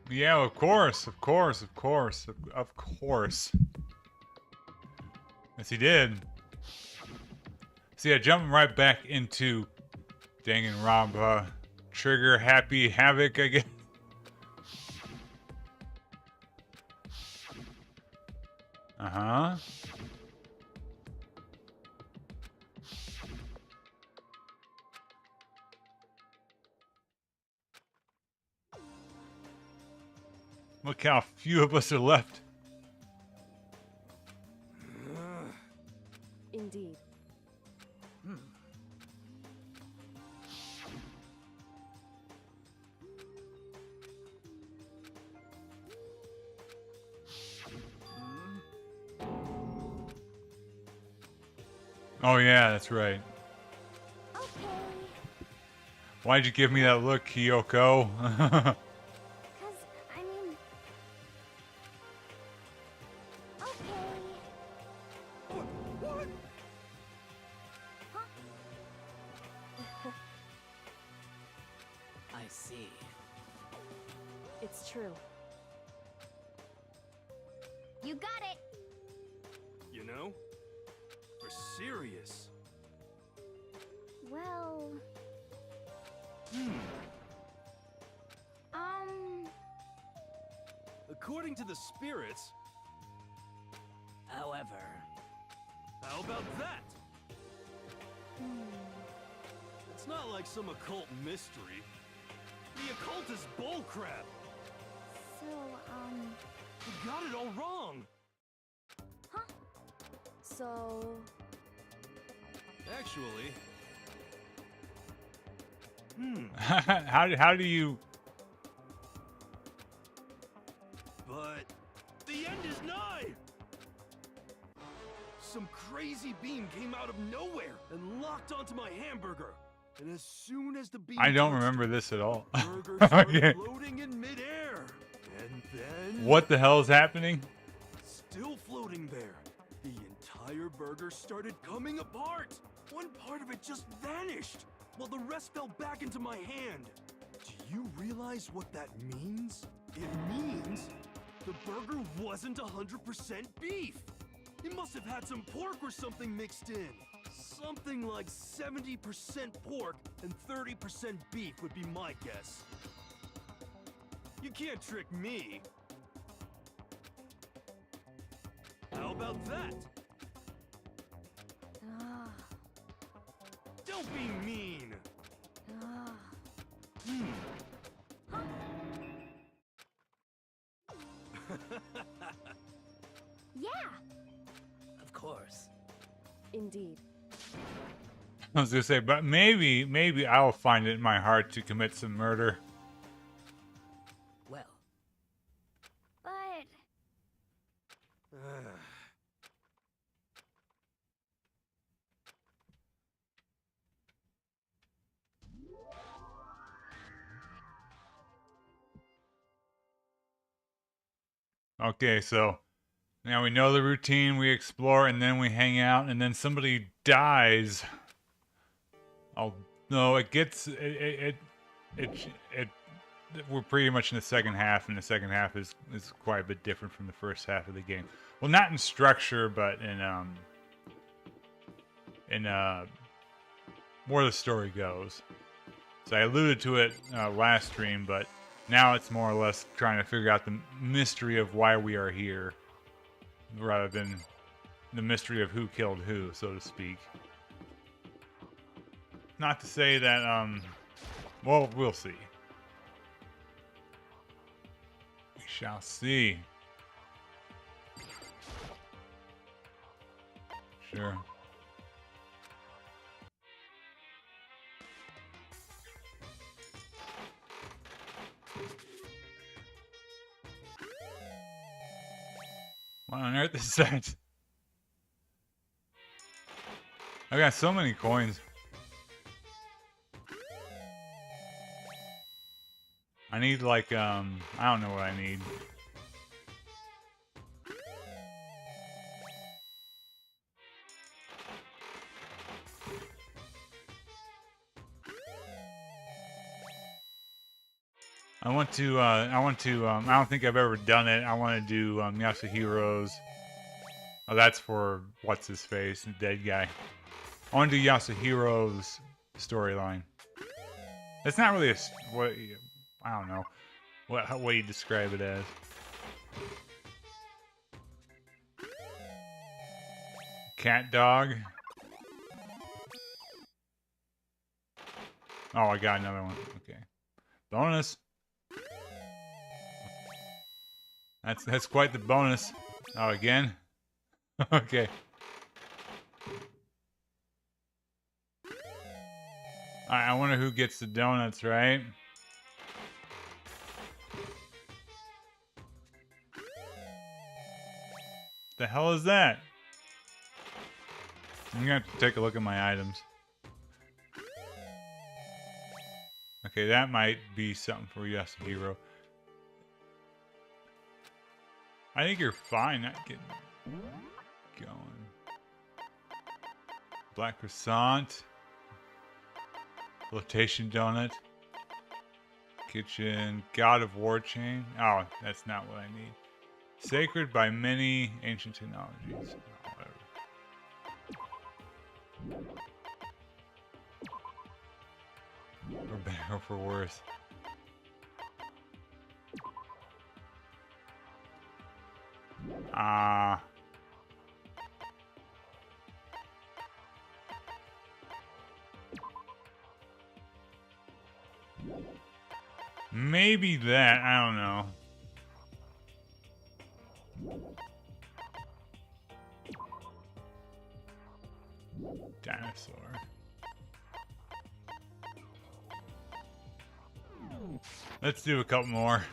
Yeah, of course, of course, of course, of course. Yes, he did. So yeah, jumping right back into Danganronpa. Trigger Happy Havoc, I guess. Uh-huh. Look how few of us are left. Indeed. Oh yeah, that's right. Okay. Why'd you give me that look, Kyoko? 'Cause, I mean... Okay. What? Huh? I see. It's true. You got it! You know? We're serious. Well... According to the spirits... However... How about that? It's not like some occult mystery. The occult is bullcrap. So, You got it all wrong. Huh? So... Actually... how do you... But... The end is nigh! Some crazy beam came out of nowhere and locked onto my hamburger. And as soon as the beam I don't touched remember this at all. it, the burger started Okay. floating in midair. And then... What the hell is happening? Still floating there. The entire burger started coming apart. One part of it just vanished, while the rest fell back into my hand. Do you realize what that means? It means the burger wasn't 100% beef. It must have had some pork or something mixed in. Something like 70% pork and 30% beef would be my guess. You can't trick me. How about that? Ah, Don't be mean. ah. Yeah, Of course. indeed. I was gonna say, but maybe I'll find it in my heart to commit some murder. Well, But... Okay, so now we know the routine, we explore, and then we hang out, and then somebody dies. Oh no, it gets it we're pretty much in the second half, and the second half is quite a bit different from the first half of the game. Well, not in structure, but in where the story goes. So I alluded to it last stream, but now it's more or less trying to figure out the mystery of why we are here, rather than the mystery of who killed who, so to speak. Not to say that, well, we'll see. We shall see. Sure. What on earth is that? I got so many coins. I need like, I don't know what I need. I want to, I don't think I've ever done it. I want to do Yasuhiro's. Oh, that's for what's his face, the dead guy. I want to do Yasuhiro's storyline. It's not really what I don't know what you describe it as. Cat dog. Oh, I got another one. Okay, bonus. That's quite the bonus. Oh, again. Okay. I wonder who gets the donuts, right? The hell is that? I'm gonna have to take a look at my items. Okay, that might be something for Yasuhiro. I think you're fine not getting going. Black croissant. Flotation donut. Kitchen. God of War chain. Oh, that's not what I need. Sacred by many ancient technologies. Oh, whatever. For better or for worse. Maybe that. I don't know. Dinosaur. Let's do a couple more.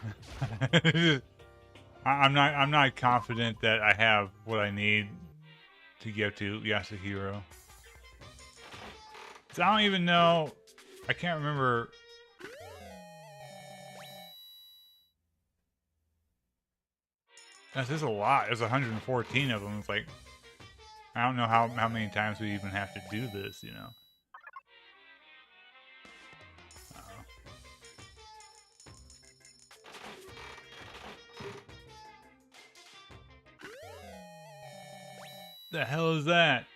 I'm not confident that I have what I need to get to Yasuhiro. So I don't even know. I can't remember. This is a lot. There's 114 of them. It's like I don't know how many times we even have to do this, you know. The hell is that?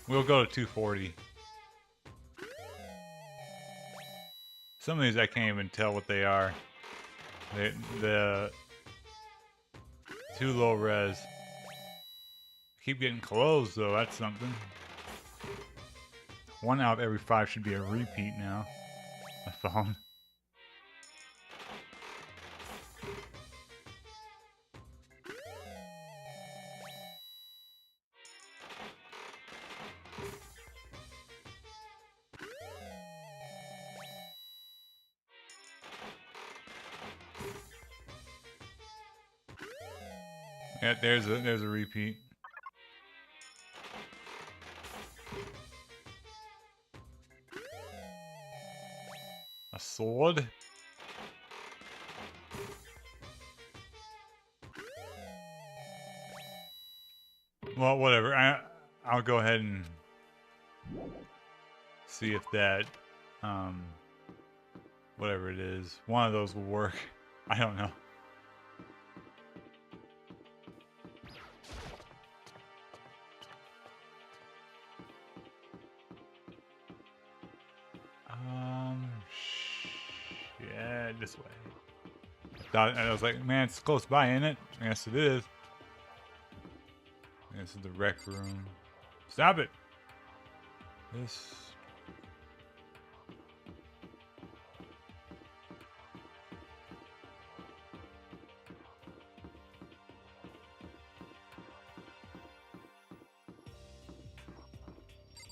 We'll go to 240. Some of these I can't even tell what they are. The too low res. Keep getting closed though, that's something. 1 out of every 5 should be a repeat now. I found. Yeah, there's a repeat. A sword? Well, whatever. I'll go ahead and see if that whatever it is, one of those will work. I don't know. Yeah, this way. I was like, man, it's close by, ain't it? Yes, it is. This is the rec room. Stop it! This.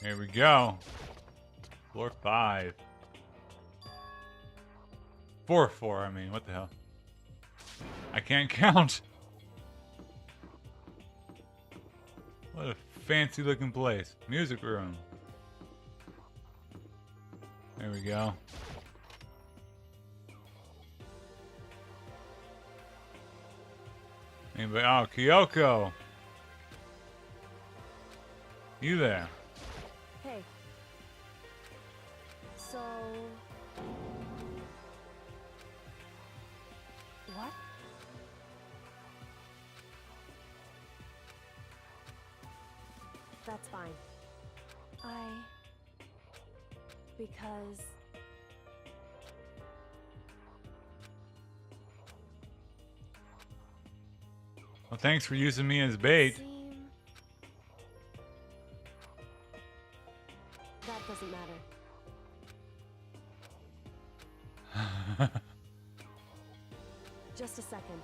Here we go. Floor 5. 4-4, I mean, what the hell? I can't count. What a fancy looking place. Music room. There we go. Anybody? Oh, Kyoko. You there? Hey. So, That's fine. Because... Well, thanks for using me as bait. That doesn't matter. Just a second.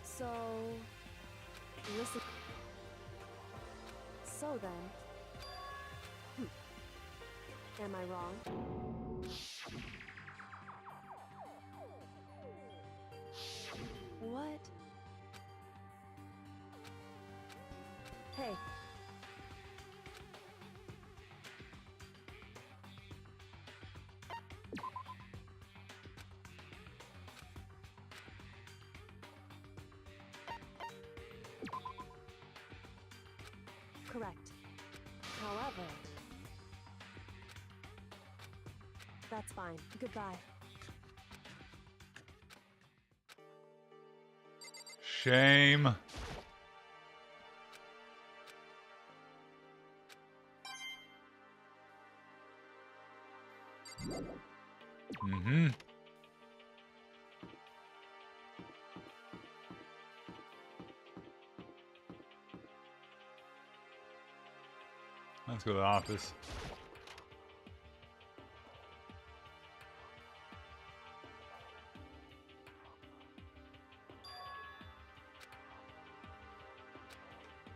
So... Listen... So then... Am I wrong? What? Hey. Correct. However... That's fine. Goodbye. Shame. Mm-hmm. Let's go to the office.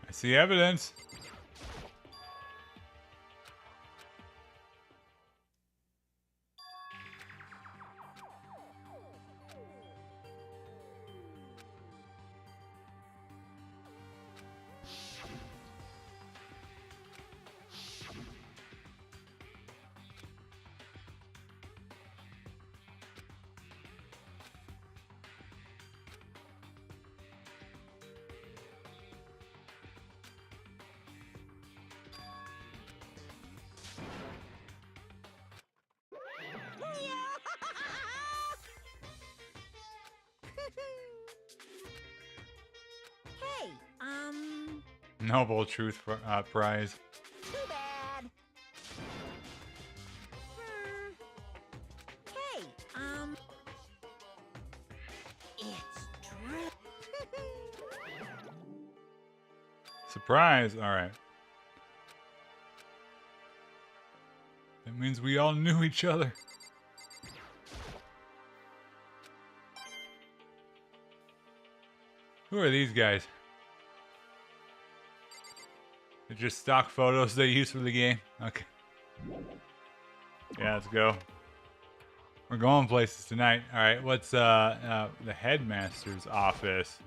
I see evidence. Hey, Noble truth prize. too bad. Hey, it's true. Surprise! Alright. That means we all knew each other. Who are these guys? They're just stock photos they use for the game. Okay. Yeah, let's go. We're going places tonight. Alright, what's the headmaster's office?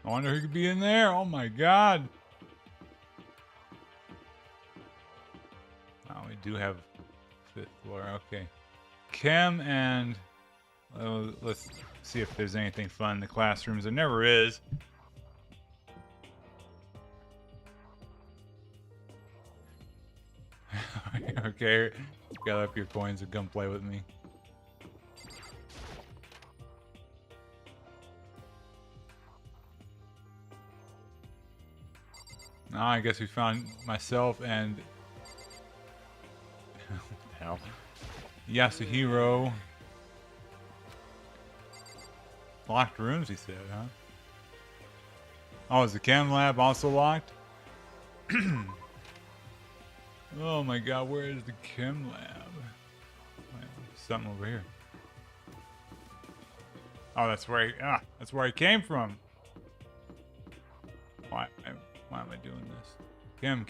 I wonder who could be in there. Oh my god. Oh, we do have 5th floor. Okay. Chem and let's see if there's anything fun in the classrooms. There never is. Okay, gather up your coins and come play with me. Oh, I guess we found myself and what the hell? Yasuhiro. Locked rooms, he said, huh? Oh, is the chem lab also locked? Oh my god, where is the chem lab? Wait, something over here. Oh, that's where I came from. Why am I doing this? Chem.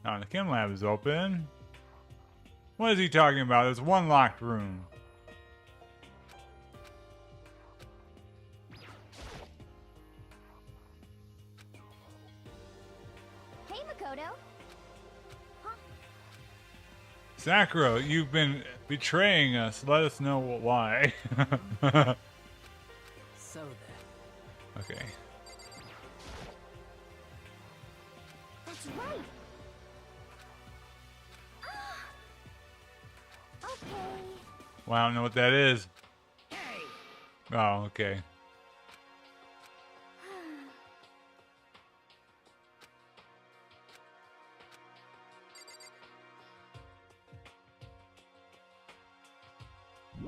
Oh, the chem lab is open. What is he talking about? There's one locked room. Hey, Makoto. Sakura, you've been betraying us. Let us know why. So then. Okay. That's right. Okay. Well, I don't know what that is. Hey! Oh, okay.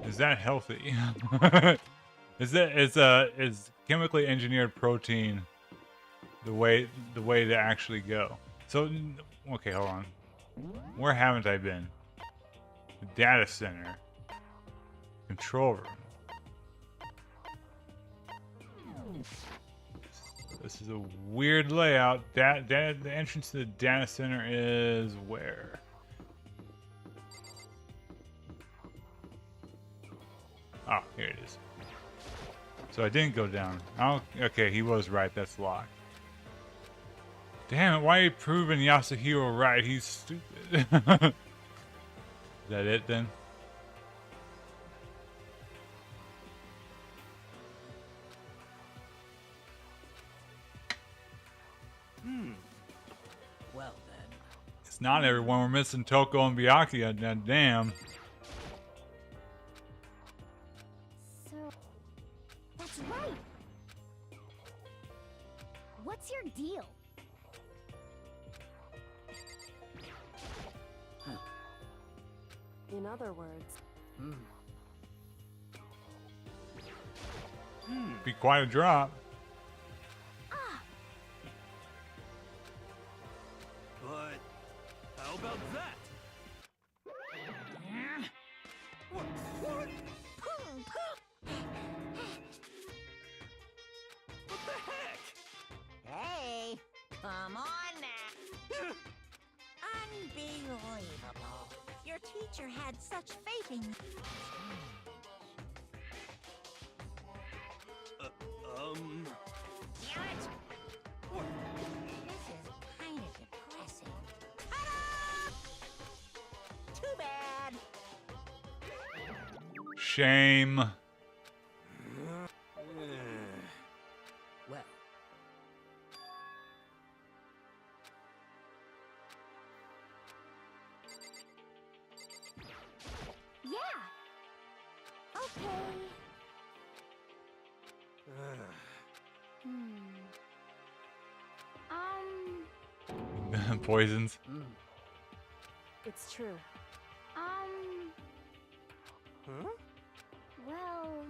Is that healthy? Is chemically engineered protein the way to actually go? So okay, hold on. Where haven't I been? The data center. Control room. This is a weird layout. The entrance to the data center is where? Oh, here it is. So I didn't go down. Oh, okay, he was right. That's locked. Damn it, why are you proving Yasuhiro right? He's stupid. Is that it then? Well then. It's not everyone. We're missing Toko and Byakuya. Damn. So, that's right. What's your deal? In other words, Be quite a drop. But how about that? What? What? What the heck? Hey! Come on now! Unbelievable. Your teacher had such faith in you. Damn it! What? This is kind of depressing. Ta-da! Too bad. Shame. Well. yeah. Okay. Hmm. Poisons. It's true. Huh? Well,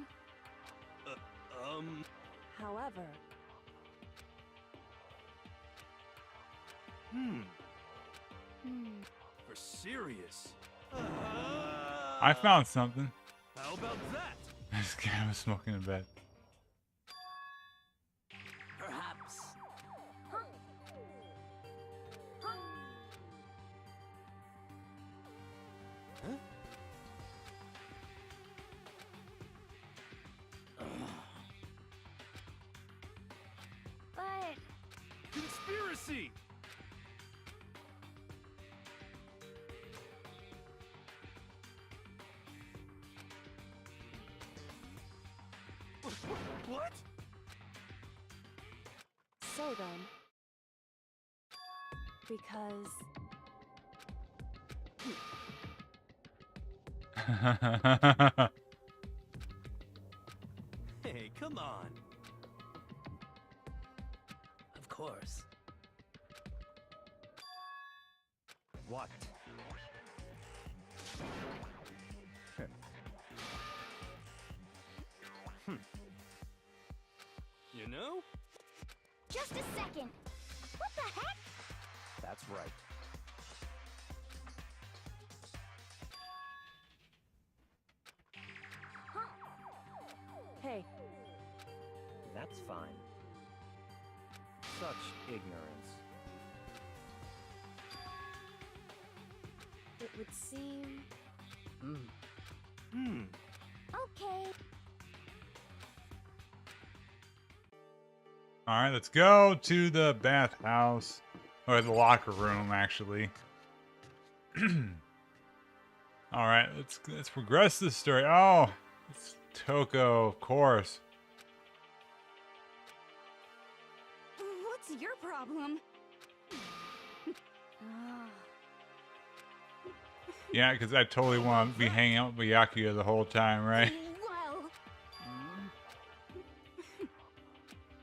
however, Hmm. hmm. For serious? I found something. How about that? This guy was smoking in bed. Perhaps. But Conspiracy! What? so then, because Hey, come on. Of course. What? You know? just a second. What the heck? That's right. Hey, That's fine. Such ignorance. it would seem Hmm. okay. All right, let's go to the bathhouse, or the locker room, actually. All right, let's progress this story. Oh, it's Toko, of course. What's your problem? Yeah, because I totally want to be hanging out with Byakuya the whole time, right? Well,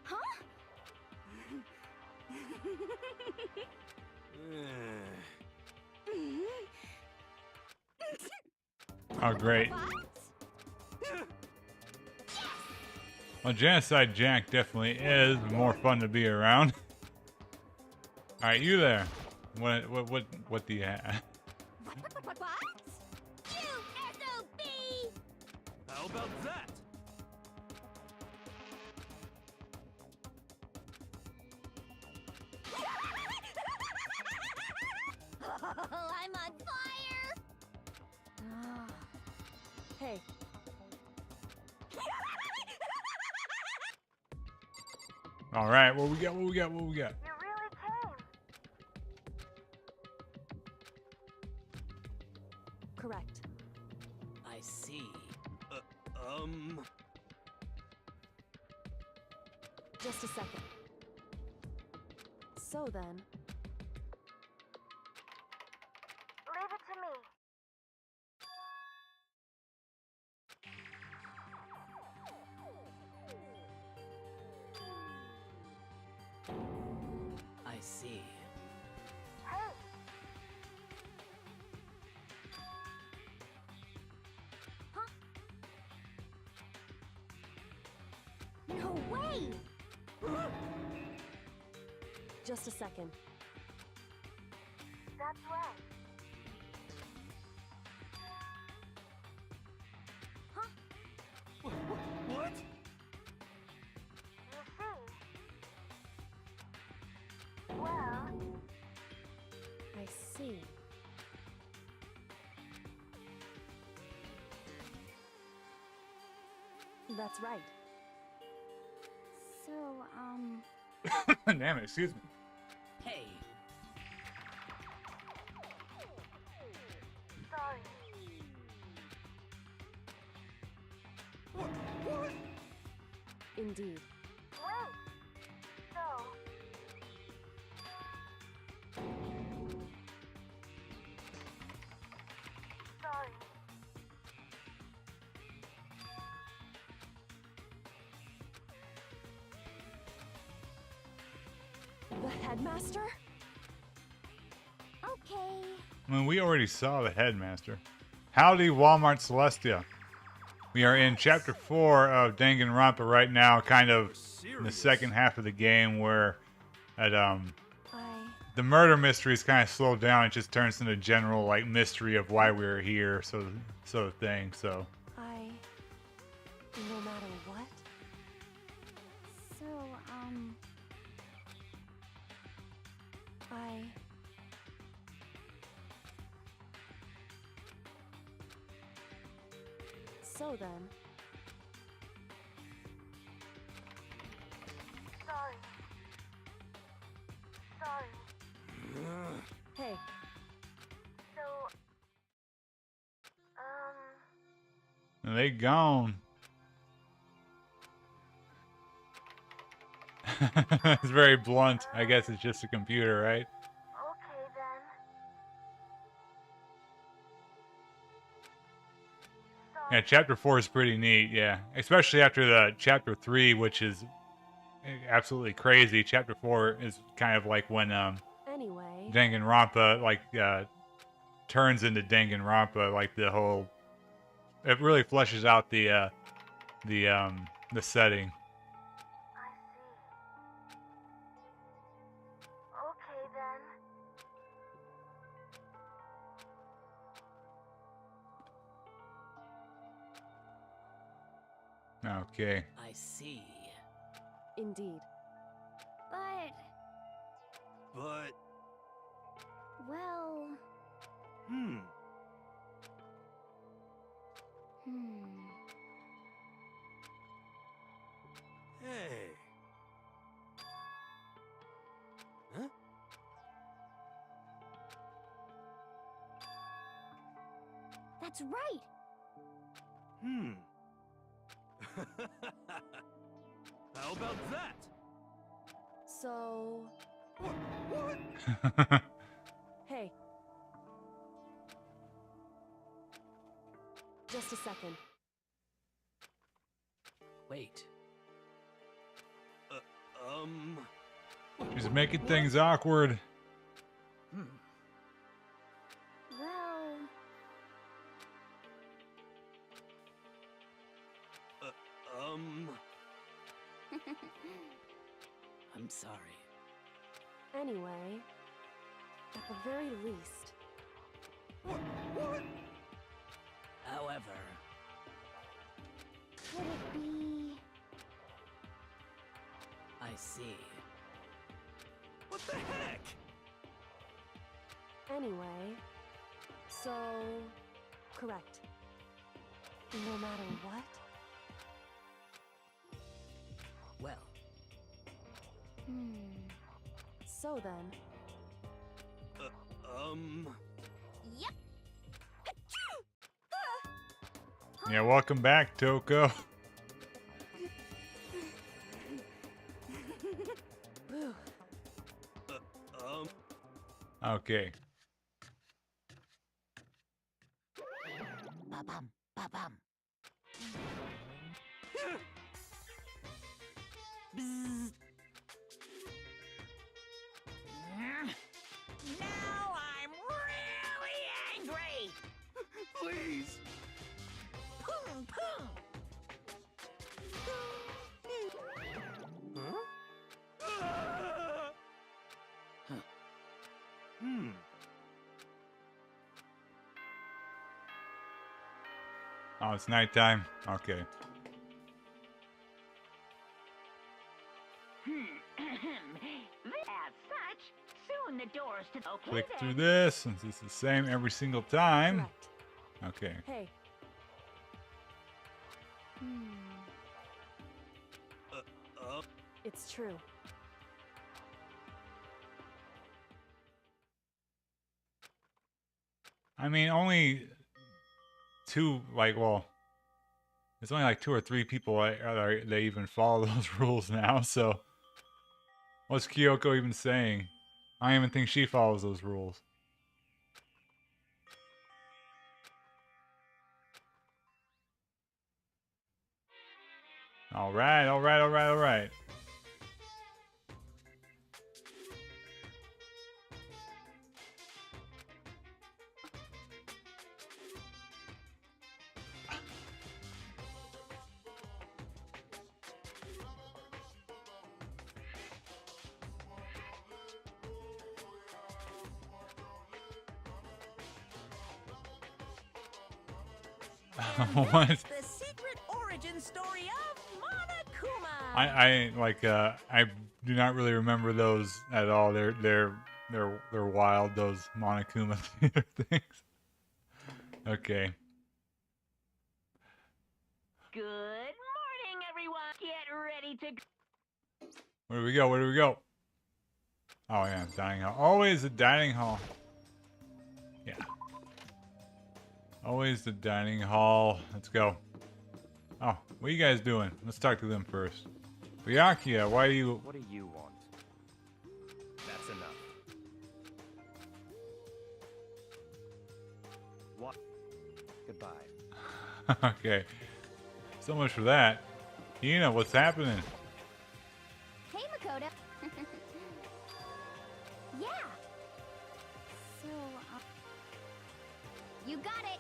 huh? Oh, great. What? Well, Genocide Jack definitely is more fun to be around. All right, you there? What do you have? What? You SOB! How about that? I'm on fire! Hey, All right, what we got? What we got? What we got? You really came. correct. I see. Just a second. So then, Leave it to me. I see. Hey, no way! just a second. That's right. What? You see? Well, I see. That's right. so, Damn it, excuse me. Hey, sorry. What? Indeed. Wait. So, sorry. The headmaster? Okay. I mean, we already saw the headmaster. Howdy, Walmart Celestia. We are in chapter 4 of Danganronpa right now, kind of in the second half of the game, where at the murder mysteries kind of slowed down. It just turns into general like mystery of why we were here, so of thing. So No matter what? So, So then, sorry. Sorry. hey, So, and they gone. It's very blunt. I guess it's just a computer, right? okay then. Sorry. Yeah, chapter 4 is pretty neat, yeah. Especially after the chapter 3, which is absolutely crazy. Chapter 4 is kind of like when anyway. Danganronpa turns into Danganronpa, like the whole it really fleshes out the setting. I see. Okay then. Okay. I see. Indeed. But, well, Hmm. Hey. Huh? That's right. Hmm. How about that? So, What? hey, second. Wait. She's making things awkward. Hmm. Well, I'm sorry. Anyway, at the very least, However, could it be? I see. What the heck? anyway, so, correct. No matter what? Well, So then, Yep. Yeah, welcome back, Toko. whew, Okay. Ba-bum, ba-bum. Bzzz. Now I'm really angry. Please. Pum, pum. Ah! Hmm. Oh, it's nighttime. Okay. As such, soon the doors to okay Click then. through this since it's the same every single time. correct. Okay. Hey, it's true. I mean, only two, like, well, it's only like 2 or 3 people they even follow those rules now, so what's Kyoko even saying? I don't even think she follows those rules. Alright, alright, alright, alright. What? The secret origin story of Monokuma. I do not really remember those at all. They're wild, those Monokuma theater things. Okay. Good morning, everyone. Get ready to. Where do we go? Where do we go? Oh yeah, dining hall. Always the dining hall. Yeah. Always the dining hall. Let's go. Oh, what are you guys doing? Let's talk to them first. Byakuya, why do you... What do you want? That's enough. What? Goodbye. Okay. So much for that. Hina, what's happening? Hey, Makoto. Yeah. So, you got it.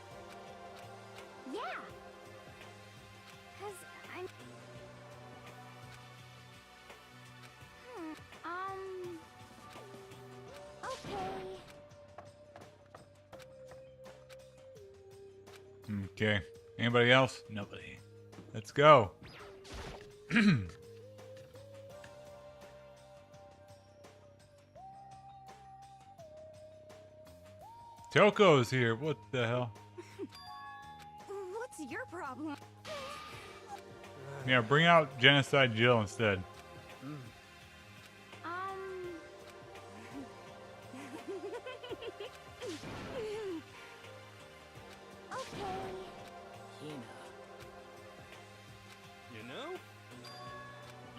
Yeah. 'Cause I'm. Okay. Okay. Anybody else? Nobody. Let's go. Toko's here. What the hell? What's your problem? Yeah, bring out Genocide Jill instead. Okay. Hina. You know?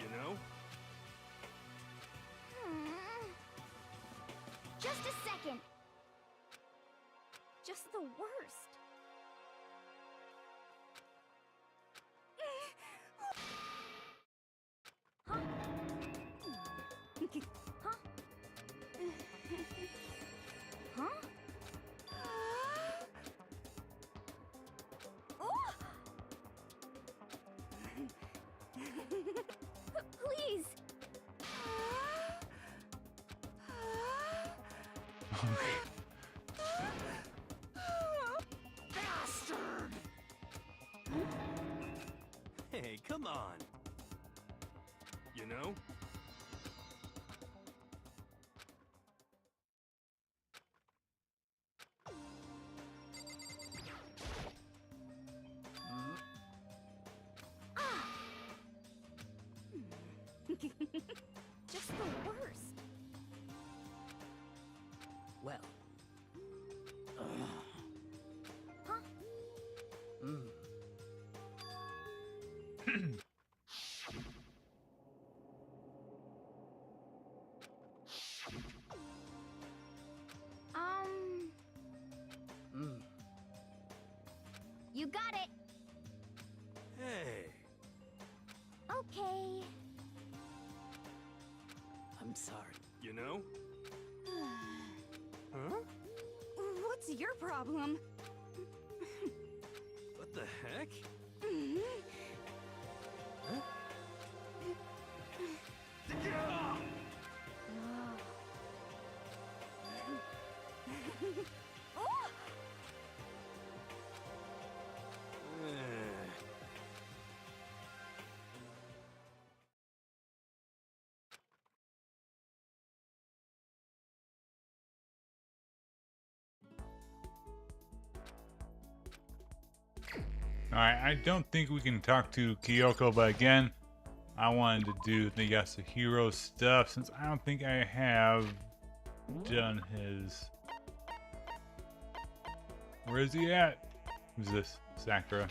You know? Just a second. Just the worst. Bastard! Hey, come on. You know? Just the worst. Well. Huh? Mm. Mm. You got it. Hey. Okay. I'm sorry. You know? Huh? What's your problem? What the heck? Alright, I don't think we can talk to Kyoko, but again, I wanted to do the Yasuhiro stuff since I don't think I have done his. Where is he at? Who's this? Sakura.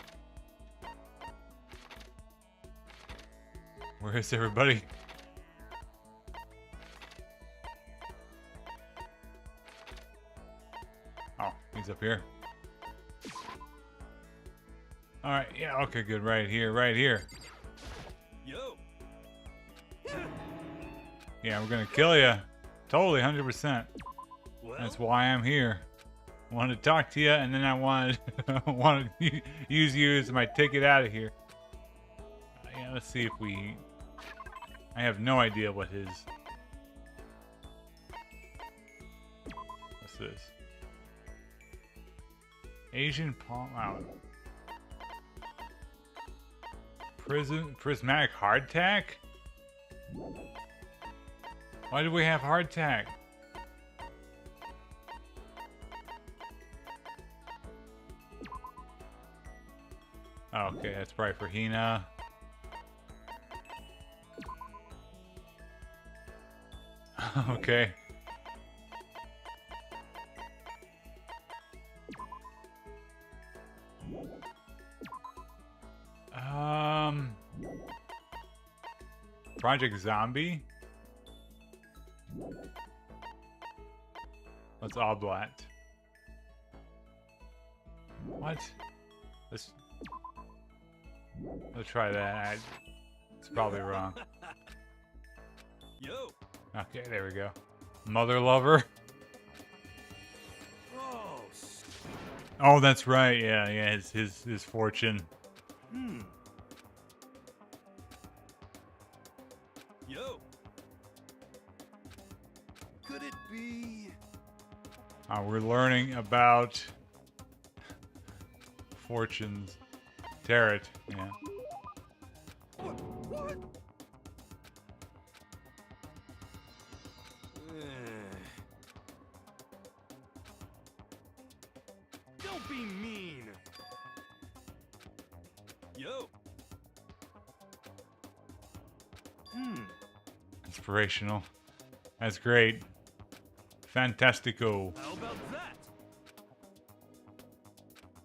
Where is everybody? Oh, he's up here. Alright, yeah, okay, good. Right here, right here. Yo. Yeah, we're gonna kill you. Totally, 100%. Well, That's why I'm here. I wanted to talk to you, and then I wanted, wanted to use you as my ticket out of here. Yeah, let's see if we... I have no idea what his... What's this? Asian palm out. Prismatic hardtack? Why do we have hardtack? Oh, okay, that's probably for Hina. Okay. Project Zombie? Let's Oblat. What? Let's try that. It's probably wrong. yo. Okay, there we go. Mother Lover? Oh. Oh, that's right. Yeah, yeah, his fortune. Yo. Could it be? We're learning about fortunes. Tarot, yeah. What? Don't be mean. Yo. Inspirational. That's great. Fantastico. How about that?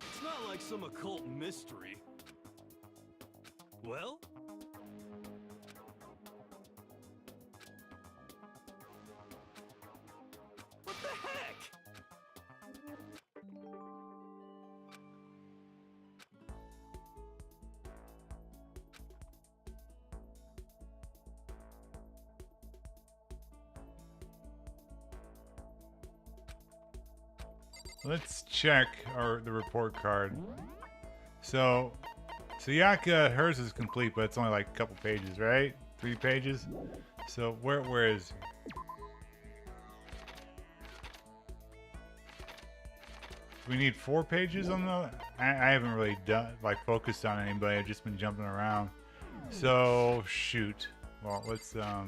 It's not like some occult mystery. Well? What the heck? Let's check the report card. So Sayaka, hers is complete, but it's only like a couple pages, right? 3 pages. So where is he? we need 4 pages on the... I haven't really done, like, focused on anybody. I've just been jumping around. So, shoot. Well, let's, I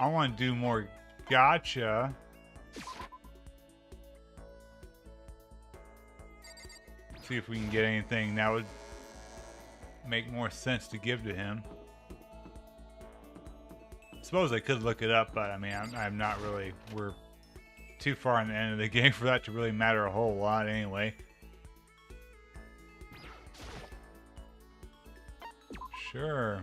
want to do more gotcha. See if we can get anything that would make more sense to give to him. Suppose I could look it up, but I mean, I'm not really... We're too far in the end of the game for that to really matter a whole lot anyway. Sure.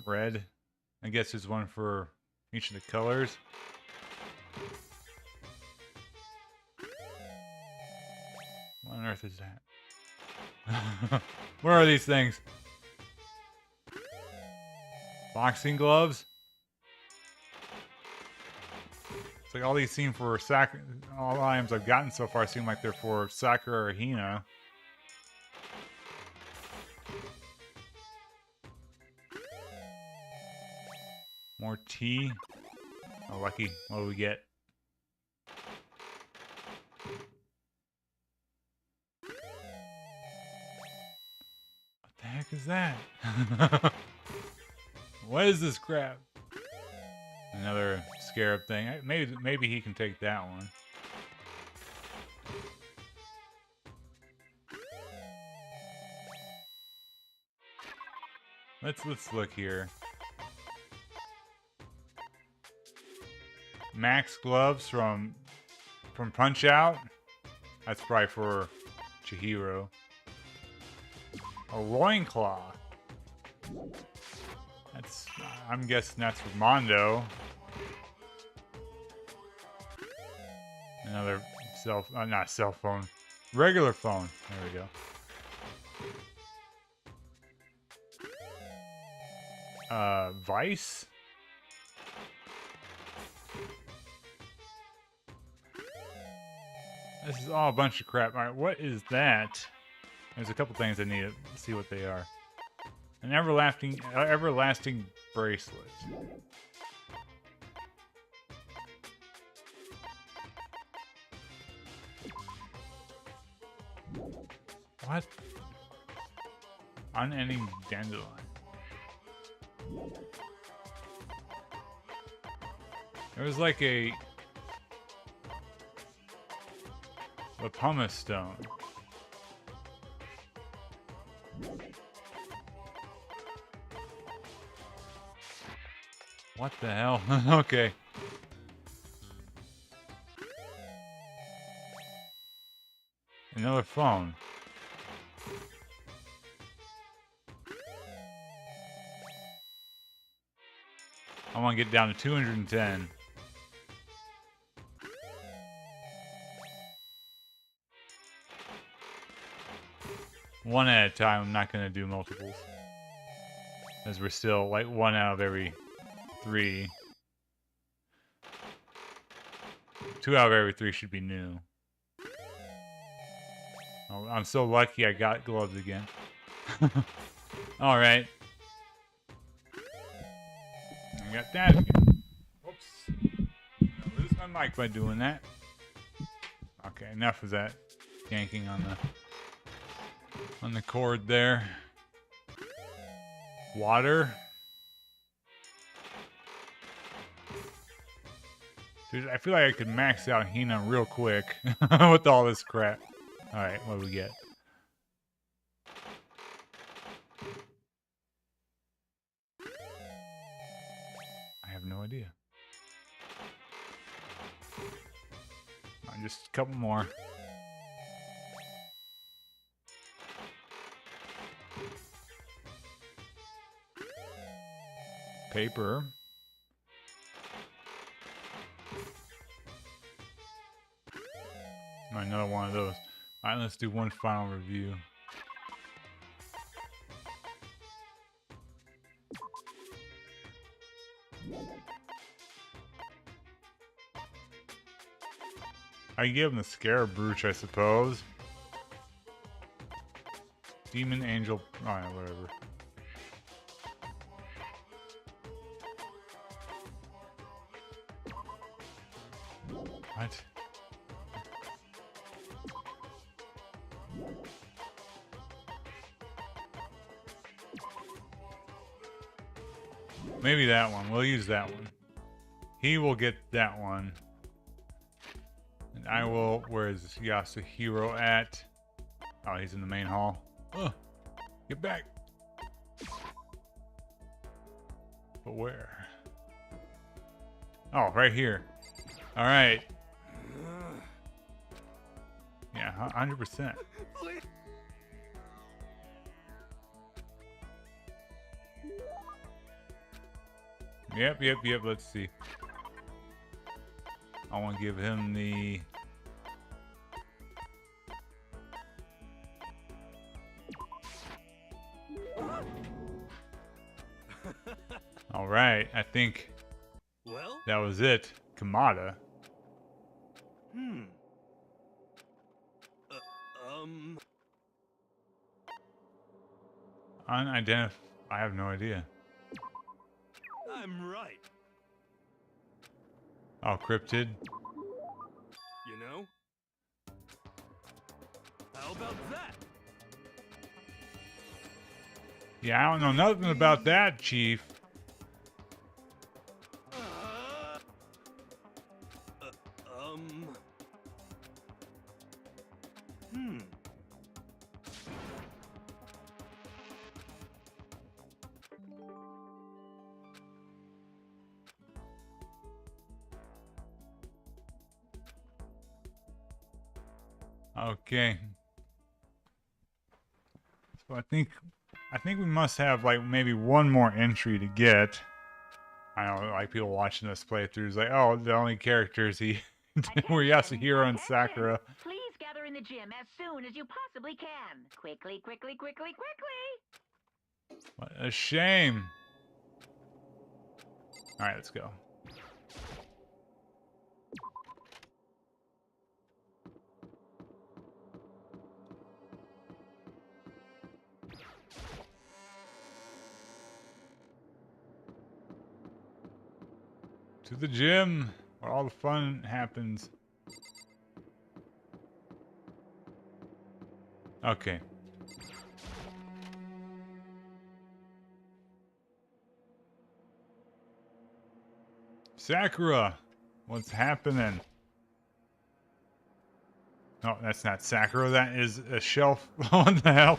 Red. I guess there's one for each of the colors. What on earth is that? What are these things? Boxing gloves? It's like all these seem for Sakura. All the items I've gotten so far seem like they're for Sakura or Hina. More tea. Oh, lucky. What do we get? What the heck is that? What is this crap? Another scarab thing. Maybe he can take that one. Let's look here. Max gloves from Punch Out. That's probably for Chihiro. A loincloth. That's, I'm guessing that's for Mondo. Another not cell phone, regular phone. There we go. Vice. This is all a bunch of crap. All right, what is that? There's a couple things I need to see what they are. An everlasting bracelet. What? Unending dandelion. There was like a pumice stone. What the hell? Okay. Another phone. I want to get down to 210. One at a time. I'm not going to do multiples. As we're still like 1 out of every 3. 2 out of every 3 should be new. Oh, I'm so lucky I got gloves again. Alright. I got that again. Whoops. I'll lose my mic by doing that. Okay, enough of that yanking on the cord there. Water. Dude, I feel like I could max out Hina real quick with all this crap. Alright, what do we get? I have no idea. Just a couple more. Paper. Another one of those. Alright, let's do one final review. I give him the Scarab Brooch, I suppose. Demon Angel. Alright, whatever. What? Maybe that one. We'll use that one. He will get that one. And I will... Where is Yasuhiro at? Oh, he's in the main hall. Oh, get back. But where? Oh, right here. All right. Yeah, 100%. Yep. Let's see. I want to give him the... All right, I think Well? that was it. Kamada. Unidentified. I have no idea. I'm right. Oh, cryptid. You know? How about that? Yeah, I don't know nothing about that, Chief. Okay. So I think we must have like maybe one more entry to get. I know, like people watching this playthroughs, like, oh, the only characters he were Yasuhiro and Sakura. Please gather in the gym as soon as you possibly can. Quickly. What a shame. All right, let's go. To the gym, where all the fun happens. Okay. Sakura, what's happening? No, that's not Sakura. That is a shelf. What the hell?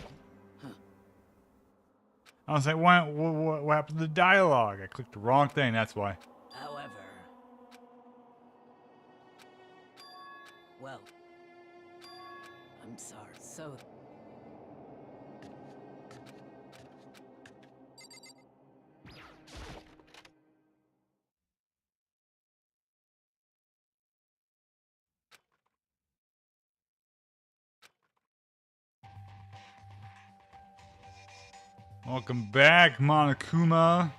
I was like, what happened to the dialogue? I clicked the wrong thing. That's why. However... Well... I'm sorry. So... Welcome back, Monokuma.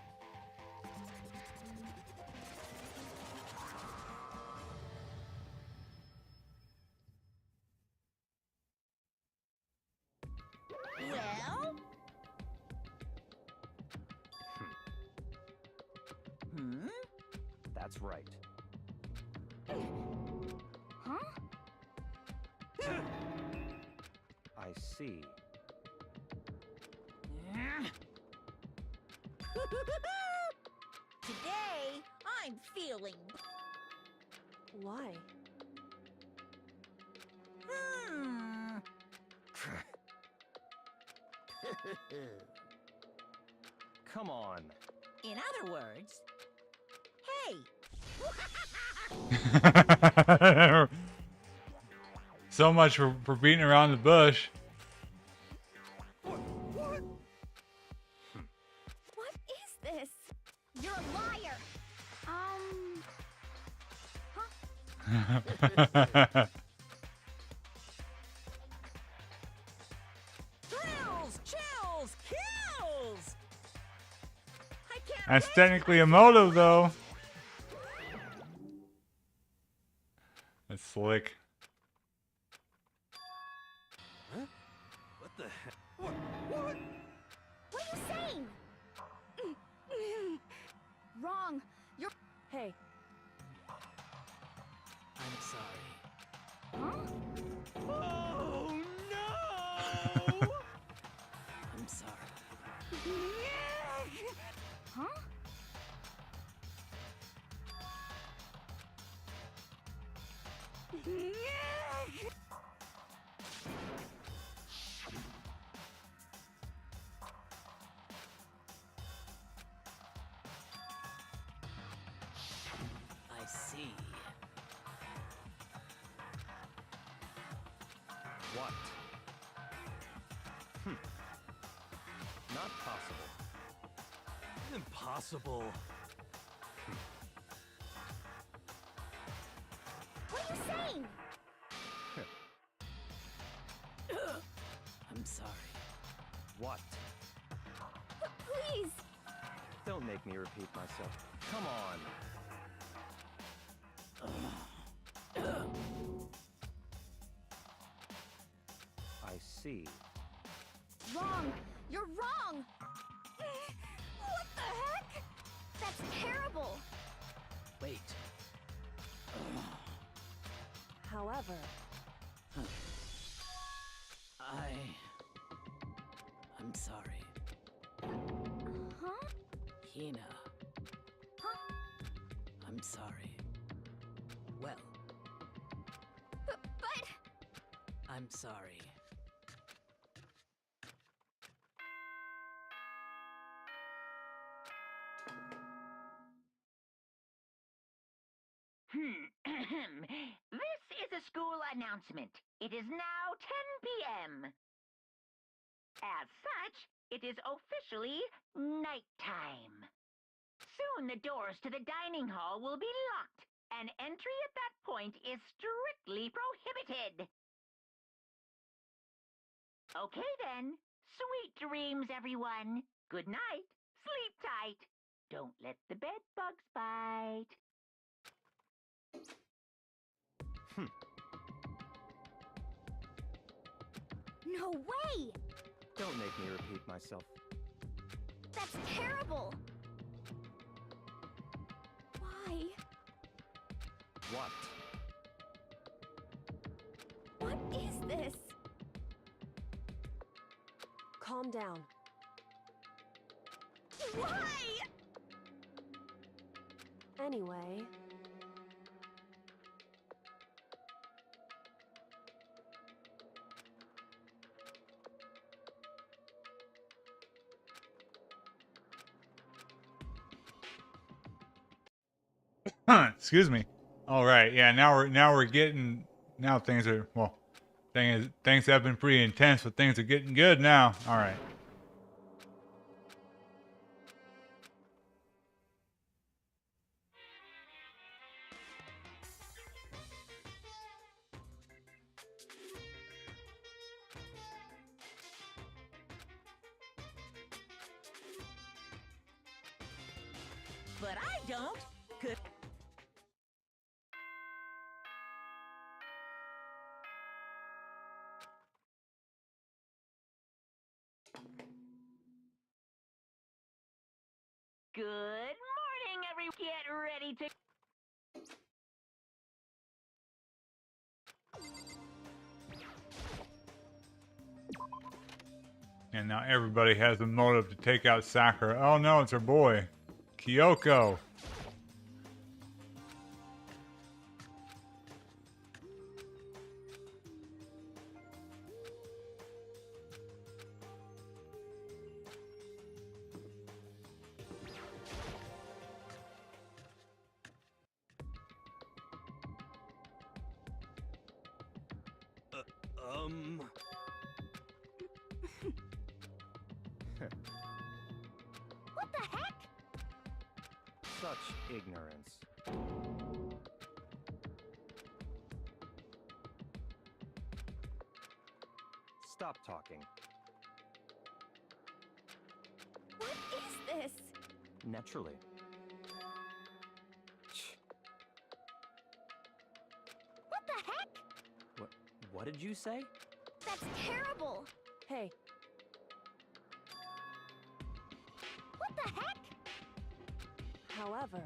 Well? That's right. Huh? I see. Today, I'm feeling... Why? Come on. In other words... Hey! So much for beating around the bush. What is this? You're a liar. Thrills, chills, kills! I can't That's wait. technically a motive, though. That's slick. What the heck? What? What are you saying? Wrong. You're. Hey, I'm sorry. Huh? Oh no! I'm sorry. Huh? I see. What? Not possible. Impossible. What are you saying? I'm sorry. What? Please. Don't make me repeat myself. Come on. I see. Wrong. You're wrong. What the heck? That's terrible. Wait. however, I'm sorry. Huh? Hina, Huh? I'm sorry. Well, But I'm sorry. This is a school announcement. It is now 10 p.m. As such, it is officially nighttime. Soon the doors to the dining hall will be locked, and entry at that point is strictly prohibited. Okay then. Sweet dreams, everyone. Good night. Sleep tight. Don't let the bed bugs bite. no way! Don't make me repeat myself. That's terrible! Why? What? What is this? calm down. Why? Anyway, Excuse me. All right, yeah. Now things are things have been pretty intense, but things are getting good now. All right. But I don't. Good. Good morning, everyone. Get ready to... And now everybody has a motive to take out Sakura. Oh no, it's her boy, Kyoko. What the heck? Such ignorance. Stop talking. What is this? Naturally. What the heck? What did you say? That's terrible! hey, However,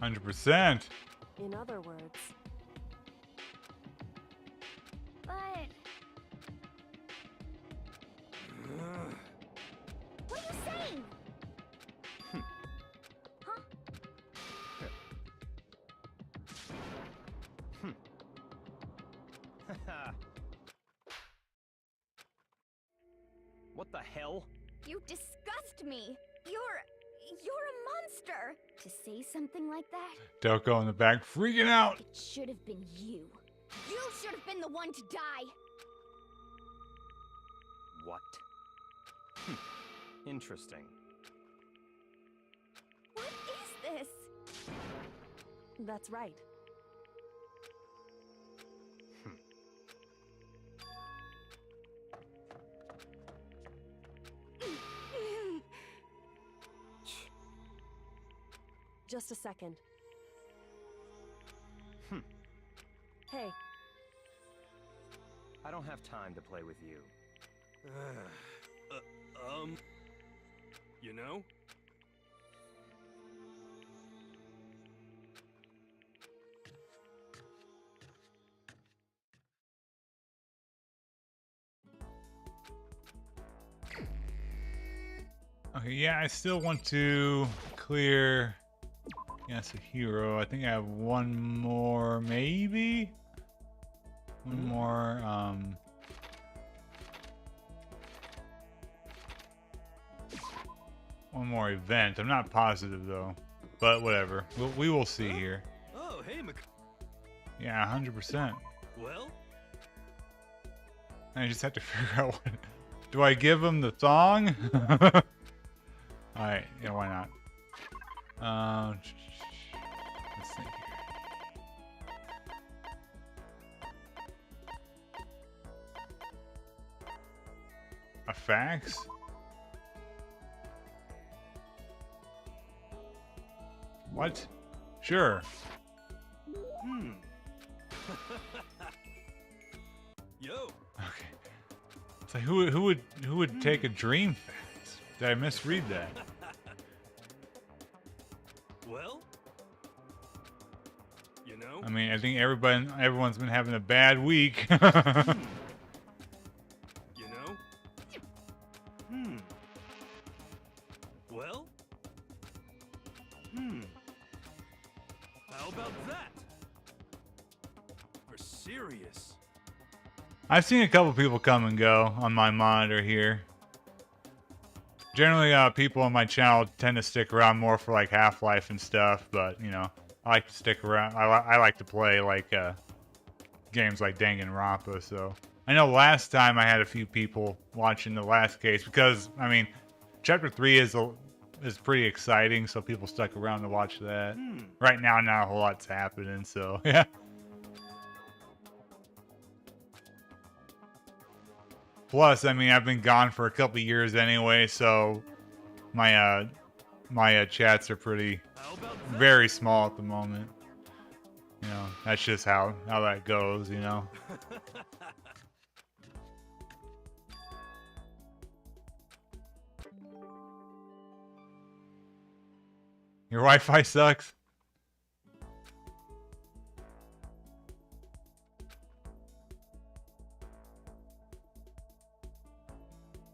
100%. in other words, But what are you saying? Huh? What the hell? You disgust me. You're a monster. To say something like that, Delco in the back freaking out. it should have been you. You should have been the one to die. What? Interesting. What is this? that's right. Just a second. Hey, I don't have time to play with you. You know? Okay, yeah, I still want to clear. Yes, a hero. I think I have one more, maybe? One more, one more event. I'm not positive, though. But whatever. We will see here. Oh, hey, Yeah, 100%. Well? I just have to figure out what... Do I give him the thong? Alright, yeah, why not? Let's think here. A fax? What? Sure. Yo. Okay. It's like who would take a dream fax? Did I misread that? Well? You know? I mean, I think everyone's been having a bad week. You know? Well? How about that? For serious. I've seen a couple people come and go on my monitor here. Generally, people on my channel tend to stick around more for like Half-Life and stuff, but you know, I like to stick around. I like to play like games like Danganronpa. So I know last time I had a few people watching the last case because I mean, Chapter 3 is pretty exciting, so people stuck around to watch that. Right now, not a whole lot's happening, so yeah. Plus, I mean, I've been gone for a couple years anyway, so my chats are very small at the moment. You know, that's just how that goes, you know. Your Wi-Fi sucks.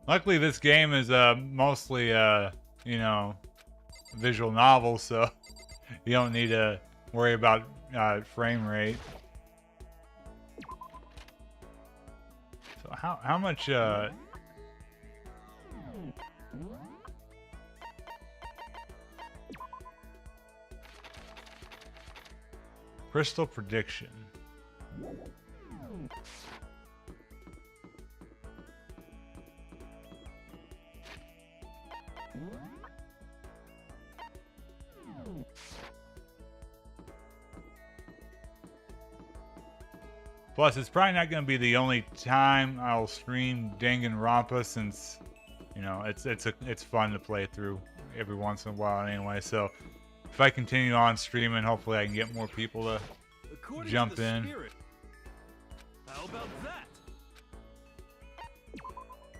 Luckily, this game is mostly, you know, visual novel, so you don't need to worry about frame rate. So how much? Crystal prediction. Plus, it's probably not going to be the only time I'll stream Danganronpa, since you know it's fun to play through every once in a while anyway. So if I continue on streaming, hopefully I can get more people to jump in. Spirit. How about that?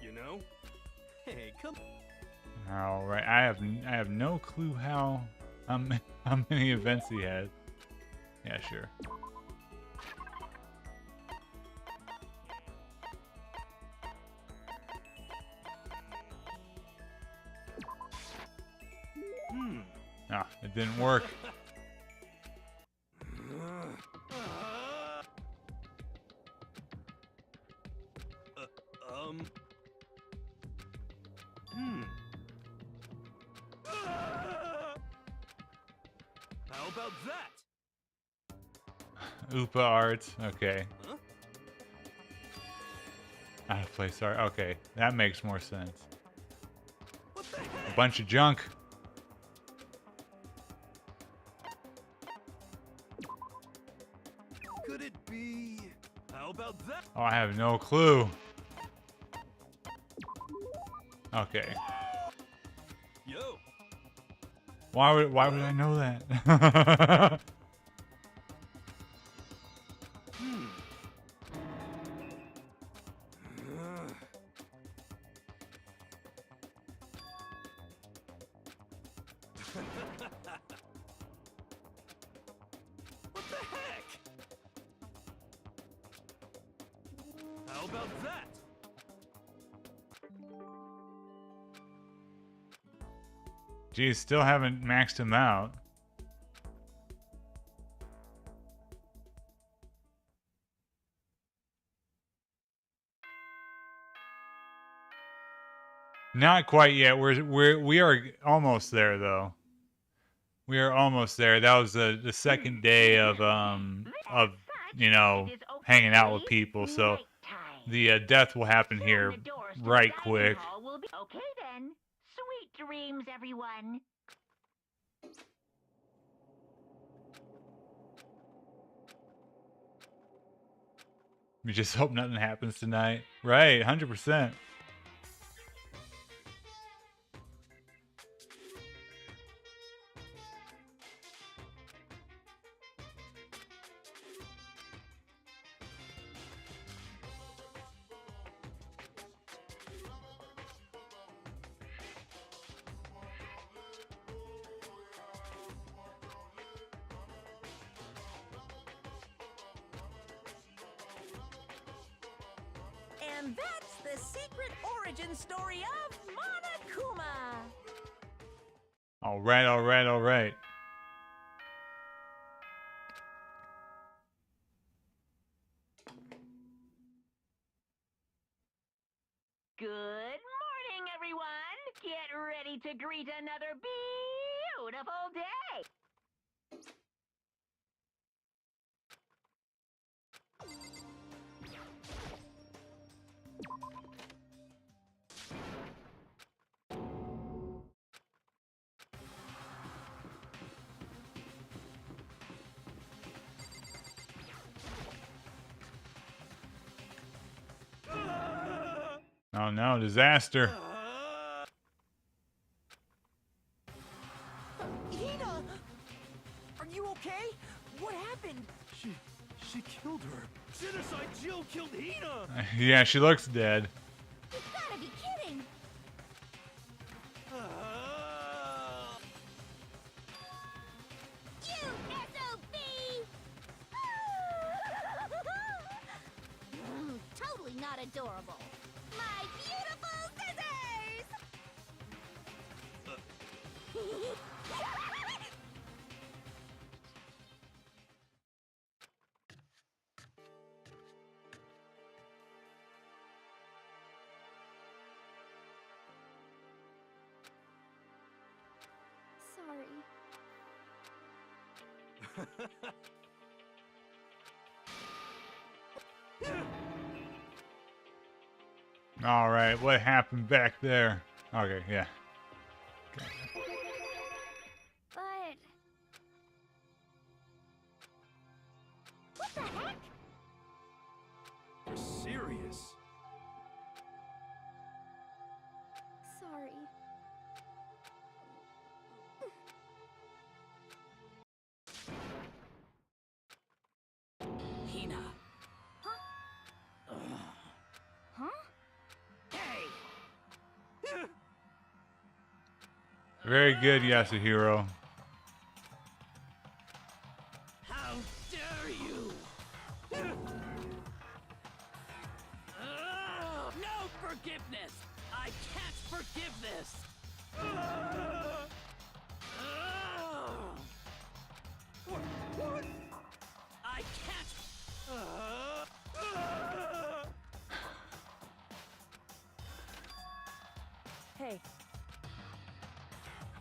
You know? Hey, come. All right, I have no clue how how many events he has. Yeah, sure. Ah, it didn't work. How about that? Oopa arts. Okay. Huh? Out of place art. Okay, that makes more sense. What the A heck? bunch of junk. Could it be? How about that? Oh, I have no clue. Okay. Yo. Why would I know that? What the heck? How about that? Geez, still haven't maxed him out. Not quite yet. We are almost there though. We are almost there. That was the second day of you know, hanging out with people. So the death will happen here right quick. Okay then. Sweet dreams, everyone. We just hope nothing happens tonight. Right, 100%. And that's the secret origin story of Monokuma. All right, all right, all right. Good morning, everyone. Get ready to greet another beautiful day. Oh no, disaster. Hina! Are you okay? What happened? She killed her. Genocide Jill killed Hina. Yeah, she looks dead. You gotta be kidding! You SOB! Totally not adorable. My beautiful scissors! Sorry. All right, what happened back there? Okay, yeah. Okay. But... What the heck? You're serious? Sorry. Hina. Huh? Hey! Very good, Yasuhiro. How dare you! No forgiveness! I can't forgive this! What? I can't. Hey,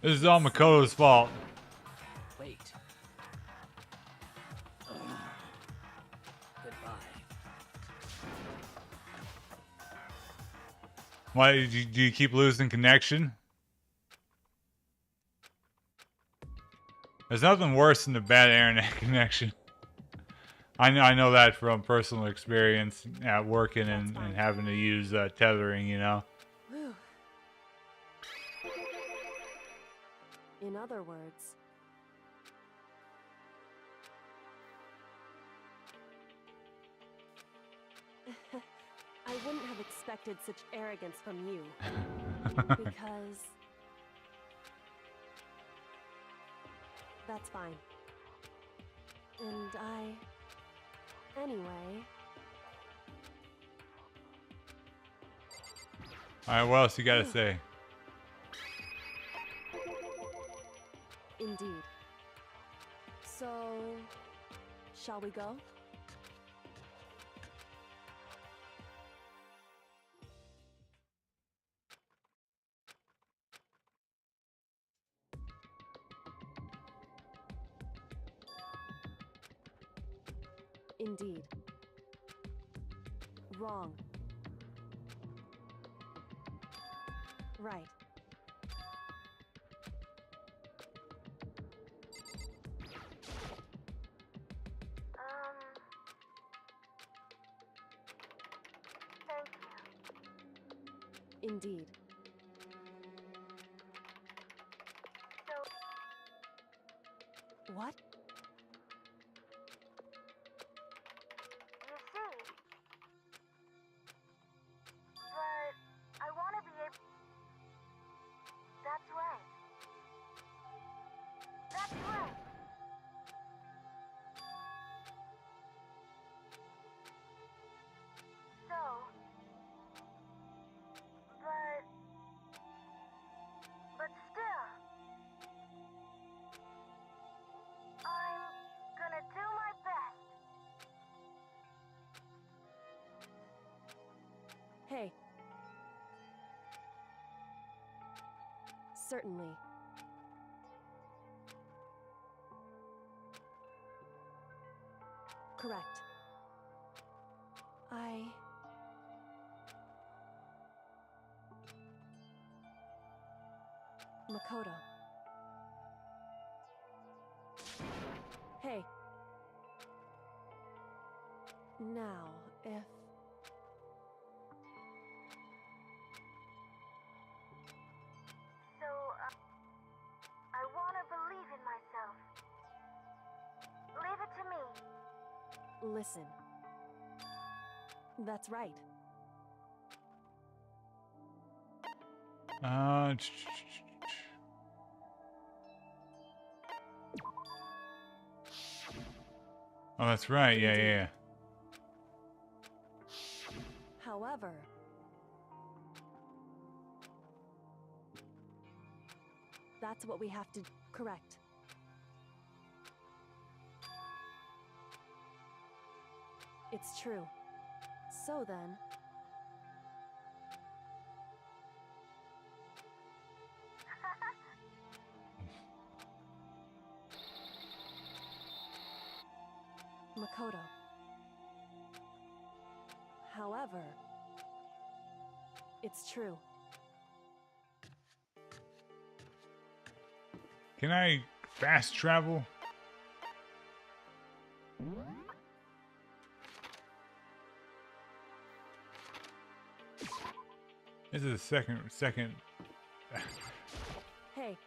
This is all Makoto's fault. Wait. Goodbye. Why do you keep losing connection? There's nothing worse than a bad internet connection. I know that from personal experience at working and having to use tethering, you know. whew. In other words, I wouldn't have expected such arrogance from you. Because that's fine. And anyway, Alright, what else you gotta say? indeed. So, shall we go? Indeed. Wrong. Right. Indeed. What? Hey. Certainly. Correct. Makoto. Hey. Now, if... I want to believe in myself. Leave it to me. Listen. That's right. Oh, that's right. Yeah. However, that's what we have to correct. It's true. So then... Makoto. However, it's true. Can I fast travel? This is the second. Hey,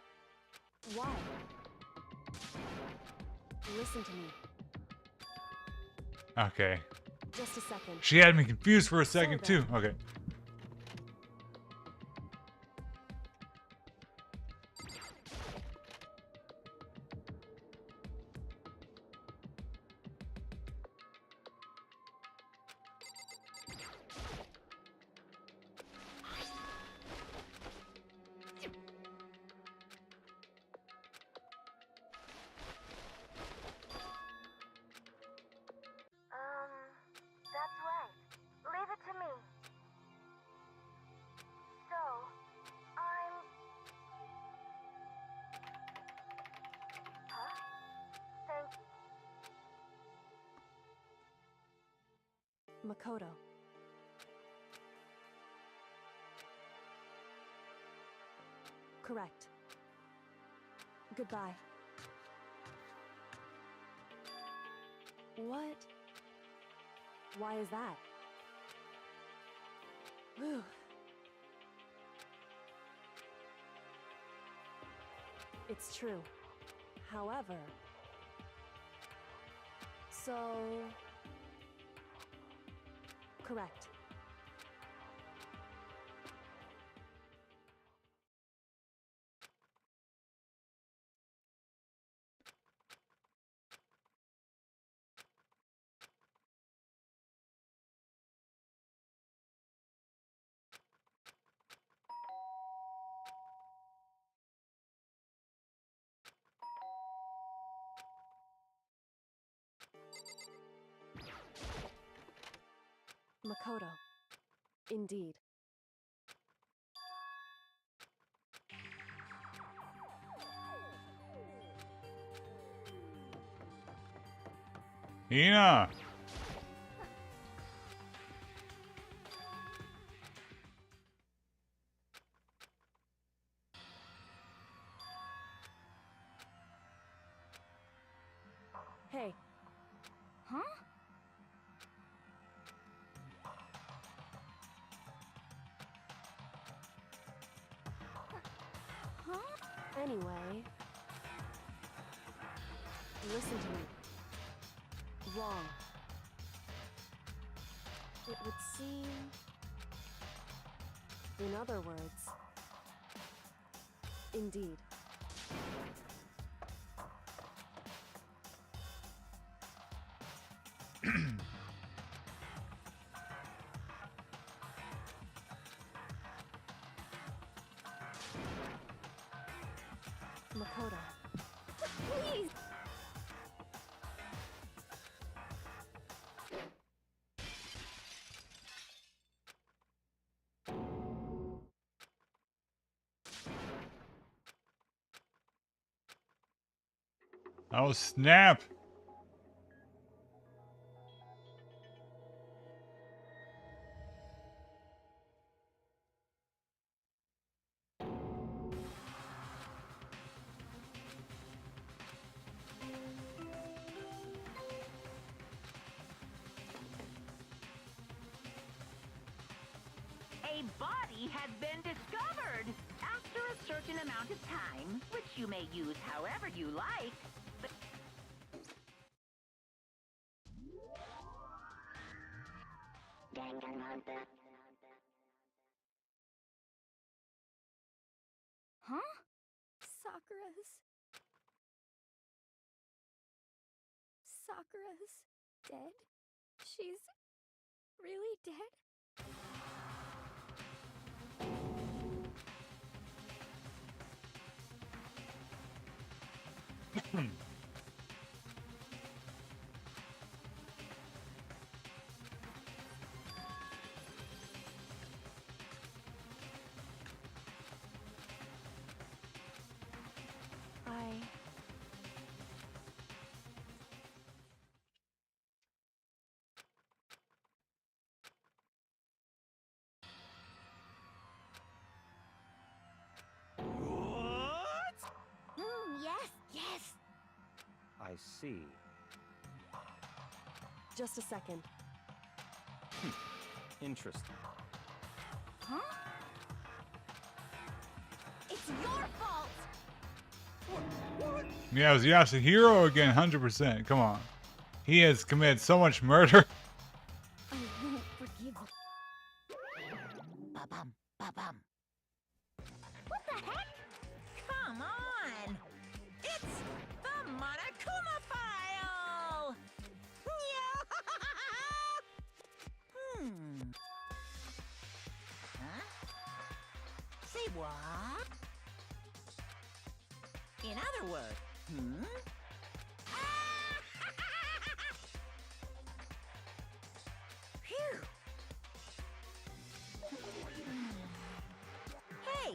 why? Listen to me. Okay. Just a second. She had me confused for a second So too. then- Okay. Makoto. Correct. Goodbye. What? Why is that? Whew. It's true. However... So... Correct. Makoto. Indeed. Ina! Hey. Huh? Huh? Anyway... Listen to me. Wrong. It would seem... In other words... Indeed. Makoto. Please! Oh, snap! A body has been discovered after a certain amount of time, which you may use however you like. But Danganronpa. Huh? Sakura's dead? She's really dead? Yes, yes! I see. Just a second. Interesting. Huh? It's your fault! Yeah, it was Yasuhiro again, 100%. Come on. He has committed so much murder. I won't forgive you. Ba-bum, ba-bum. What the heck? Come on! It's the Monokuma file! Huh? Say what? In other words, Phew. Hey,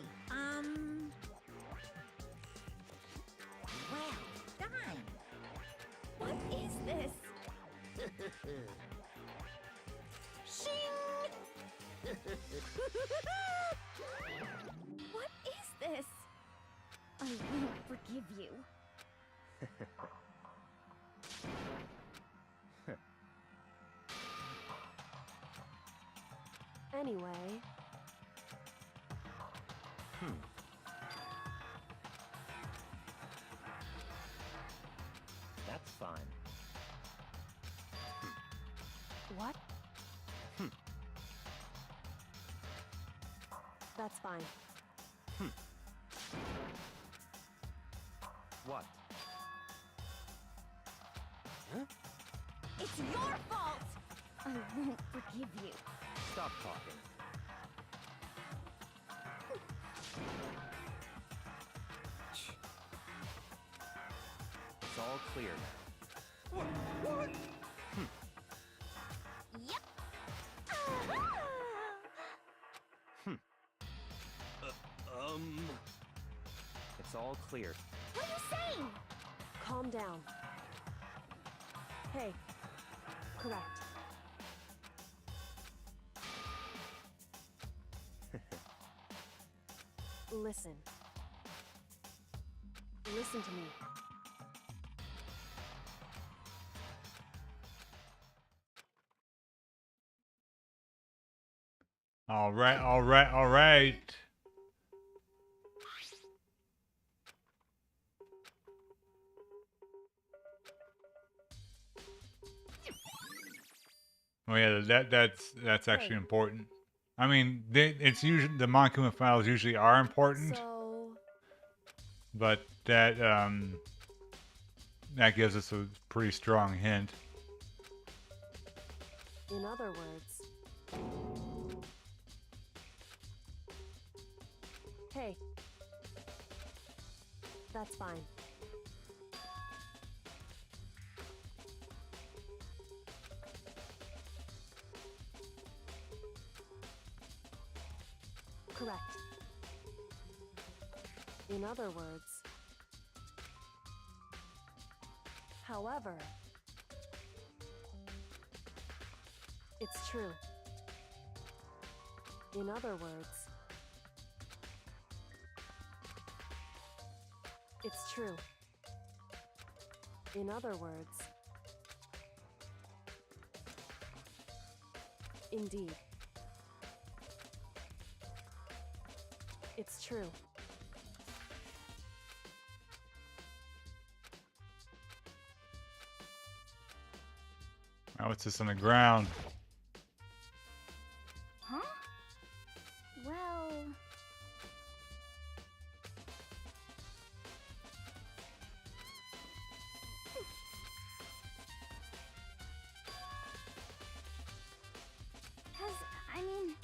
well done. What is this? What is this? I won't forgive you. Anyway, That's fine. what? That's fine. What? It's your fault! I won't forgive you. Stop talking. It's all clear now. What? Yep. It's all clear. What are you saying? Calm down. Hey, correct. Listen. Listen to me. All right, all right, all right. Oh yeah, that's actually Hey. important. I mean, it's usually the Monkuma files usually are important, So, but that gives us a pretty strong hint. in other words, hey, that's fine. Correct. In other words, however, it's true. In other words, it's true. In other words, indeed. It's true. Oh, what's this on the ground? Huh? Well... I mean...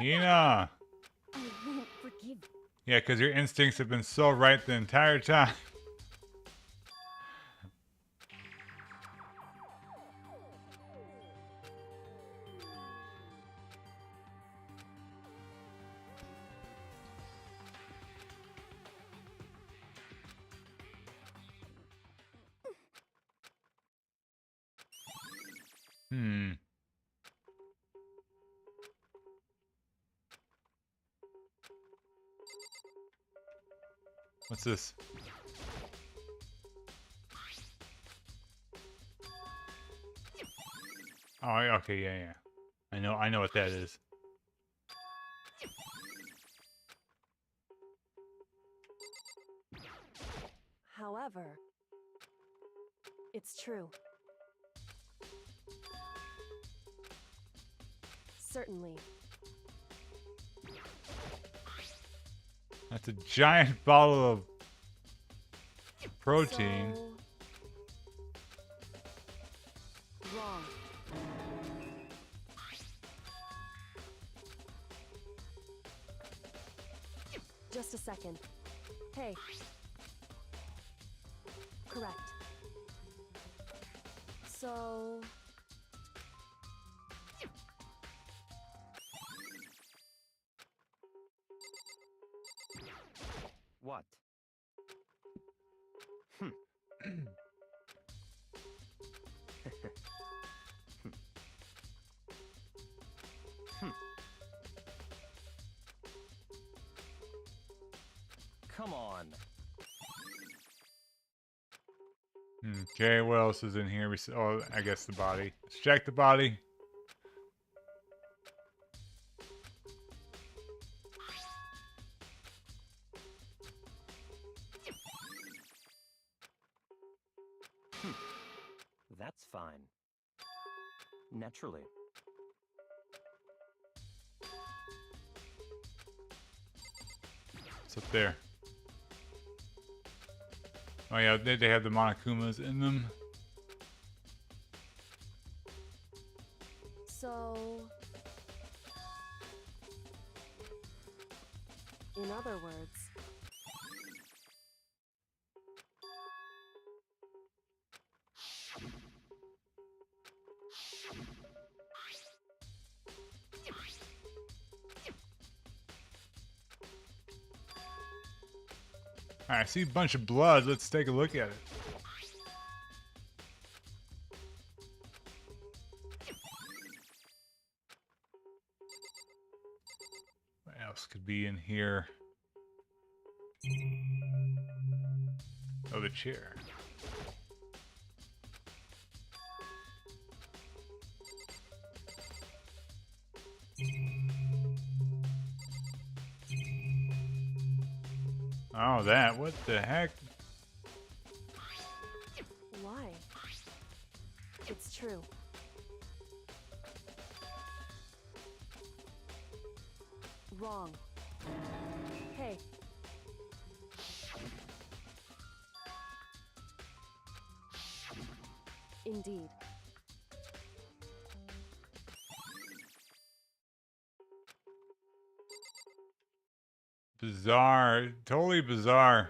Hina! I won't forgive you. Yeah, because your instincts have been so right the entire time. Hmm. What's this? Oh, okay, yeah. I know what that is. However, it's true. Certainly. That's a giant bottle of protein. So... wrong. Just a second. Hey. Correct. So... What? Come on. Okay, what else is in here? Oh, I guess the body. Let's check the body. That's fine. Naturally. What's up there? Oh yeah, they have the Monokumas in them. So, in other words, Alright, I see a bunch of blood. Let's take a look at it. What else could be in here? Oh, the chair. Oh, that. What the heck? why? It's true. Wrong. Hey. Indeed. Bizarre. Totally bizarre.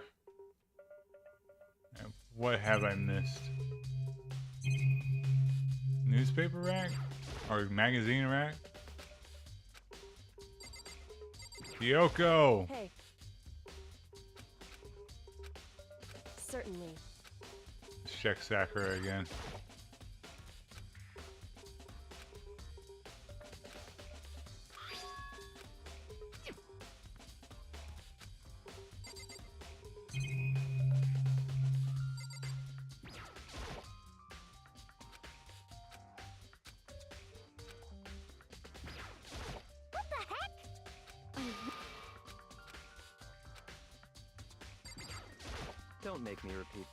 What have I missed? Newspaper rack? Or magazine rack? Kyoko! Hey. Certainly. Let's check Sakura again. What the heck? Don't make me repeat.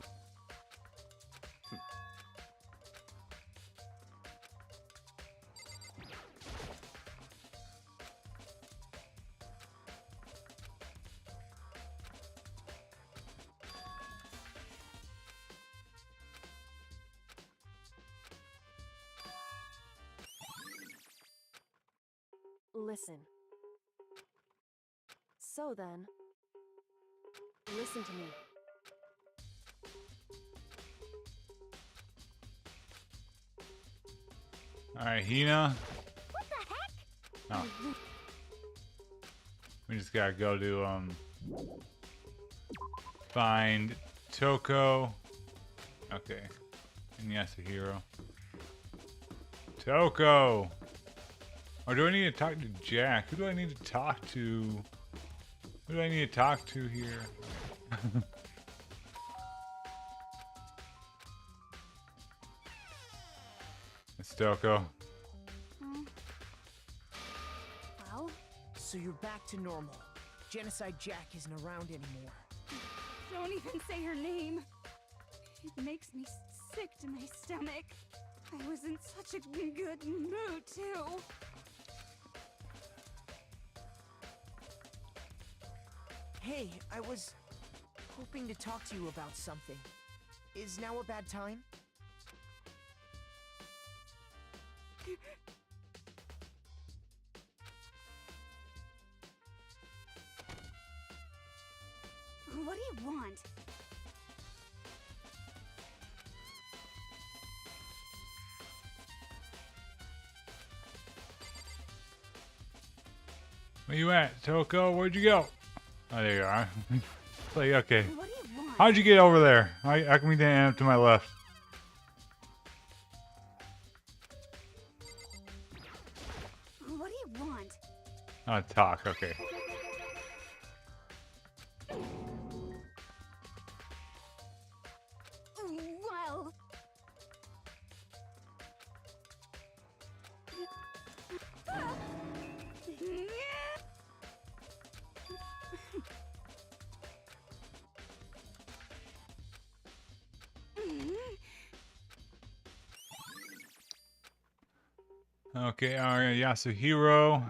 Listen. So then, listen to me. Alright, Hina. What the heck? Oh. We just gotta go to, find Toko. Okay. And Yasuhiro. Toko! Or do I need to talk to Jack? Who do I need to talk to? Who do I need to talk to here? It's Toko. Well, So you're back to normal. Genocide Jack isn't around anymore. don't even say her name. It makes me sick to my stomach. I was in such a good mood, too. Hey, I was hoping to talk to you about something. Is now a bad time? What do you want? Where you at, Toko? Where'd you go? Oh, there you are. Like, okay. What do you want? How'd you get over there? How come you didn't end up to my left? What do you want? Oh, talk. Okay. Okay, Yasuhiro.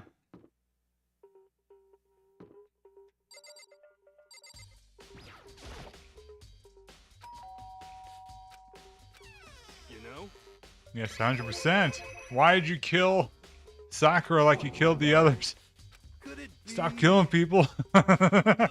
You know? Yes, 100%. Why did you kill Sakura like you killed the others? Could it be? Stop killing people. How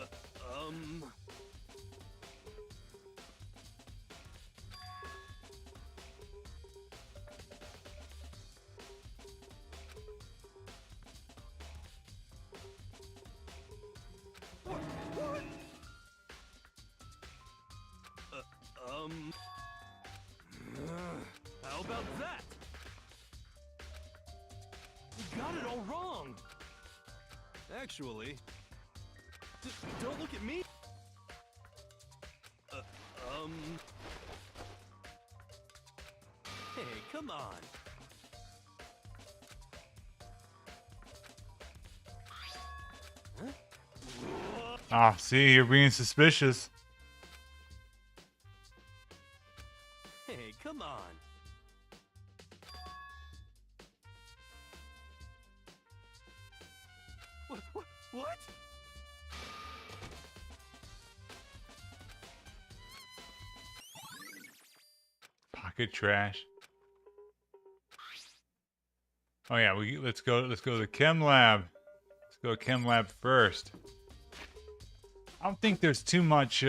about that? You got it all wrong. Actually, don't look at me. Hey, come on. Ah, see, you're being suspicious. Hey, come on. What? Pocket trash. Oh yeah, let's go to the chem lab. Let's go to chem lab first. I don't think there's too much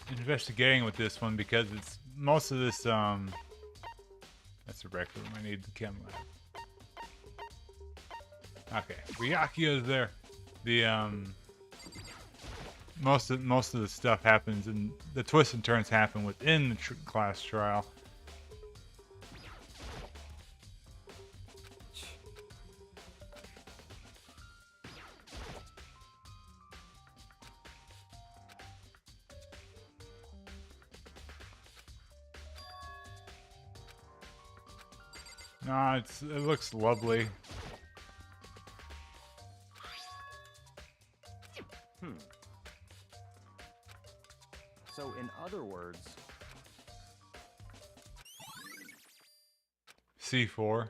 investigating with this one because it's most of this that's a rec room. I need the chem lab. Okay, Ryakio is there. The most of the stuff happens and the twists and turns happen within the class trial. No, it looks lovely. So, in other words, C4.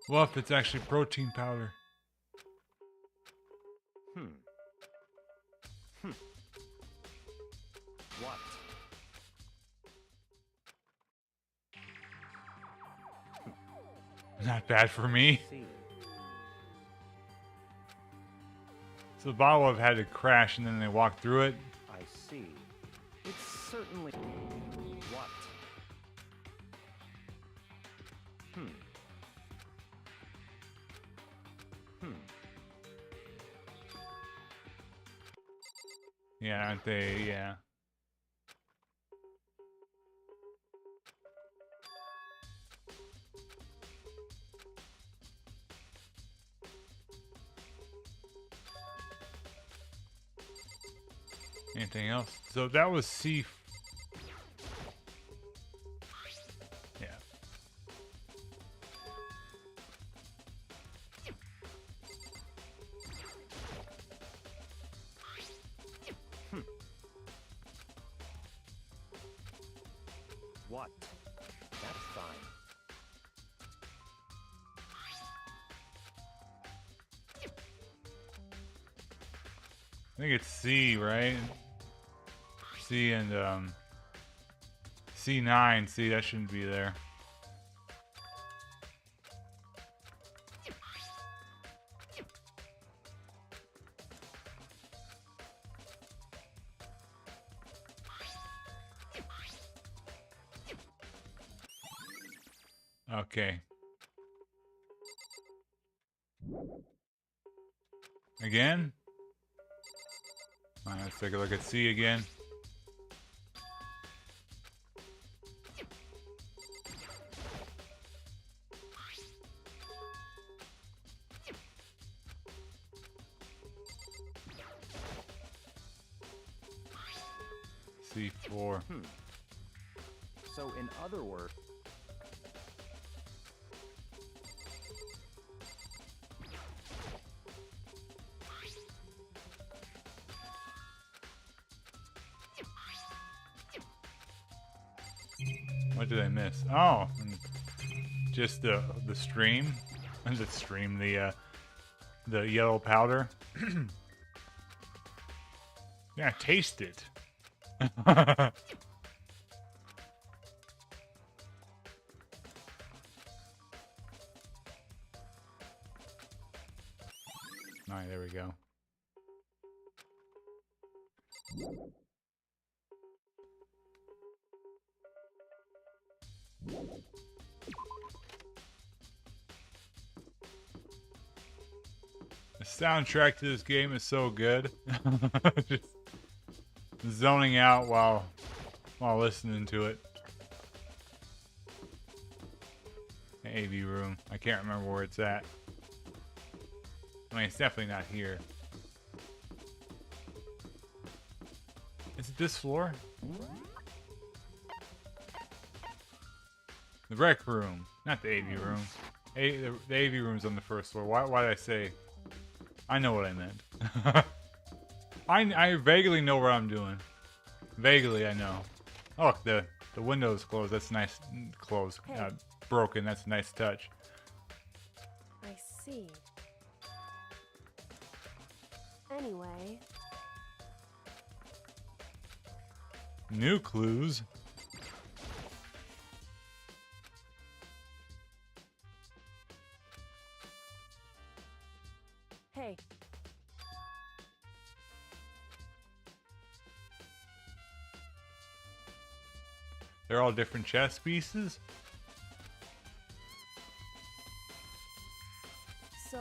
Woof, it's actually protein powder. What? Not bad for me. See. So the bottle would have had to crash and then they walked through it. I see. It's certainly... What? Yeah, aren't they? Yeah. Anything else? So that was C. Yeah. What? That's fine. I think it's C, right? C and C9. C, that shouldn't be there. Okay. Again? Alright, let's take a look at C again. C4. So, in other words... What did I miss? Oh, just the stream, the yellow powder. Yeah, taste it. Alright, there we go. The soundtrack to this game is so good. Just zoning out while listening to it. AV room. I can't remember where it's at. I mean, it's definitely not here. Is it this floor? The rec room, not the AV room. The AV room's on the first floor. Why did I say? I know what I meant. I vaguely know what I'm doing. Vaguely, I know. Oh, look, the window's closed. That's nice. Closed. Hey. Broken. That's a nice touch. I see. Anyway, New clues. hey, They're all different chess pieces. so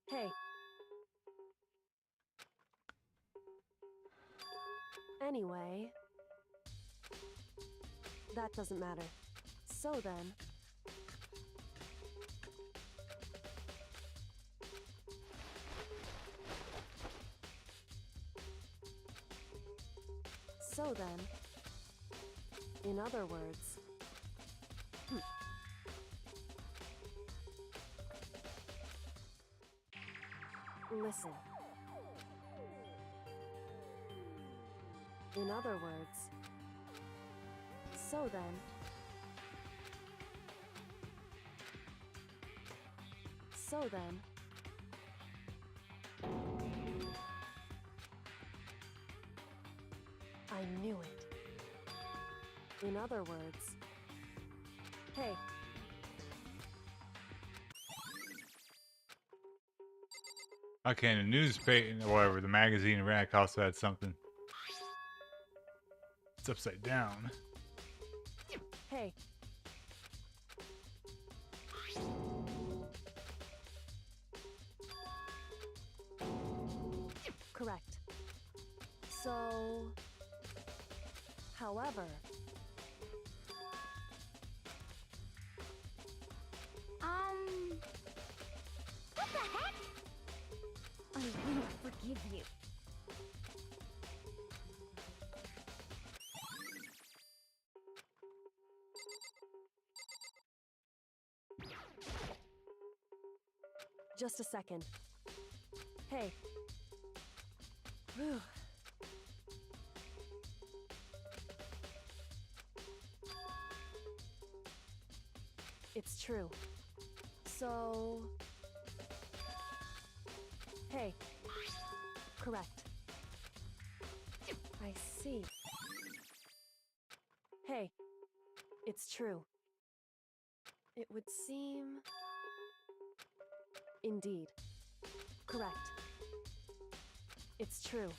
hey. Anyway, that doesn't matter. So then, in other words, listen. In other words, so then, I knew it. In other words, hey. Okay, and the newspaper, whatever, the magazine rack also had something. It's upside down. Hey. Correct. So, however, What the heck? I won't forgive you. just a second. Hey. Whew. It's true. So... Hey. Correct. I see. Hey. It's true. It would seem... Indeed. Correct. It's true.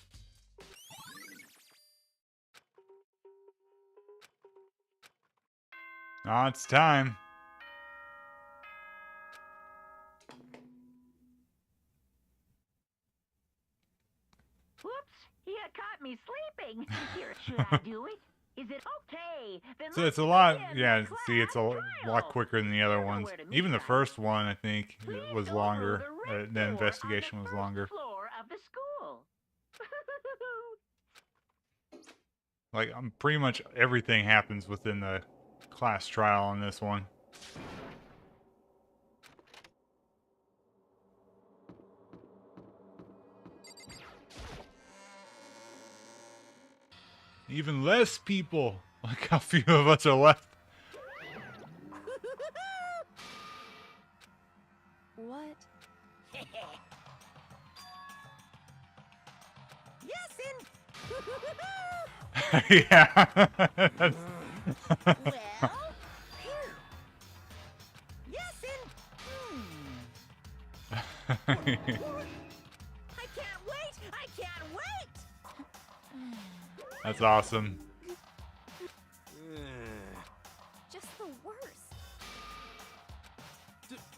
Oh, it's time. Whoops, you caught me sleeping. Here, should I do it? Is it okay? Then So let's it's a lot, begin yeah, the see, it's a class lot trial. quicker than the other You know ones. where to meet Even the us. first one, I think, Please was go longer. through the red The door on investigation the was first longer. floor of the school. Like, pretty much everything happens within the class trial on this one. Even less people. Look how few of us are left. What? Yes, in. Yeah. Well, phew. Yes, in. I can't wait! I can't wait! That's awesome. Just the worst.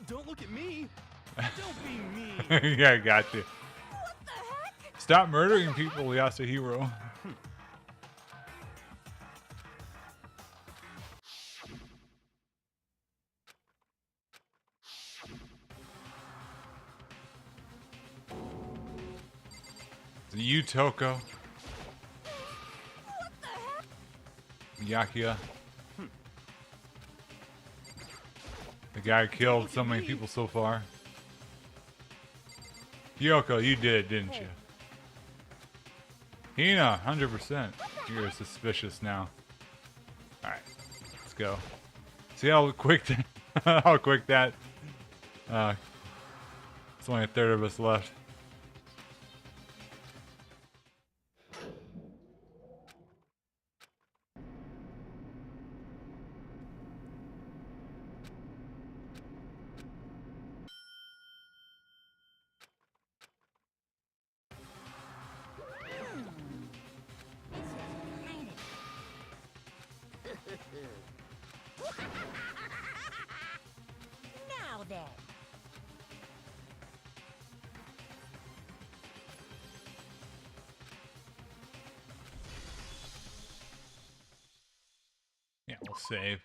Don't look at me. Don't be mean. Yeah, I got you. What the heck? Stop murdering people, Yasuhiro. Is it you, Toko? What the heck? Yakuya? The guy who killed so many people so far. Yoko, you did, didn't you? Hina, 100%. You're suspicious now. Alright, let's go. See how quick how quick that it's only a third of us left. Now then. Yeah, we'll save.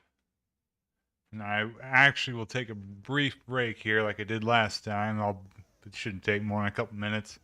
And I actually will take a brief break here like I did last time. It shouldn't take more than a couple minutes.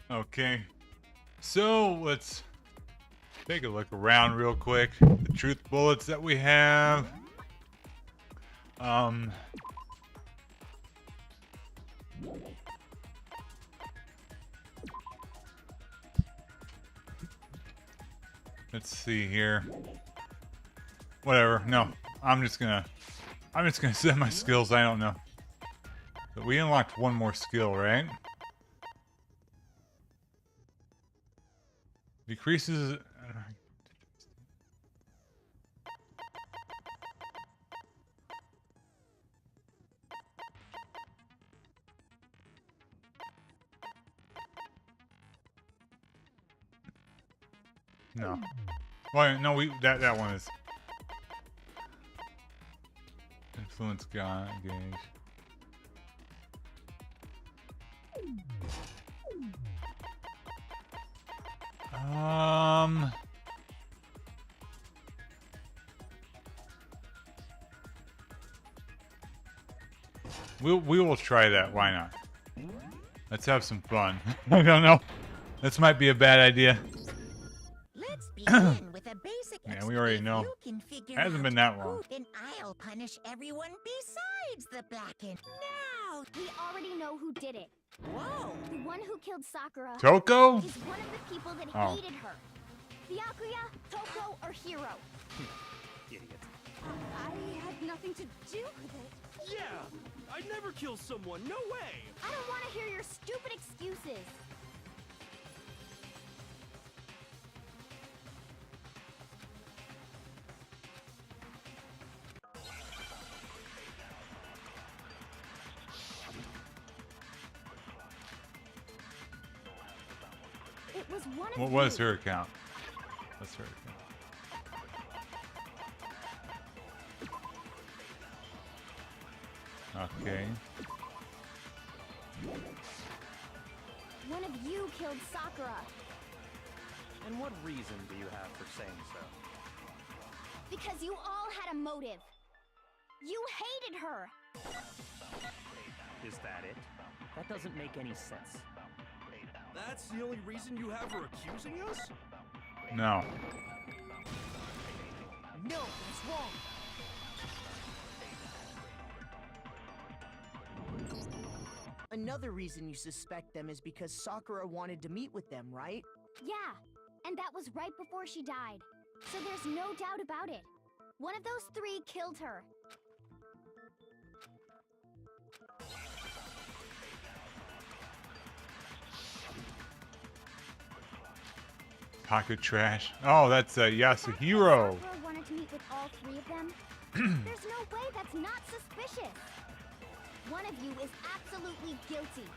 Okay. So let's take a look around real quick. The truth bullets that we have. Let's see here. Whatever. No, I'm just gonna set my skills. I don't know. But we unlocked one more skill, right? Decreases. No. Well, no, that one is influence gauge. We will try that. Why not? Let's have some fun. I don't know. This might be a bad idea. Let's begin with a basic. Yeah, we already know. You can figure Hasn't out been that long. who, then I'll punish everyone besides the blackened. Now, We already know who did it. whoa! The one who killed Sakura Toko? is one of the people that Oh. hated her. Byakuya, Toko, or Hiro. Idiot. I had nothing to do with it. Yeah, I'd never kill someone. No way. I don't want to hear your stupid excuses. It was one of What was you. her account? That's her account. Okay. One of you killed Sakura. And what reason do you have for saying so? Because you all had a motive. You hated her. Is that it? That doesn't make any sense. That's the only reason you have her accusing us? No. No, that's wrong. Another reason you suspect them is because Sakura wanted to meet with them, right? Yeah, and that was right before she died. So there's no doubt about it. One of those three killed her. Pocket trash. Oh, that's Yasuhiro. Sakura wanted to meet with all three of them. There's no way that's not suspicious. One of you is absolutely guilty.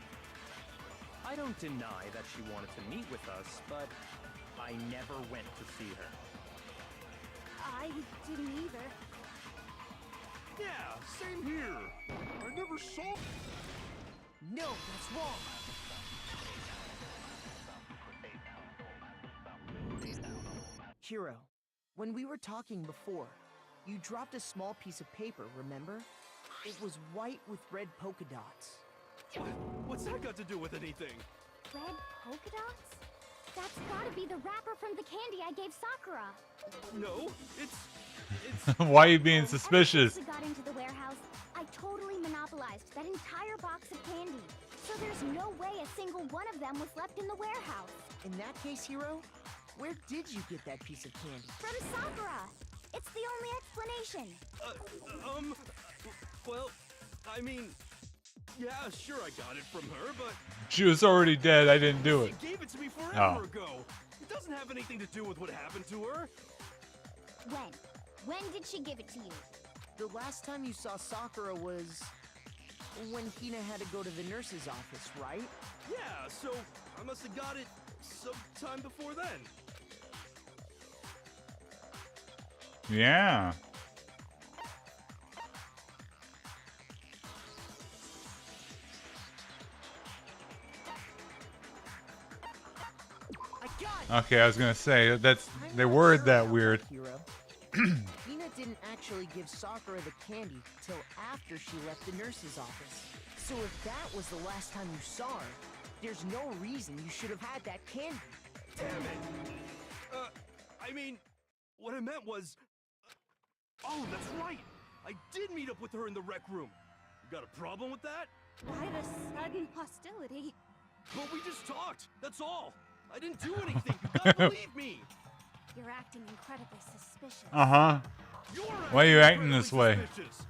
I don't deny that she wanted to meet with us, but I never went to see her. I didn't either. Yeah, same here. I never saw. No, that's wrong. Hiro, when we were talking before, you dropped a small piece of paper, remember? It was white with red polka dots. What's that got to do with anything? Red polka dots? That's gotta be the wrapper from the candy I gave Sakura. No, it's Why are you being suspicious? Ever since we got into the warehouse, I totally monopolized that entire box of candy. So there's no way a single one of them was left in the warehouse. In that case, Hiro, where did you get that piece of candy? From Sakura. It's the only explanation. well, I mean, yeah, sure I got it from her, but She was already dead. I didn't do it. she gave it to me forever Oh. ago. It doesn't have anything to do with what happened to her. When? When did she give it to you? The last time you saw Sakura was when Hina had to go to the nurse's office, right? Yeah, so I must have got it sometime before then. Yeah. I got it! Okay, I was gonna say they word that weird. Hiro. Hina didn't actually give Sakura the candy till after she left the nurse's office. So if that was the last time you saw her, There's no reason you should have had that candy. Damn it! I mean, what I meant was... oh, that's right! I did meet up with her in the rec room. You got a problem with that? Why the sudden hostility? But we just talked, that's all. I didn't do anything, you gotta believe me! You're acting incredibly suspicious. Uh-huh. Why are you acting this way? Suspicious.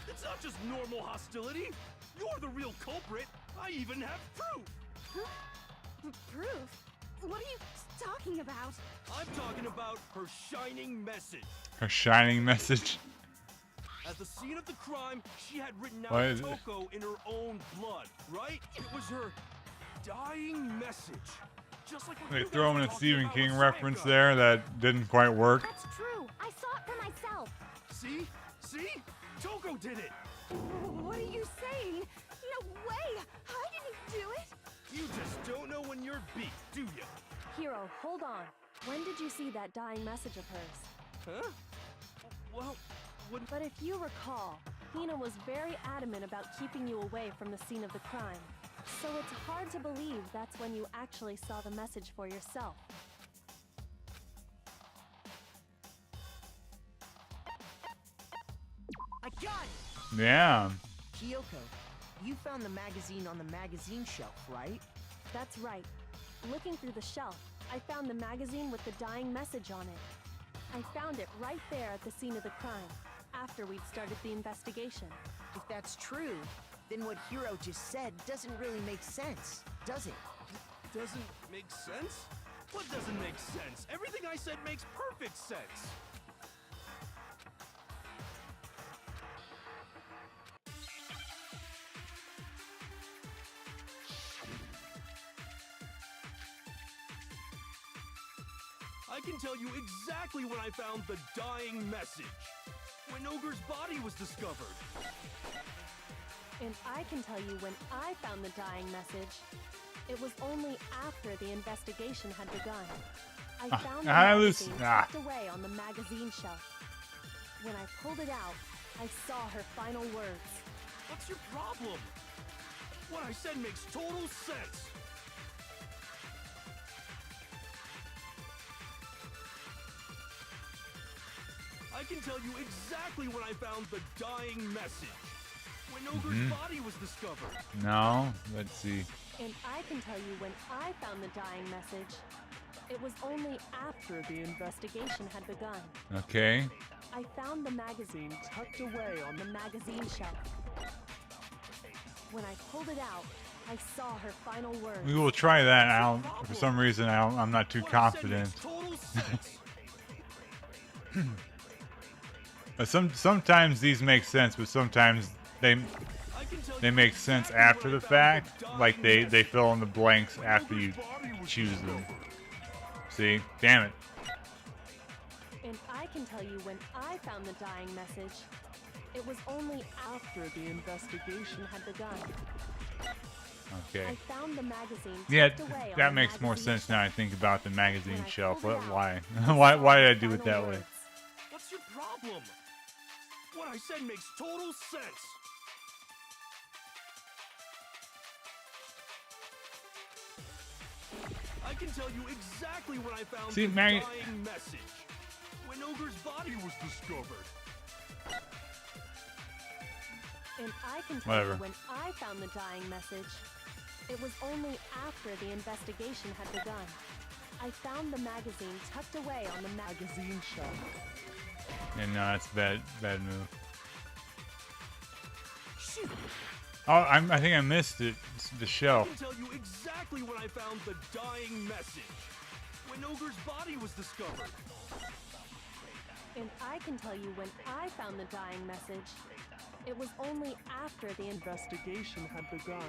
It's not just normal hostility. You're the real culprit. I even have proof. Huh? Proof? What are you talking about? I'm talking about her shining message. Her shining message. At the scene of the crime, she had written What out is it? Toko in her own blood, right? It was her dying message. Just like what They you guys throw in were a talking Stephen about King with reference Sayaka. there that didn't quite work. That's true. I saw it for myself. See? See? Toko did it! What are you saying? No way! I didn't do it! You just don't know when you're beat, do you? Hero, hold on. When did you see that dying message of hers? Huh? Well, when... But if you recall, Hina was very adamant about keeping you away from the scene of the crime. So it's hard to believe that's when you actually saw the message for yourself. I got it! Yeah. Kyoko, you found the magazine on the magazine shelf, right? That's right. Looking through the shelf, I found the magazine with the dying message on it. I found it right there at the scene of the crime, after we'd started the investigation. If that's true, then what Hiro just said doesn't really make sense, does it? Doesn't make sense? What doesn't make sense? Everything I said makes perfect sense. I can tell you exactly when I found the dying message. When Ogre's body was discovered. And I can tell you when I found the dying message. It was only after the investigation had begun. I found the magazine tucked away on the magazine shelf. When I pulled it out, I saw her final words. What's your problem? What I said makes total sense. I can tell you exactly when I found the dying message. When Ogre's body was discovered. No. Let's see. And I can tell you when I found the dying message. It was only after the investigation had begun. Okay. I found the magazine tucked away on the magazine shelf. When I pulled it out, I saw her final words. We will try that. For some reason, I'm not too confident. But sometimes these make sense, but sometimes they make sense after the fact. Like they fill in the blanks after you choose them. See? Damn it. And I can tell you when I found the dying message. It was only after the investigation had begun. Okay. I found the magazine Yeah, tucked away on that the makes more magazine sense now I think about the magazine When I shelf. pulled it out, Why? I why saw did I her do it final that way? words. What's your problem? What I said makes total sense. I can tell you exactly when I found the dying message. When Ogre's body was discovered. And I can tell you when I found the dying message. It was only after the investigation had begun. I found the magazine tucked away on the magazine shelf. And no, that's bad move. Shoot. Oh, I think I missed it. It's the I shelf. can tell you exactly when I found the dying message. When Ogre's body was discovered. And I can tell you when I found the dying message. It was only after the investigation had begun.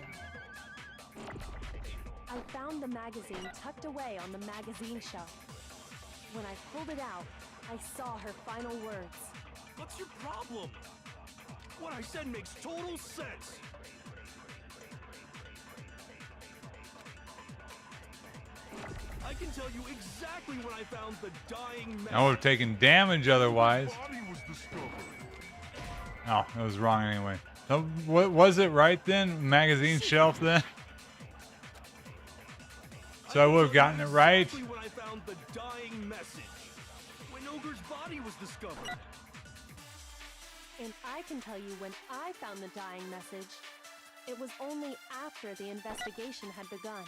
I found the magazine tucked away on the magazine shelf. When I pulled it out, I saw her final words. What's your problem? What I said makes total sense. I can tell you exactly when I found the dying message. I would have taken damage otherwise. Body was discovered. Oh, that was wrong anyway. What was it right then? Magazine shelf then? So I would have gotten it right. Exactly when I found the dying message. When Ogre's body was discovered. And I can tell you when I found the dying message. It was only after the investigation had begun.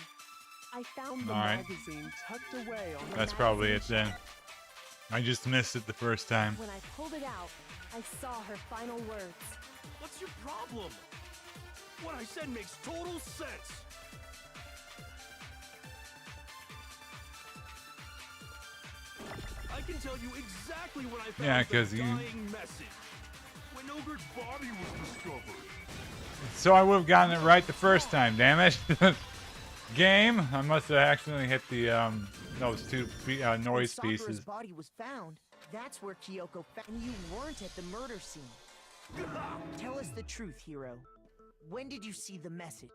I found the Alright. magazine tucked away on the That's probably it magazine then. shelf. I just missed it the first time. When I pulled it out, I saw her final words. What's your problem? What I said makes total sense. I can tell you exactly when I found Yeah, the 'cause you- dying message. When Ogre's body was discovered. So I would have gotten it right the first time, damn it. Game. I must have accidentally hit the those two noise when Sakura's pieces. body was found, that's where Kyoko found you weren't at the murder scene. Tell us the truth, Hiro. When did you see the message?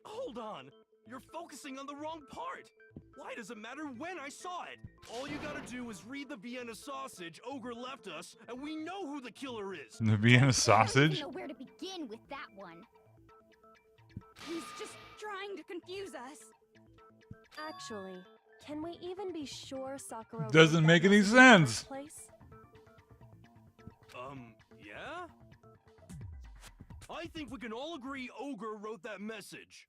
Hold on. You're focusing on the wrong part. Why does it matter when I saw it? All you gotta do is read the Vienna sausage Ogre left us, and we know who the killer is. The Vienna I don't sausage? even know where to begin with that one. He's just trying to confuse us. Actually, can we even be sure Sakura wrote Doesn't that make any message in the sense. first place? Yeah? I think we can all agree Ogre wrote that message.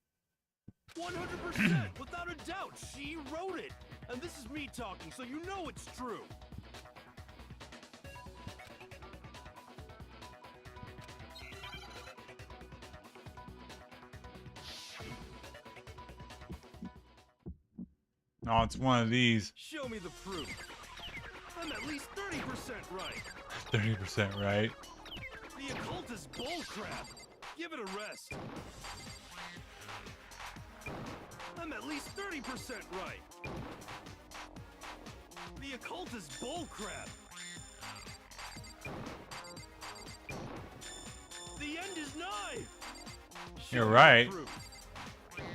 100%, without a doubt, she wrote it. And this is me talking, so you know it's true. Oh, it's one of these. Show me the proof. I'm at least 30% right. 30% right. The occult is bullcrap. Give it a rest. I'm at least 30% right. The occult is bullcrap. The end is nigh. Show You're me the right. proof.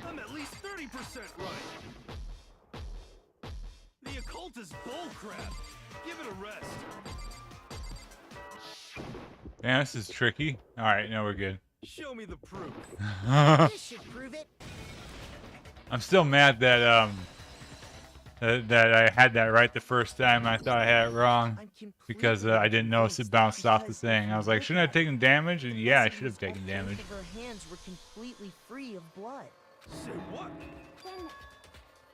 I'm at least 30% right. The occult is bullcrap. Give it a rest. Yeah, this is tricky. Alright, now we're good. Show me the proof. This should prove it. I'm still mad that that I had that right the first time. I thought I had it wrong I'm completely because I didn't notice it convinced bounced off the because thing. I was like, look shouldn't I have at it. taken damage? And yeah, I Messages should have taken on damage. both of her hands were completely free of blood. Say what? Then,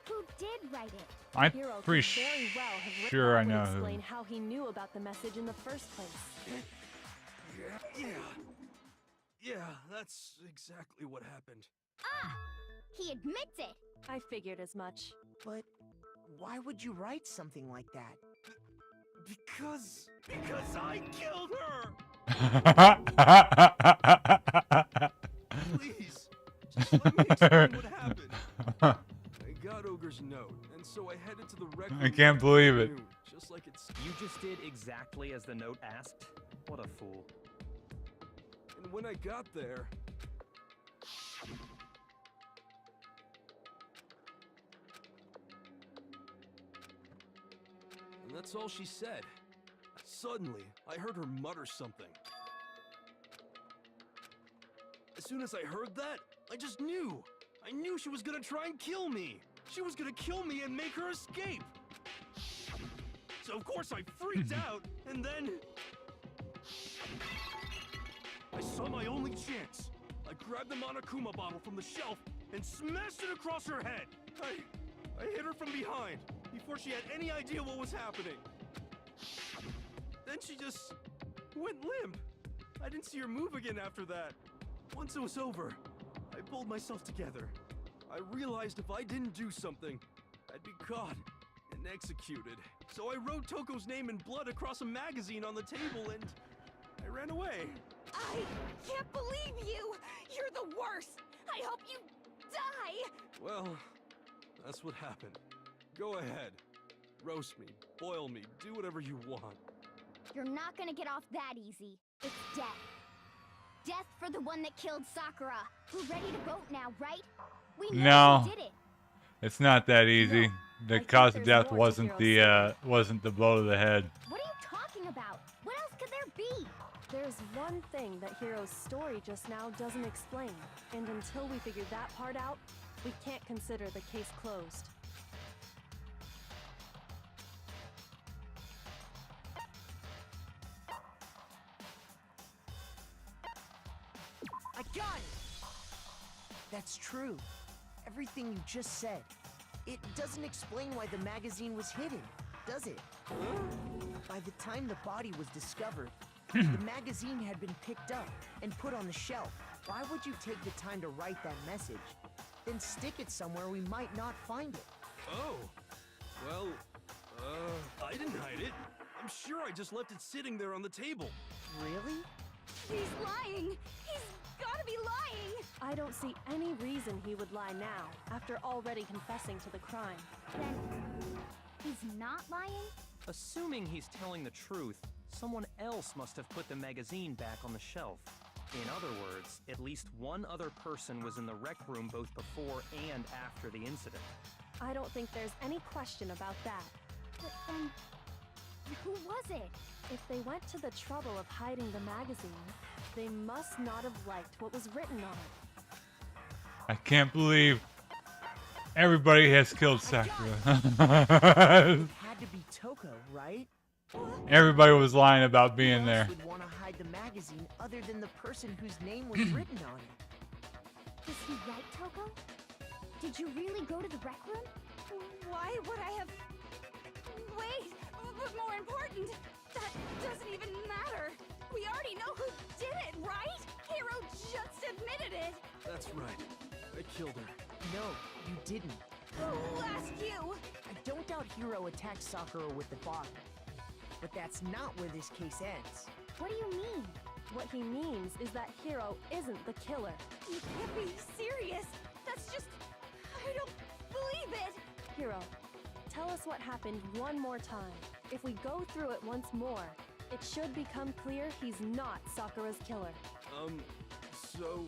who did write it? I'm Hiro could pretty very well have written sure I that would know who. explain how he knew about the message in the first place. Yeah, that's exactly what happened. Ah! He admits it! I figured as much. But why would you write something like that? Because I killed her! Please, just let me explain what happened. I got Ogre's note, and so I headed to the rec room. I can't believe it. Just like it's. You just did exactly as the note asked? What a fool. And when I got there, and that's all she said. Suddenly, I heard her mutter something. As soon as I heard that, I just knew. I knew she was gonna try and kill me. She was gonna kill me and make her escape. So of course I freaked out, and then I saw my only chance. I grabbed the Monokuma bottle from the shelf and smashed it across her head. I hit her from behind before she had any idea what was happening. Then she just went limp. I didn't see her move again after that. Once it was over, I pulled myself together. I realized if I didn't do something, I'd be caught and executed. So I wrote Toko's name in blood across a magazine on the table and I ran away. I can't believe you! You're the worst! I hope you die! Well, that's what happened. Go ahead. Roast me, boil me, do whatever you want. You're not gonna get off that easy. It's death. Death for the one that killed Sakura. We're ready to vote now, right? We know No. who did it. It's not that easy. No, The I think cause of there's death more to wasn't Hiro's the blow to the head. What are you talking about? What else could there be? There's one thing that Hiro's story just now doesn't explain, and until we figure that part out, we can't consider the case closed. I got it! That's true. Everything you just said. It doesn't explain why the magazine was hidden, does it? By the time the body was discovered, the magazine had been picked up and put on the shelf. Why would you take the time to write that message? Then stick it somewhere we might not find it. Oh. Well, I didn't hide it. I'm sure I just left it sitting there on the table. Really? He's lying! He's gotta be lying! I don't see any reason he would lie now, after already confessing to the crime. Then he's not lying? Assuming he's telling the truth, someone else must have put the magazine back on the shelf. In other words, at least one other person was in the rec room both before and after the incident. I don't think there's any question about that. But then, who was it? If they went to the trouble of hiding the magazine, they must not have liked what was written on it. I can't believe everybody has killed Sakura. It had to be Toko, right? Everybody was lying about being Who there. else would want to hide the magazine other than the person whose name was written on it? Is he right, Toko? Did you really go to the rec room? Why would I have... Wait, but more important, that doesn't even matter. We already know who did it, right? Hiro just admitted it. That's right. I killed her. No, you didn't. Who asked you? I don't doubt Hiro attacked Sakura with the bottle. But that's not where this case ends. What do you mean? What he means is that Hiro isn't the killer. You can't be serious. That's just... I don't believe it. Hiro, tell us what happened one more time. If we go through it once more, it should become clear he's not Sakura's killer. So,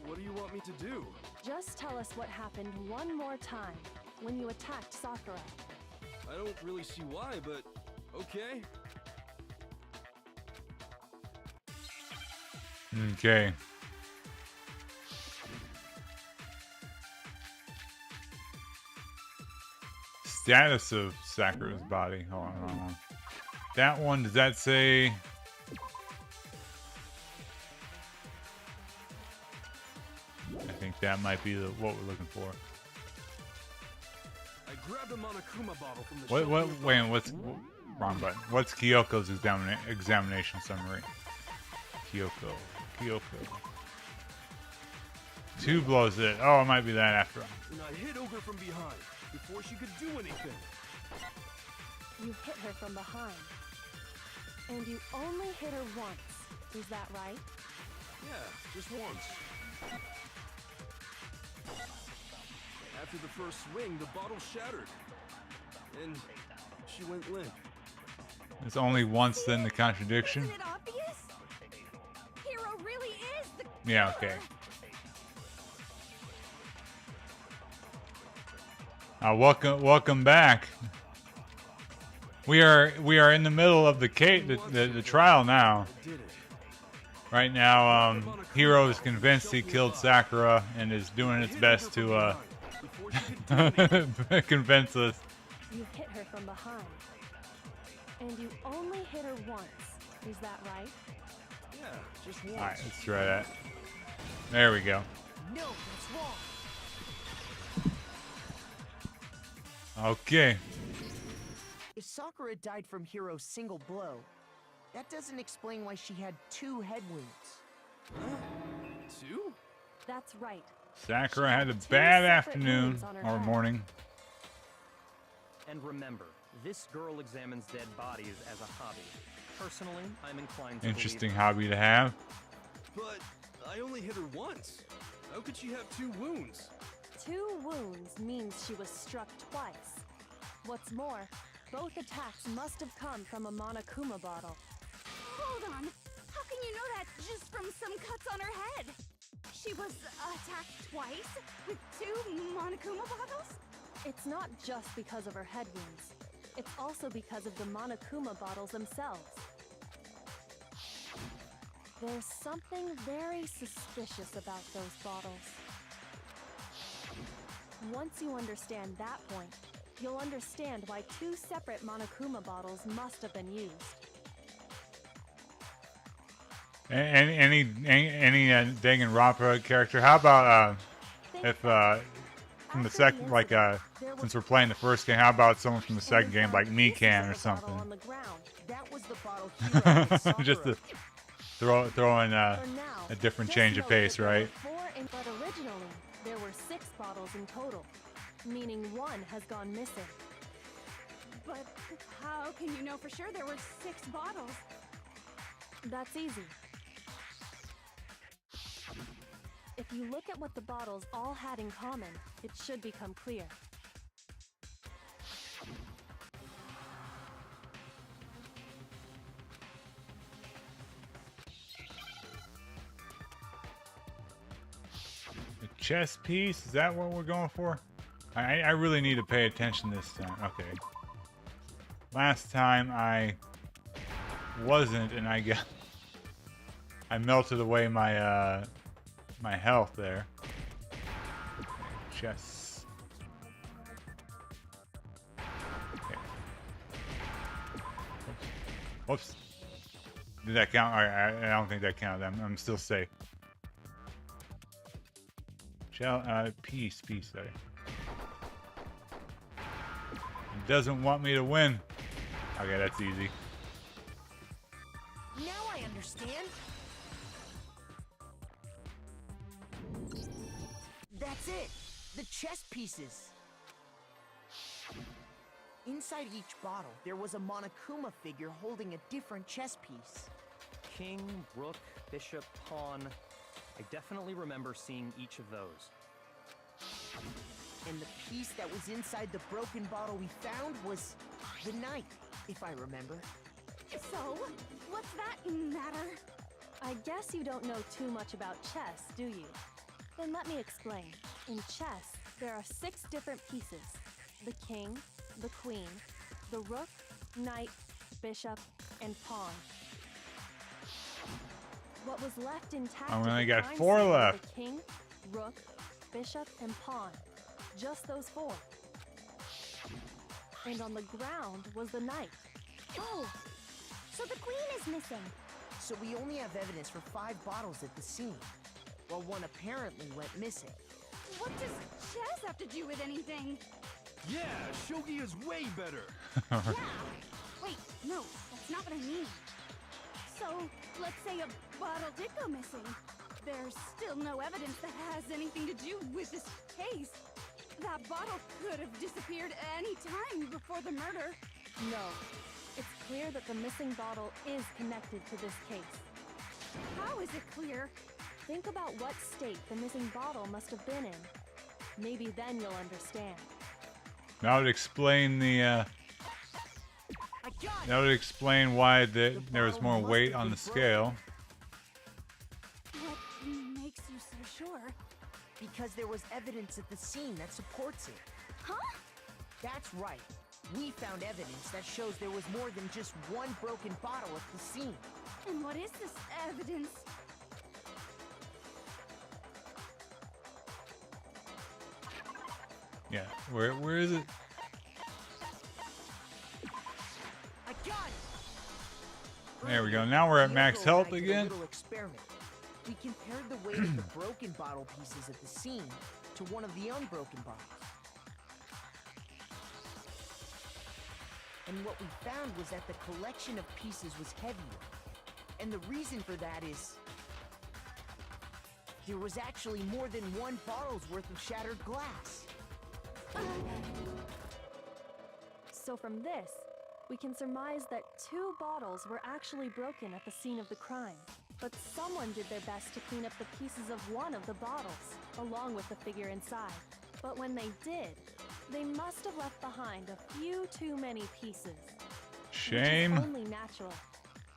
what do you want me to do? Just tell us what happened one more time when you attacked Sakura. I don't really see why, but okay. Okay. Status of Sakura's body. Hold on. That one, does that say... I think that might be what we're looking for. I grabbed a Monokuma bottle from the What, shelf wait, nearby. wrong button. What's Kyoko's examination summary? Kyoko. 2 blows it. Oh, it might be that after all. And I hit Ogre from behind before she could do anything. You hit her from behind. And you only hit her once. Is that right? Yeah, just once. After the first swing, the bottle shattered. And she went limp. It's only once then the contradiction. Isn't it obvious? Hiro really is the Yeah, killer. okay. Welcome back. We are in the middle of the trial now. I did it. Right now, Hiro is convinced he killed Sakura and is doing its best to Before she could do anything. convince us. You hit her from behind. And you only hit her once. Is that right? Yeah, just once. All right, let's try that. There we go. No, that's wrong. Okay. If Sakura died from Hiro's single blow, that doesn't explain why she had 2 head wounds. Huh? 2? That's right. Sakura had a 2 bad separate afternoon wounds on her or head. morning. And remember, this girl examines dead bodies as a hobby. Personally, I'm inclined to Interesting believe hobby to have. But I only hit her once. How could she have 2 wounds? 2 wounds means she was struck twice. What's more, both attacks must have come from a Monokuma bottle. Hold on. How can you know that just from some cuts on her head? She was attacked twice with 2 Monokuma bottles? It's not just because of her head wounds. It's also because of the Monokuma bottles themselves. There's something very suspicious about those bottles. Once you understand that point, you'll understand why 2 separate Monokuma bottles must have been used. Any Danganronpa character? How about if from the second, like since we're playing the first game, how about someone from the second game, like Mikan or something? That was the bottle Hiro and Just to throw in a different change of pace, right? But originally, there were 6 bottles in total, meaning 1 has gone missing. But how can you know for sure there were 6 bottles? That's easy. If you look at what the bottles all had in common, it should become clear. The chess piece? Is that what we're going for? I really need to pay attention this time. Okay. Last time I wasn't, and I melted away my my health there. Chess. Okay. Whoops. Did that count? I don't think that counted. I'm still safe. Peace, sorry. It doesn't want me to win. Okay, that's easy. Now I understand. That's it. The chess pieces. Inside each bottle, there was a Monokuma figure holding a different chess piece. King, rook, bishop, pawn. I definitely remember seeing each of those. And the piece that was inside the broken bottle we found was the knight, if I remember. So, what's that matter? I guess you don't know too much about chess, do you? Then let me explain. In chess, there are 6 different pieces. The king, the queen, the rook, knight, bishop, and pawn. What was left intact I only at the got time 4 were left. The king, rook, bishop, and pawn. Just those 4. And on the ground was the knight. Oh, so the queen is missing. So we only have evidence for 5 bottles at the scene, while one apparently went missing. What does chess have to do with anything? Yeah, shogi is way better. Yeah. Wait, no, that's not what I mean. So, let's say a bottle did go missing. There's still no evidence that has anything to do with this case. That bottle could have disappeared any time before the murder. No. It's clear that the missing bottle is connected to this case. How is it clear? Think about what state the missing bottle must have been in. Maybe then you'll understand. That would explain the. That would explain why there was more weight on the scale. What makes you so sure? Because there was evidence at the scene that supports it. Huh? That's right. We found evidence that shows there was more than just one broken bottle at the scene. And what is this evidence? Yeah, where is it? I got it! There we go. Now we're at max Diego health and I did a again. little experiment. We compared the weight of the broken bottle pieces at the scene to one of the unbroken bottles. And what we found was that the collection of pieces was heavier. And the reason for that is there was actually more than one bottle's worth of shattered glass. So from this, we can surmise that 2 bottles were actually broken at the scene of the crime. But someone did their best to clean up the pieces of one of the bottles, along with the figure inside. But when they did, they must have left behind a few too many pieces. Shame. Which is only natural.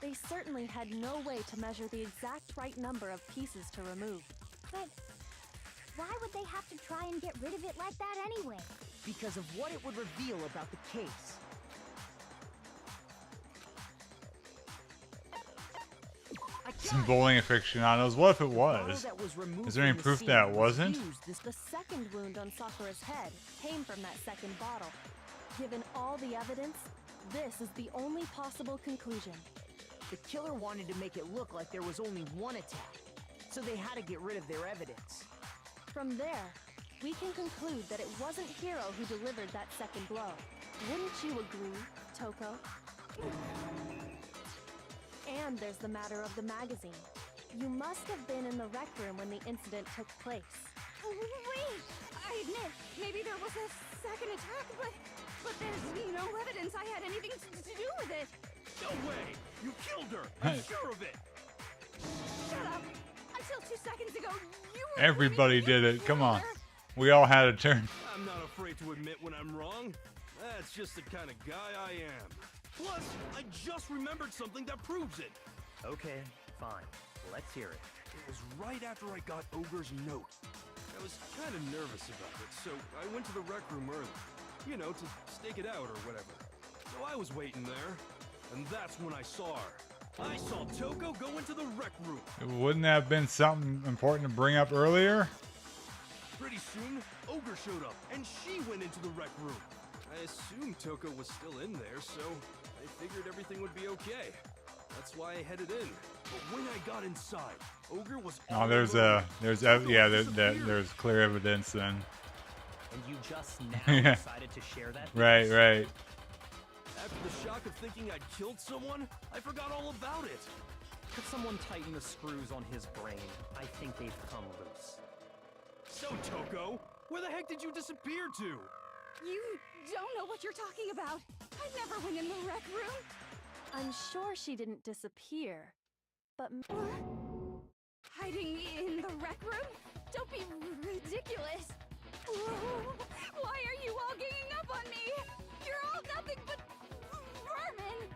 They certainly had no way to measure the exact right number of pieces to remove. But why would they have to try and get rid of it like that anyway? Because of what it would reveal about the case. Some bowling aficionados. What if it was? Is there any proof that it wasn't? The second wound on Sakura's head came from that second bottle. Given all the evidence, this is the only possible conclusion. The killer wanted to make it look like there was only one attack, so they had to get rid of their evidence. From there, we can conclude that it wasn't Hiro who delivered that second blow. Wouldn't you agree, Toko? And there's the matter of the magazine. You must have been in the rec room when the incident took place. Wait! I admit, maybe there was a second attack, but there's no evidence I had anything to do with it. No way! You killed her! I'm sure of it! Shut up! Until 2 seconds ago, you were Everybody did it. Come on. We all had a turn. I'm not afraid to admit when I'm wrong. That's just the kind of guy I am. Plus, I just remembered something that proves it. Okay, fine. Let's hear it. It was right after I got Ogre's note. I was kind of nervous about it, so I went to the rec room early. You know, to stake it out or whatever. So I was waiting there, and that's when I saw her. I saw Toko go into the rec room. Wouldn't that have been something important to bring up earlier? Pretty soon, Ogre showed up, and she went into the rec room. I assumed Toko was still in there, so I figured everything would be okay. That's why I headed in. But when I got inside, Ogre was all Oh, there's alone. there's clear evidence then. And you just now decided to share that? Right. After the shock of thinking I'd killed someone, I forgot all about it. Could someone tighten the screws on his brain? I think they've come loose. So, Toko, where the heck did you disappear to? You don't know what you're talking about. I never went in the rec room. I'm sure she didn't disappear, but... Hiding in the rec room? Don't be ridiculous. Why are you all ganging up on me? You're all nothing but vermin.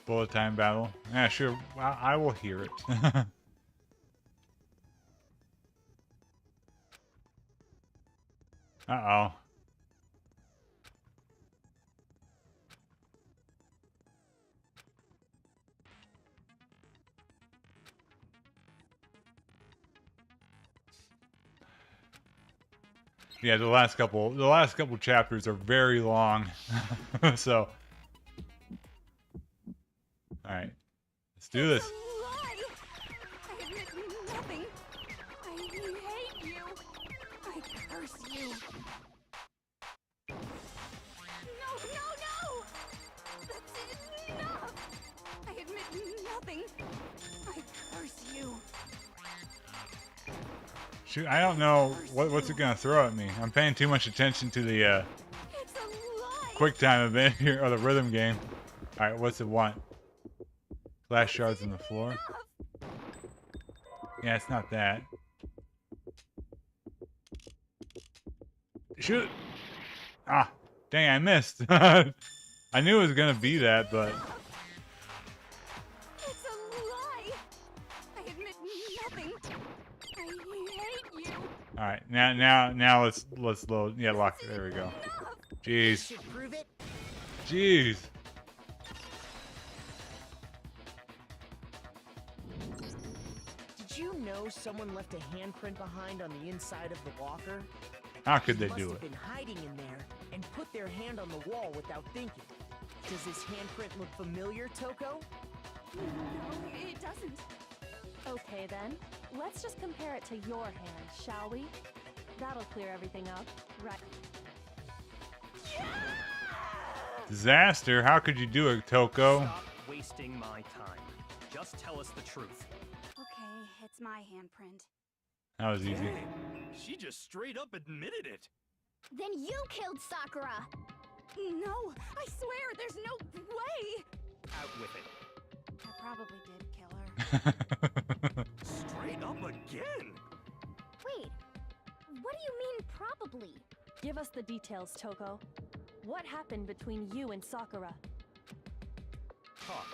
Bullet time battle. Yeah, sure. I will hear it. Uh-oh. Yeah, the last couple chapters are very long. So, all right, let's do this. Lie. I admit nothing. I hate you. I curse you. No! That's enough. I admit nothing. I curse you. Shoot, I don't know what's it gonna throw at me. I'm paying too much attention to the It's a lie. quick time event here, or the rhythm game. All right, what's it want? Glass shards on the floor. Yeah, it's not that. Shoot! Ah, dang, I missed. I knew it was gonna be that, but It's a lie. I admit nothing. I hate you. all right, now let's load. Yeah, lock. There we go. Jeez, Should prove it. jeez. Did you know someone left a handprint behind on the inside of the locker? How could they Must do have it? been hiding in there and put their hand on the wall without thinking. Does this handprint look familiar, Toko? No, it doesn't. Okay then, let's just compare it to your hand, shall we? That'll clear everything up, right? Disaster! How could you do it, Toko? Stop wasting my time. Just tell us the truth. Okay, it's my handprint. That was easy. Dang, she just straight up admitted it. Then you killed Sakura. No, I swear, there's no way. Out with it. I probably did kill her. Straight up again. Wait, what do you mean probably? Give us the details, Toko. What happened between you and Sakura? Talk.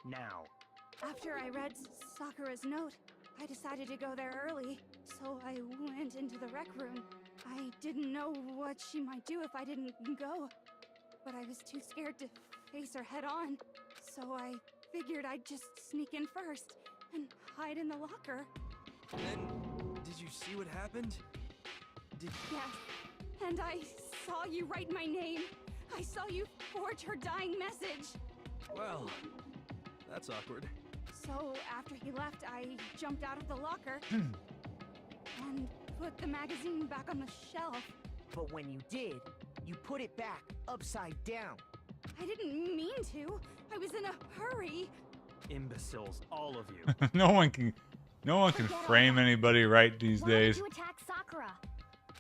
Now. After I read Sakura's note, I decided to go there early, so I went into the rec room. I didn't know what she might do if I didn't go, but I was too scared to face her head on. So I figured I'd just sneak in first and hide in the locker. And did you see what happened? Yes, and I saw you write my name. I saw you forge her dying message. Well, that's awkward. So after he left, I jumped out of the locker and put the magazine back on the shelf. But when you did, you put it back upside down. I didn't mean to. I was in a hurry. Imbeciles, all of you. No one can frame anybody right these days. Why did you attack Sakura?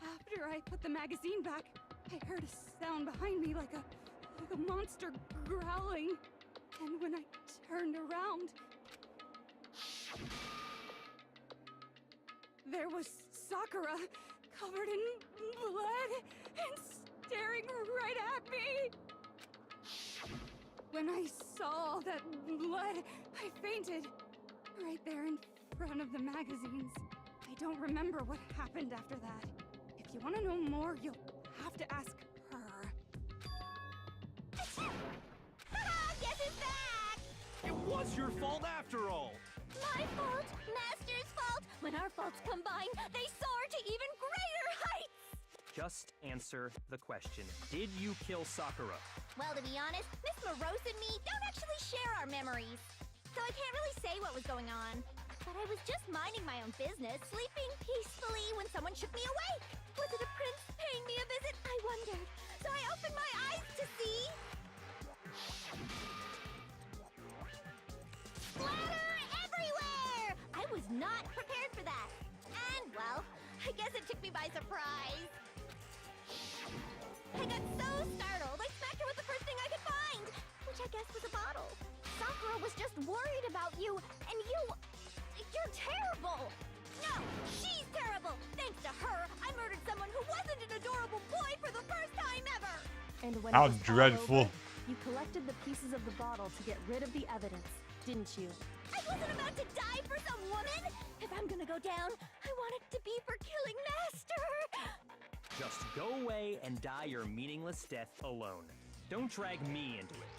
After I put the magazine back, I heard a sound behind me like a monster growling. And when I turned around, there was Sakura, covered in blood and staring right at me. When I saw all that blood, I fainted right there in front of the magazines. I don't remember what happened after that. If you want to know more, you'll have to ask her. Guess who's back? It was your fault after all! My fault, Master's fault. When our faults combine, they soar to even greater heights. Just answer the question. Did you kill Sakura? Well, to be honest, Miss Morose and me don't actually share our memories. So I can't really say what was going on. But I was just minding my own business, sleeping peacefully when someone shook me awake. Was it a prince paying me a visit? I wondered. So I opened my eyes to see... splatter everywhere! I was not prepared for that. And, well, I guess it took me by surprise. I got so startled, I smacked her with the first thing I could find, which I guess was a bottle. Sakura was just worried about you, and you're terrible! No, she's terrible! Thanks to her, I murdered someone who wasn't an adorable boy for the first time ever! And when How it was all dreadful. over, you collected the pieces of the bottle to get rid of the evidence, didn't you? I wasn't about to die for some woman! If I'm gonna go down, I want it to be for killing Master! Just go away and die your meaningless death alone. Don't drag me into it.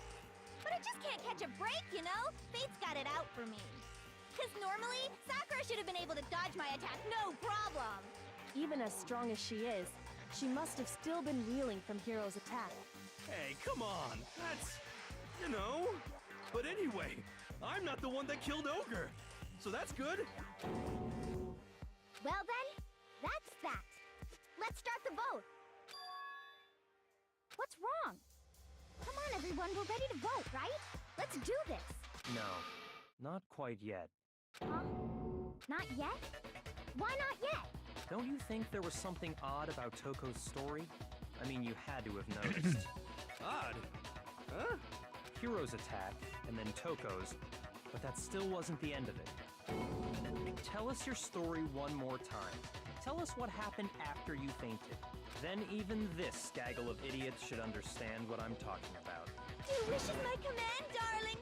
But I just can't catch a break, you know? Fate's got it out for me. Because normally, Sakura should have been able to dodge my attack, no problem! Even as strong as she is, she must have still been reeling from Hiro's attack. Hey, come on! That's... you know... But anyway, I'm not the one that killed Ogre! So that's good! Well then, that's that. Let's start the vote. What's wrong? Come on, everyone, we're ready to vote, right? Let's do this. No, not quite yet. Huh? Not yet? Why not yet? Don't you think there was something odd about Toko's story? I mean, you had to have noticed. Odd? Huh? Hiro's attack, and then Toko's, but that still wasn't the end of it. Tell us your story one more time. Tell us what happened after you fainted. Then even this gaggle of idiots should understand what I'm talking about. Your wish is my command, darling.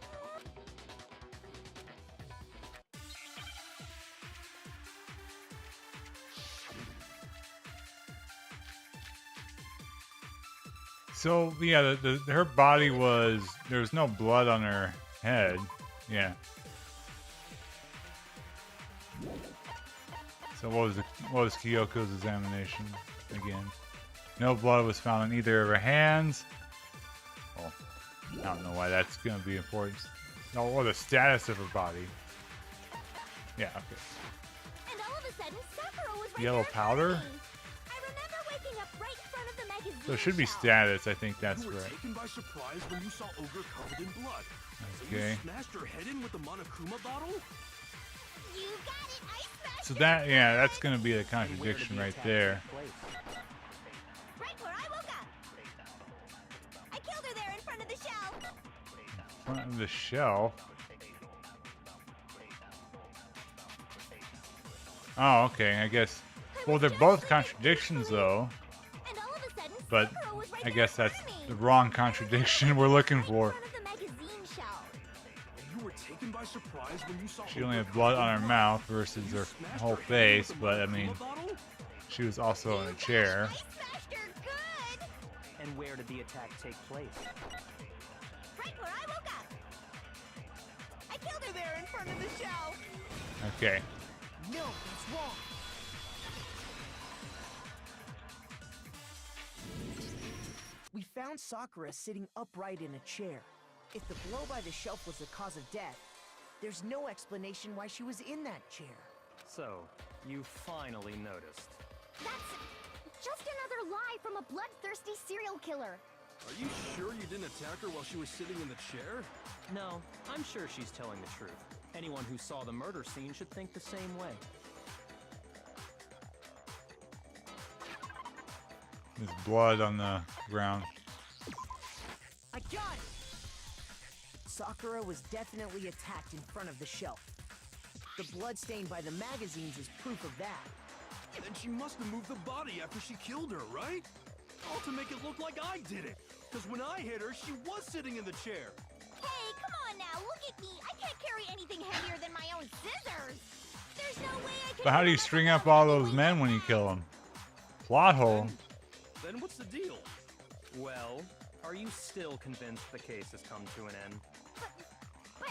So yeah, her body was, there was no blood on her head. Yeah. So what was Kyoko's examination again? No blood was found on either of her hands. Well, I don't know why that's gonna be important. No, or the status of her body. Yeah, okay. And all of a sudden, Sakura was right Yellow there in front of powder? me. I remember waking up right in front of the magazine. So it should be shelf. status, I think that's You were right. taken by surprise when you saw Ogre covered in blood. So Okay. you smashed her head in with the Monokuma bottle? You got it. I smashed So her that, yeah, head. that's gonna be the And where did contradiction the right attack there. take place? Right where I woke up. I killed her there in front of the shelf. Front of the shelf. Oh, okay, I guess. Well, they're both contradictions, though. And all of a sudden, But Sakura was right I there guess in that's front of me. the wrong contradiction we're looking Right for. in front of the magazine shelf. You were taken by surprise when you saw She only Ogre had blood covered on in her blood. mouth versus You her smashed whole her head face, with the but I Monokuma mean, bottle? she was also in a You chair. got it. I smashed her good. And where did the attack take place? right where I woke up. I killed her there in front of the shelf. Okay. No, that's wrong. We found Sakura sitting upright in a chair. If the blow by the shelf was the cause of death, there's no explanation why she was in that chair. So, you finally noticed. That's just another lie from a bloodthirsty serial killer. Are you sure you didn't attack her while she was sitting in the chair? No, I'm sure she's telling the truth. Anyone who saw the murder scene should think the same way. There's blood on the ground. I got it! Sakura was definitely attacked in front of the shelf. The blood stain by the magazines is proof of that. Then she must have moved the body after she killed her, right? All to make it look like I did it. Because when I hit her, she was sitting in the chair. Hey, come on now, look at me. I can't carry anything heavier than my own scissors. There's no way I can. But how do you string up all those men when you kill them? Plot hole. Then what's the deal? Well, are you still convinced the case has come to an end? But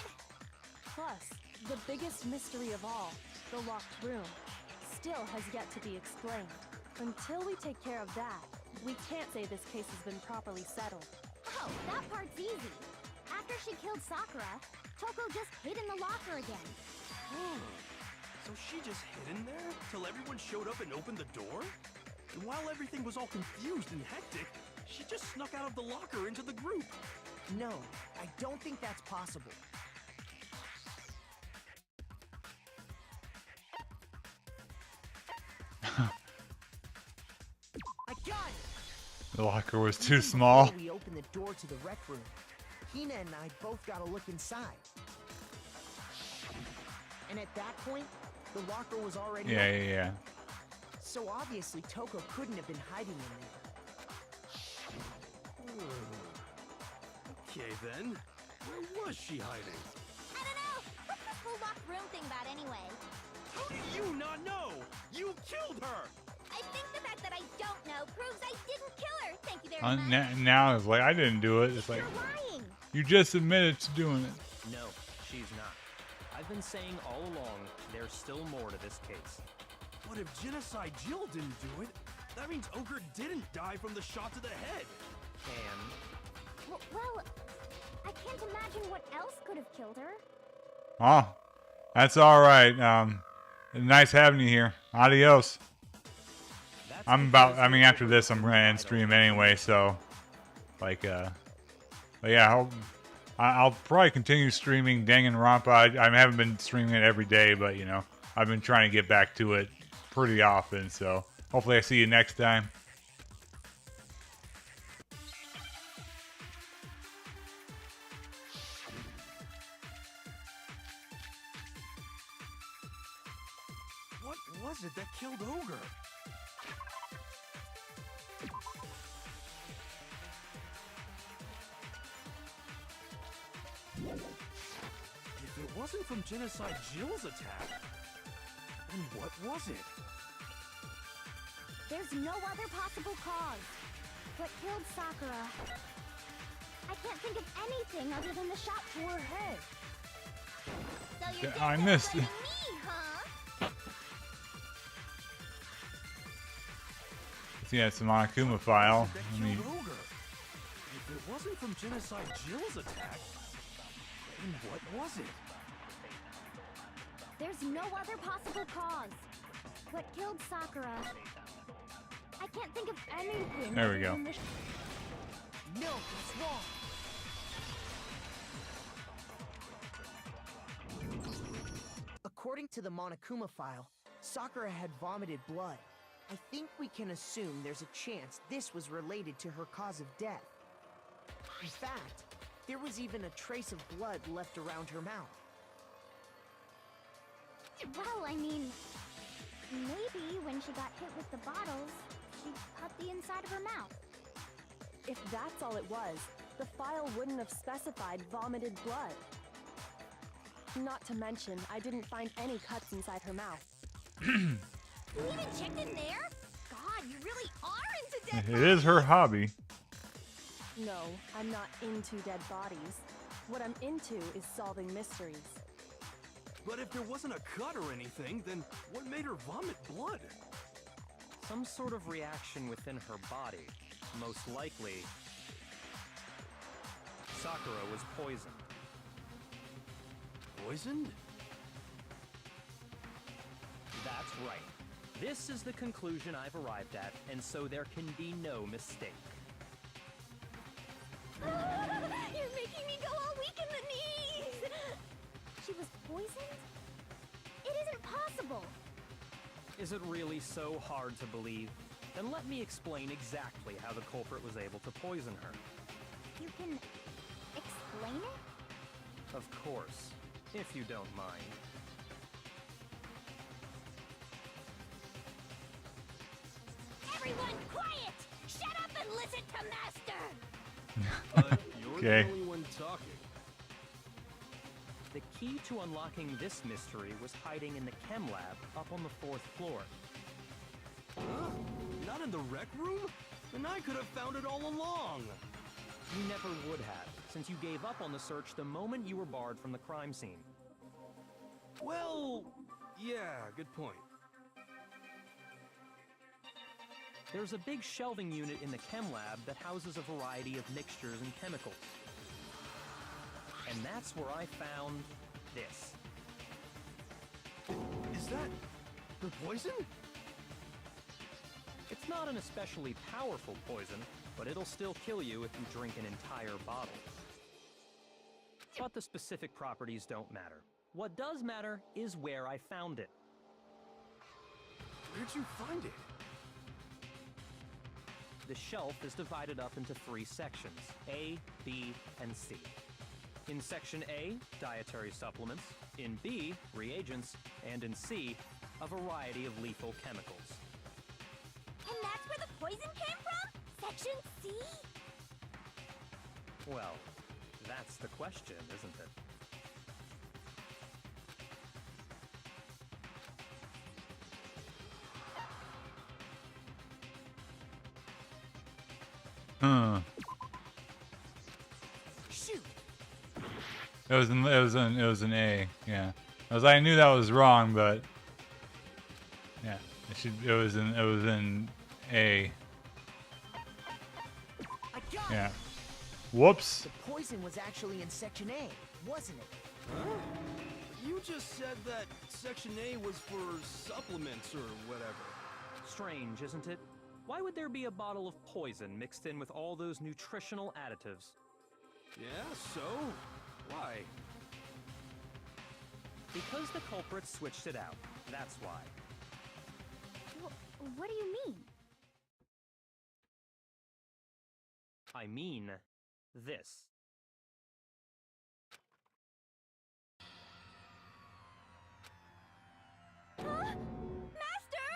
Plus, the biggest mystery of all, the locked room, still has yet to be explained. Until we take care of that, we can't say this case has been properly settled. oh, that part's easy. After she killed Sakura, Toko just hid in the locker again. So she just hid in there till everyone showed up and opened the door? And while everything was all confused and hectic, she just snuck out of the locker into the group. No, I don't think that's possible. I got it! The locker was too Even small. before we opened the door to the rec room, Hina and I both got a look inside. And at that point, the locker was already Yeah, open. yeah, yeah. So obviously Toko couldn't have been hiding in there. Okay then, where was she hiding? I don't know. What's this whole locked room thing about anyway? How do you not know? You killed her! I think the fact that I don't know proves I didn't kill her. Thank you very much. Now it's like I didn't do it. It's like You're lying. you just admitted to doing it. No, she's not. I've been saying all along, there's still more to this case. But if Genocide Jill didn't do it, that means Ogre didn't die from the shot to the head. And Well, I can't imagine what else could have killed her. Oh, that's all right. Nice having you here. Adios. that's After this, I'm gonna end stream anyway. So, like, but yeah, I'll probably continue streaming Danganronpa. I haven't been streaming it every day, but you know, I've been trying to get back to it pretty often. So, hopefully, I see you next time. What was it that killed Ogre? If it wasn't from Genocide Jill's attack, then what was it? There's no other possible cause. What killed Sakura? I can't think of anything other than the shot to her head. So you're Yeah, I missed it. me, huh? See, that's the Monokuma file. That I mean, killed Ogre. If it wasn't from Genocide Jill's attack, then what was it? There's no other possible cause. What killed Sakura? I can't think of anything. There we other go. than the No, that's wrong. According to the Monokuma file, Sakura had vomited blood. I think we can assume there's a chance this was related to her cause of death. In fact, there was even a trace of blood left around her mouth. Well, I mean, maybe when she got hit with the bottles, she cut the inside of her mouth. If that's all it was, the file wouldn't have specified vomited blood. Not to mention, I didn't find any cuts inside her mouth. You even checked in there? God, you really are into death. it is her hobby. No, I'm not into dead bodies. What I'm into is solving mysteries. But if there wasn't a cut or anything, then what made her vomit blood? Some sort of reaction within her body. Most likely, Sakura was poisoned. Poisoned? That's right. This is the conclusion I've arrived at, and so there can be no mistake. You're making me go all weak in the knees! She was poisoned? It isn't possible! Is it really so hard to believe? Then let me explain exactly how the culprit was able to poison her. You can explain it? Of course, if you don't mind. Everyone quiet! Shut up and listen to Master! You're Okay. the only one talking. The key to unlocking this mystery was hiding in the chem lab up on the 4th floor. Huh? Not in the rec room? Then I could have found it all along. You never would have, since you gave up on the search the moment you were barred from the crime scene. Well, yeah, good point. There's a big shelving unit in the chem lab that houses a variety of mixtures and chemicals. And that's where I found this. Is that the poison? It's not an especially powerful poison, but it'll still kill you if you drink an entire bottle. But the specific properties don't matter. What does matter is where I found it. Where'd you find it? The shelf is divided up into 3 sections, A, B, and C. In Section A, dietary supplements. In B, reagents. And in C, a variety of lethal chemicals. And that's where the poison came from? Section C? Well, that's the question, isn't it? Huh. Shoot! It was an A. Yeah. I knew that was wrong, but yeah, it was in A. I got Yeah. it! Whoops. The poison was actually in Section A, wasn't it? Huh? You just said that Section A was for supplements or whatever. Strange, isn't it? Why would there be a bottle of poison mixed in with all those nutritional additives? Yeah, so? Why? Because the culprit switched it out. That's why. What do you mean? I mean, this. Huh? Master!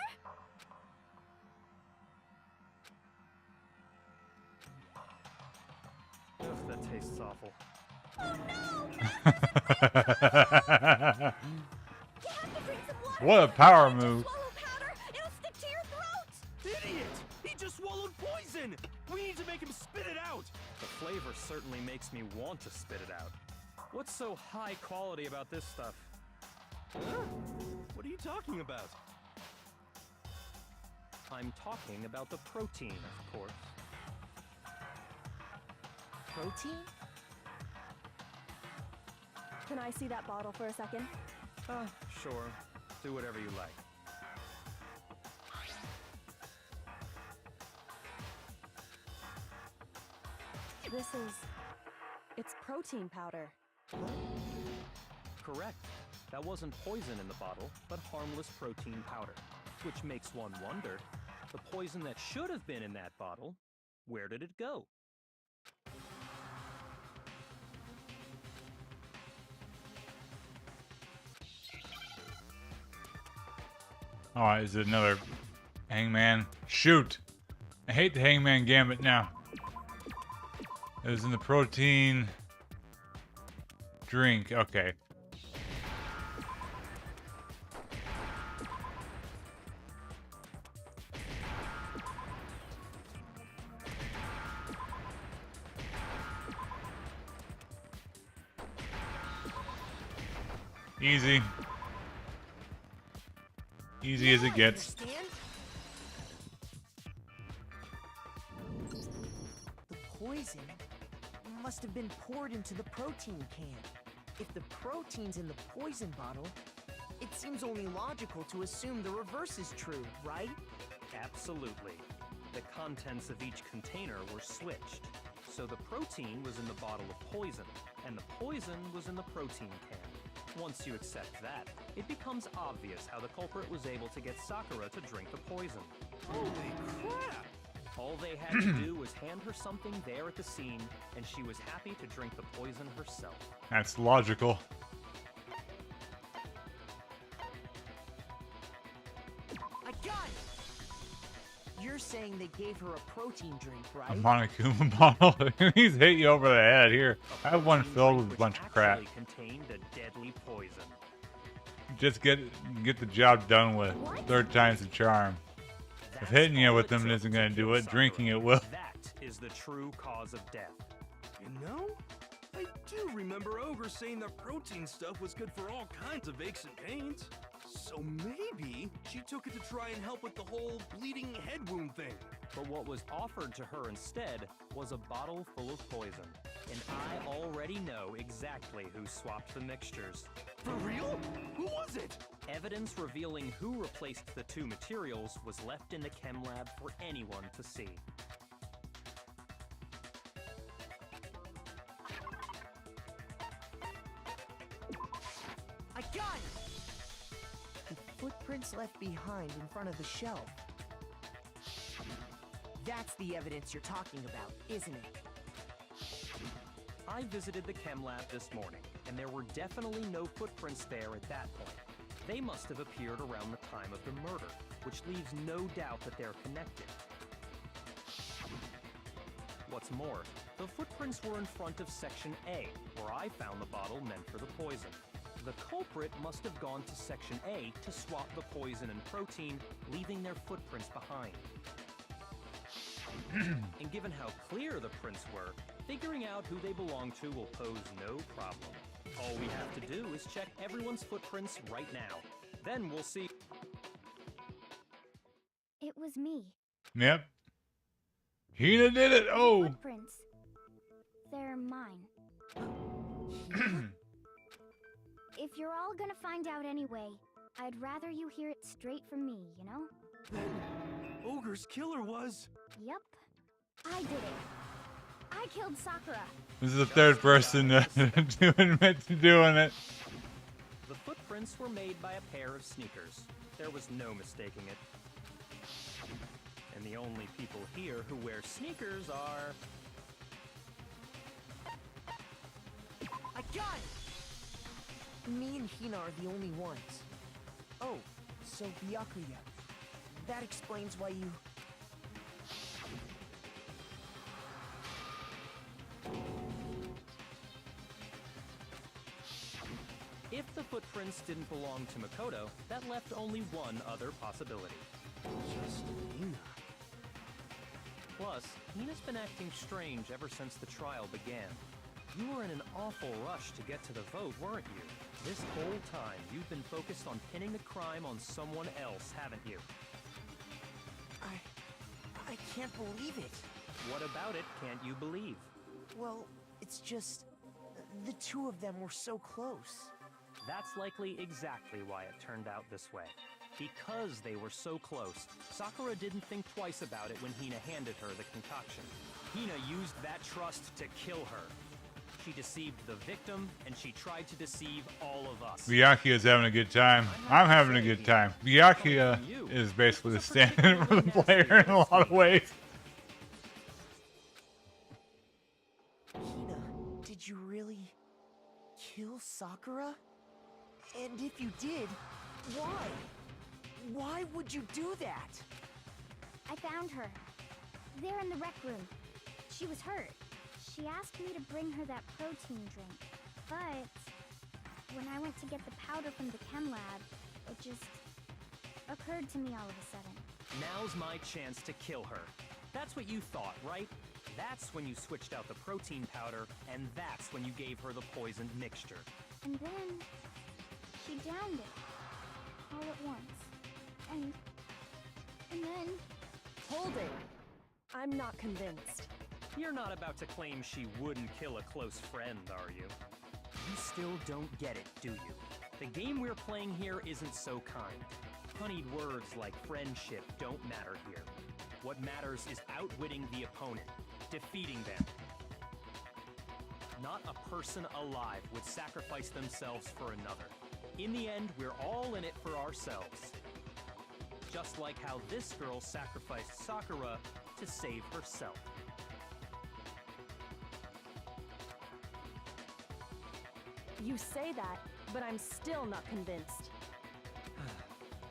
Ugh, that tastes awful. Oh no! You have to drink some water. What a power Don't just move. swallow powder. It'll stick to your throat. Idiot! He just swallowed poison! We need to make him spit it out! The flavor certainly makes me want to spit it out. What's so high quality about this stuff? Huh? What are you talking about? I'm talking about the protein, of course. Protein? Can I see that bottle for a second? Sure. Do whatever you like. It's protein powder. Correct. That wasn't poison in the bottle, but harmless protein powder. Which makes one wonder, the poison that should have been in that bottle, where did it go? Alright, is it another hangman? Shoot! I hate the hangman gambit now. It was in the protein drink. Okay. Easy. Easy as it gets. Understand? The poison must have been poured into the protein can. If the protein's in the poison bottle, it seems only logical to assume the reverse is true, right? Absolutely. The contents of each container were switched. So the protein was in the bottle of poison, and the poison was in the protein can. Once you accept that, it becomes obvious how the culprit was able to get Sakura to drink the poison. Holy crap! All they had to do was hand her something there at the scene, and she was happy to drink the poison herself. That's logical. I got it! You're saying they gave her a protein drink, A right? Monokuma bottle. He's hit you over the head here. I have one filled with a bunch of crap. Actually contained a deadly poison. Just get the job done with. Third time's the charm. If That's hitting you all with it them took isn't to going to do kill it, Sakura. drinking it will. That is the true cause of death. You know, I do remember Ogre saying that protein stuff was good for all kinds of aches and pains. So maybe she took it to try and help with the whole bleeding head wound thing. But what was offered to her instead was a bottle full of poison. And I already know exactly who swapped the mixtures. For real? Who was it? Evidence revealing who replaced the two materials was left in the chem lab for anyone to see. I got it! The footprints left behind in front of the shelf. That's the evidence you're talking about, isn't it? I visited the chem lab this morning, and there were definitely no footprints there at that point. They must have appeared around the time of the murder, which leaves no doubt that they're connected. What's more, the footprints were in front of Section A, where I found the bottle meant for the poison. The culprit must have gone to Section A to swap the poison and protein, leaving their footprints behind. And given how clear the prints were, figuring out who they belong to will pose no problem. All we have to do is check everyone's footprints right now. Then we'll see. It was me. Yep. Hina did it. Oh. Footprints. They're mine. If you're all gonna find out anyway, I'd rather you hear it straight from me, you know? Then Ogre's killer was... Yep. I did it. I killed Sakura. This is the third person to admit to doing it. The footprints were made by a pair of sneakers. There was no mistaking it. And the only people here who wear sneakers are... I got it! Me and Hina are the only ones. Oh, so Byakuya. That explains why you... If the footprints didn't belong to Makoto, that left only one other possibility. Just Hina. Plus, Hina's been acting strange ever since the trial began. You were in an awful rush to get to the vote, weren't you? This whole time, you've been focused on pinning the crime on someone else, haven't you? I can't believe it. What about it can't you believe? Well, it's just... the two of them were so close. That's likely exactly why it turned out this way. Because they were so close, Sakura didn't think twice about it when Hina handed her the concoction. Hina used that trust to kill her. She deceived the victim, and she tried to deceive all of us. Byakuya's having a good time. I'm having a good time. Byakuya is basically the stand-in for the player in a lot of ways. Hina, did you really kill Sakura? And if you did, why? Why would you do that? I found her. There in the rec room. She was hurt. She asked me to bring her that protein drink. But when I went to get the powder from the chem lab, it just occurred to me all of a sudden. Now's my chance to kill her. That's what you thought, right? That's when you switched out the protein powder, and that's when you gave her the poisoned mixture. And then she downed it. All at once. And then... Hold it! I'm not convinced. You're not about to claim she wouldn't kill a close friend, are you? You still don't get it, do you? The game we're playing here isn't so kind. Honeyed words like friendship don't matter here. What matters is outwitting the opponent, defeating them. Not a person alive would sacrifice themselves for another. In the end, we're all in it for ourselves. Just like how this girl sacrificed Sakura to save herself. You say that, but I'm still not convinced.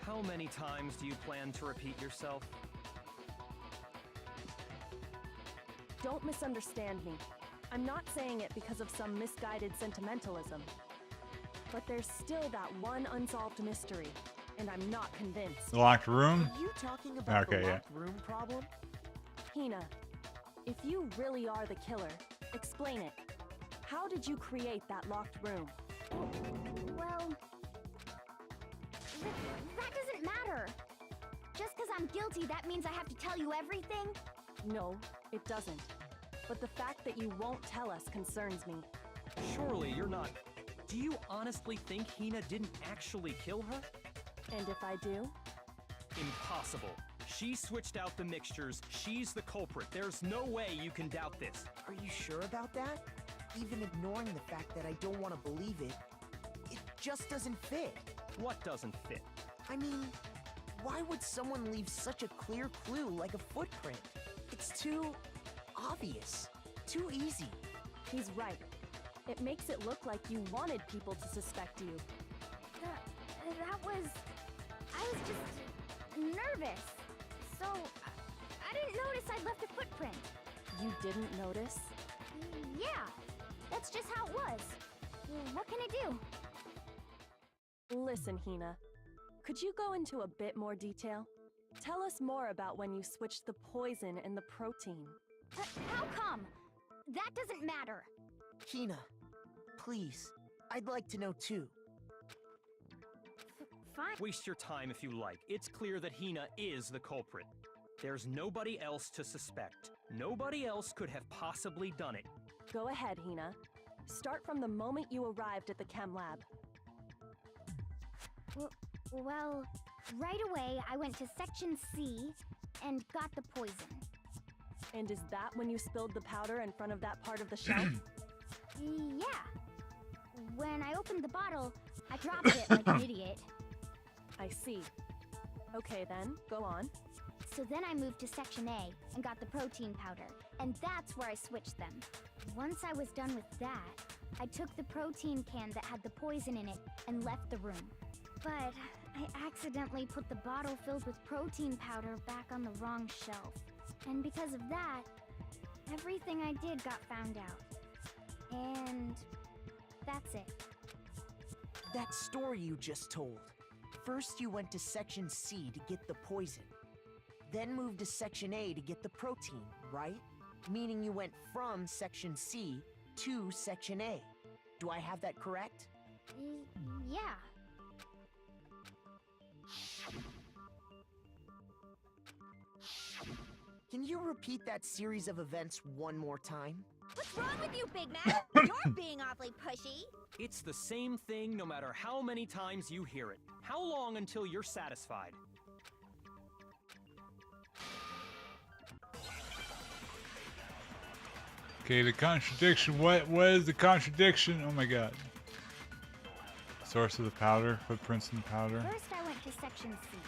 How many times do you plan to repeat yourself? Don't misunderstand me. I'm not saying it because of some misguided sentimentalism. But there's still that one unsolved mystery, and I'm not convinced. The locked room? Are you talking about the locked room problem? Hina, if you really are the killer, explain it. How did you create that locked room? Well... that doesn't matter. Just because I'm guilty, that means I have to tell you everything? No, it doesn't. But the fact that you won't tell us concerns me. Surely you're not... Do you honestly think Hina didn't actually kill her? And if I do? Impossible. She switched out the mixtures. She's the culprit. There's no way you can doubt this. Are you sure about that? Even ignoring the fact that I don't want to believe it, it just doesn't fit. What doesn't fit? I mean, why would someone leave such a clear clue like a footprint? It's too obvious, too easy. He's right. It makes it look like you wanted people to suspect you. That was... I was just... nervous. So... I didn't notice I'd left a footprint. You didn't notice? Yeah. That's just how it was. What can I do? Listen, Hina. Could you go into a bit more detail? Tell us more about when you switched the poison and the protein. How come? That doesn't matter. Hina, please. I'd like to know too. Fine. Waste your time if you like. It's clear that Hina is the culprit. There's nobody else to suspect. Nobody else could have possibly done it. Go ahead, Hina. Start from the moment you arrived at the chem lab. Well, right away I went to Section C and got the poison. And is that when you spilled the powder in front of that part of the shelf? Yeah. When I opened the bottle, I dropped it like an idiot. I see. Okay then, go on. So then I moved to Section A and got the protein powder, and that's where I switched them. Once I was done with that, I took the protein can that had the poison in it and left the room. But I accidentally put the bottle filled with protein powder back on the wrong shelf. And because of that, everything I did got found out. And that's it. That story you just told. First you went to Section C to get the poison. Then moved to Section A to get the protein, right? Meaning you went from Section C to Section A. Do I have that correct? Yeah. Can you repeat that series of events one more time? What's wrong with you, Big Mac? You're being awfully pushy. It's the same thing no matter how many times you hear it. How long until you're satisfied? Okay, the contradiction. What is the contradiction? Oh my god. Source of the powder, footprints in the powder. First I went to Section C.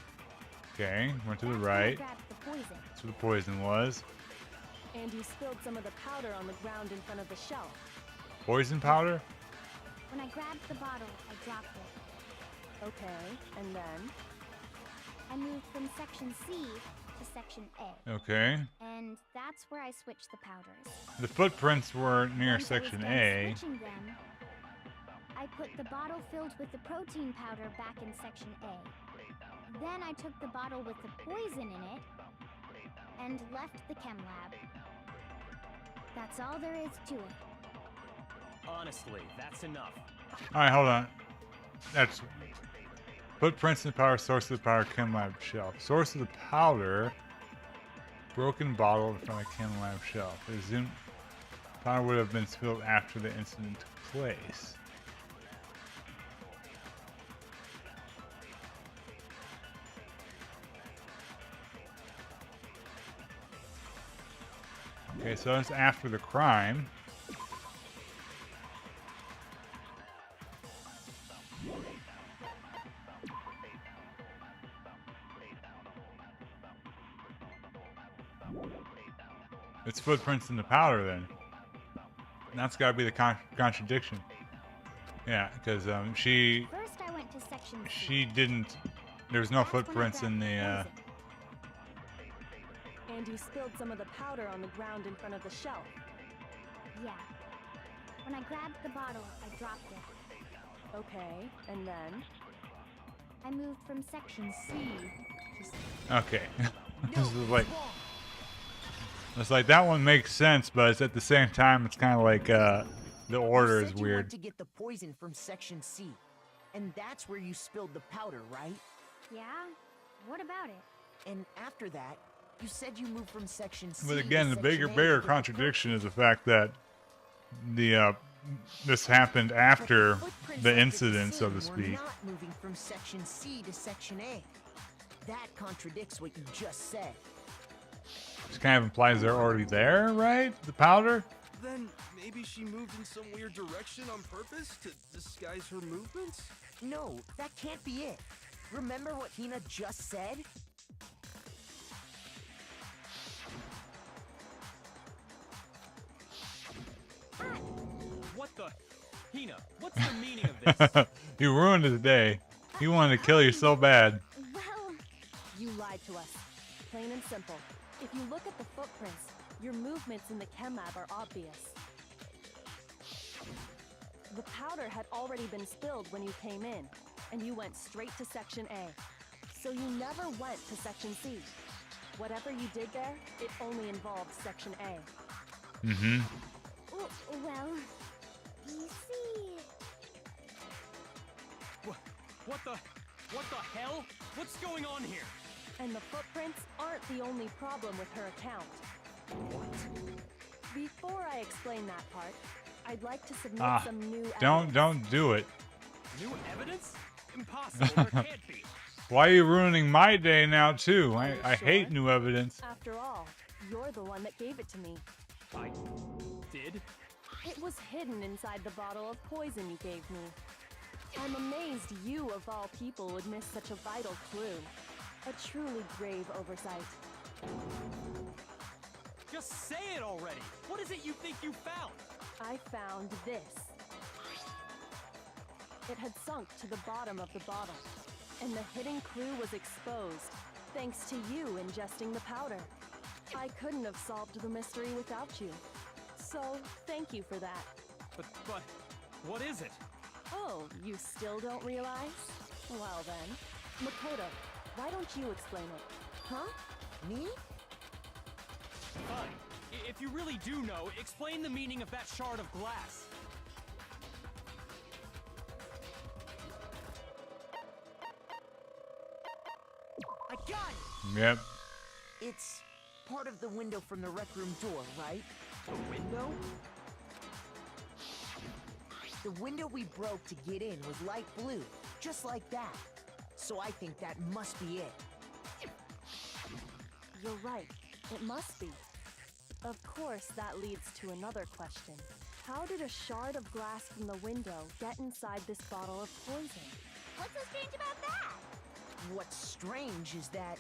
Okay, went to the That's when I right. grabbed the poison. That's where the poison was. And you spilled some of the powder on the ground in front of the shelf. Poison powder? When I grabbed the bottle, I dropped it. Okay, and then? I moved from Section C to Section A. Okay. And that's where I switched the powders. The footprints were near Once I was Section done A. switching them, I put the bottle filled with the protein powder back in Section A. Then I took the bottle with the poison in it and left the chem lab. That's all there is to it. Honestly, that's enough. Alright, hold on. That's footprints in the powder, source of the powder, chem lab shelf. Source of the powder, broken bottle in front of chem lab shelf. I assume powder would have been spilled after the incident took place. Okay, so that's after the crime. It's footprints in the powder then. And that's got to be the contradiction. Yeah, because she First, I went to section C. she didn't. There's no That's when I footprints in grabbed the. poison. And you spilled some of the powder on the ground in front of the shelf. Yeah. When I grabbed the bottle, I dropped it. Okay, and then? I moved from section C to Okay. This is like. It's like that one makes sense, but it's at the same time it's kind of like the order is You weird. went to get the poison from section C, and that's where you spilled the powder, right? Yeah? What about it? And after that, you said you moved from section C. But to again, the section bigger A to bigger get the contradiction is the fact that the this happened after footprints the after incident, so scene to were speak. not moving from section C to section A. That contradicts what you just said. Which kind of implies they're already there, right? The powder? Then maybe she moved in some weird direction on purpose to disguise her movements? No, that can't be it. Remember what Hina just said? What the? Hina, what's the meaning of this? You ruined his day. He wanted to kill you so bad. Well, You lied to us. Plain and simple. If you look at the footprints, your movements in the chem lab are obvious. The powder had already been spilled when you came in, and you went straight to Section A. So you never went to Section C. Whatever you did there, it only involved Section A. Mm-hmm. well, you see... What the hell? What's going on here? And the footprints aren't the only problem with her account. What? Before I explain that part, I'd like to submit Ah, some new Don't evidence. do it. New evidence? Impossible. There can't be. Why are you ruining my day now too? I hate Sure. new evidence. After all, you're the one that gave it to me. I did? It was hidden inside the bottle of poison you gave me. I'm amazed you, of all people, would miss such a vital clue. A truly grave oversight. Just say it already. What is it you think you found? I found this. It had sunk to the bottom of the bottle, and the hidden clue was exposed, thanks to you ingesting the powder. I couldn't have solved the mystery without you. So, thank you for that. But, what is it? Oh, you still don't realize? Well then, Makoto, why don't you explain it? Huh? Me? Fine. If you really do know, explain the meaning of that shard of glass. I got it! Yep. It's part of the window from the rec room door, right? The window? The window we broke to get in was light blue, just like that. So I think that must be it. You're right. It must be. Of course, that leads to another question. How did a shard of glass from the window get inside this bottle of poison? What's so strange about that? What's strange is that,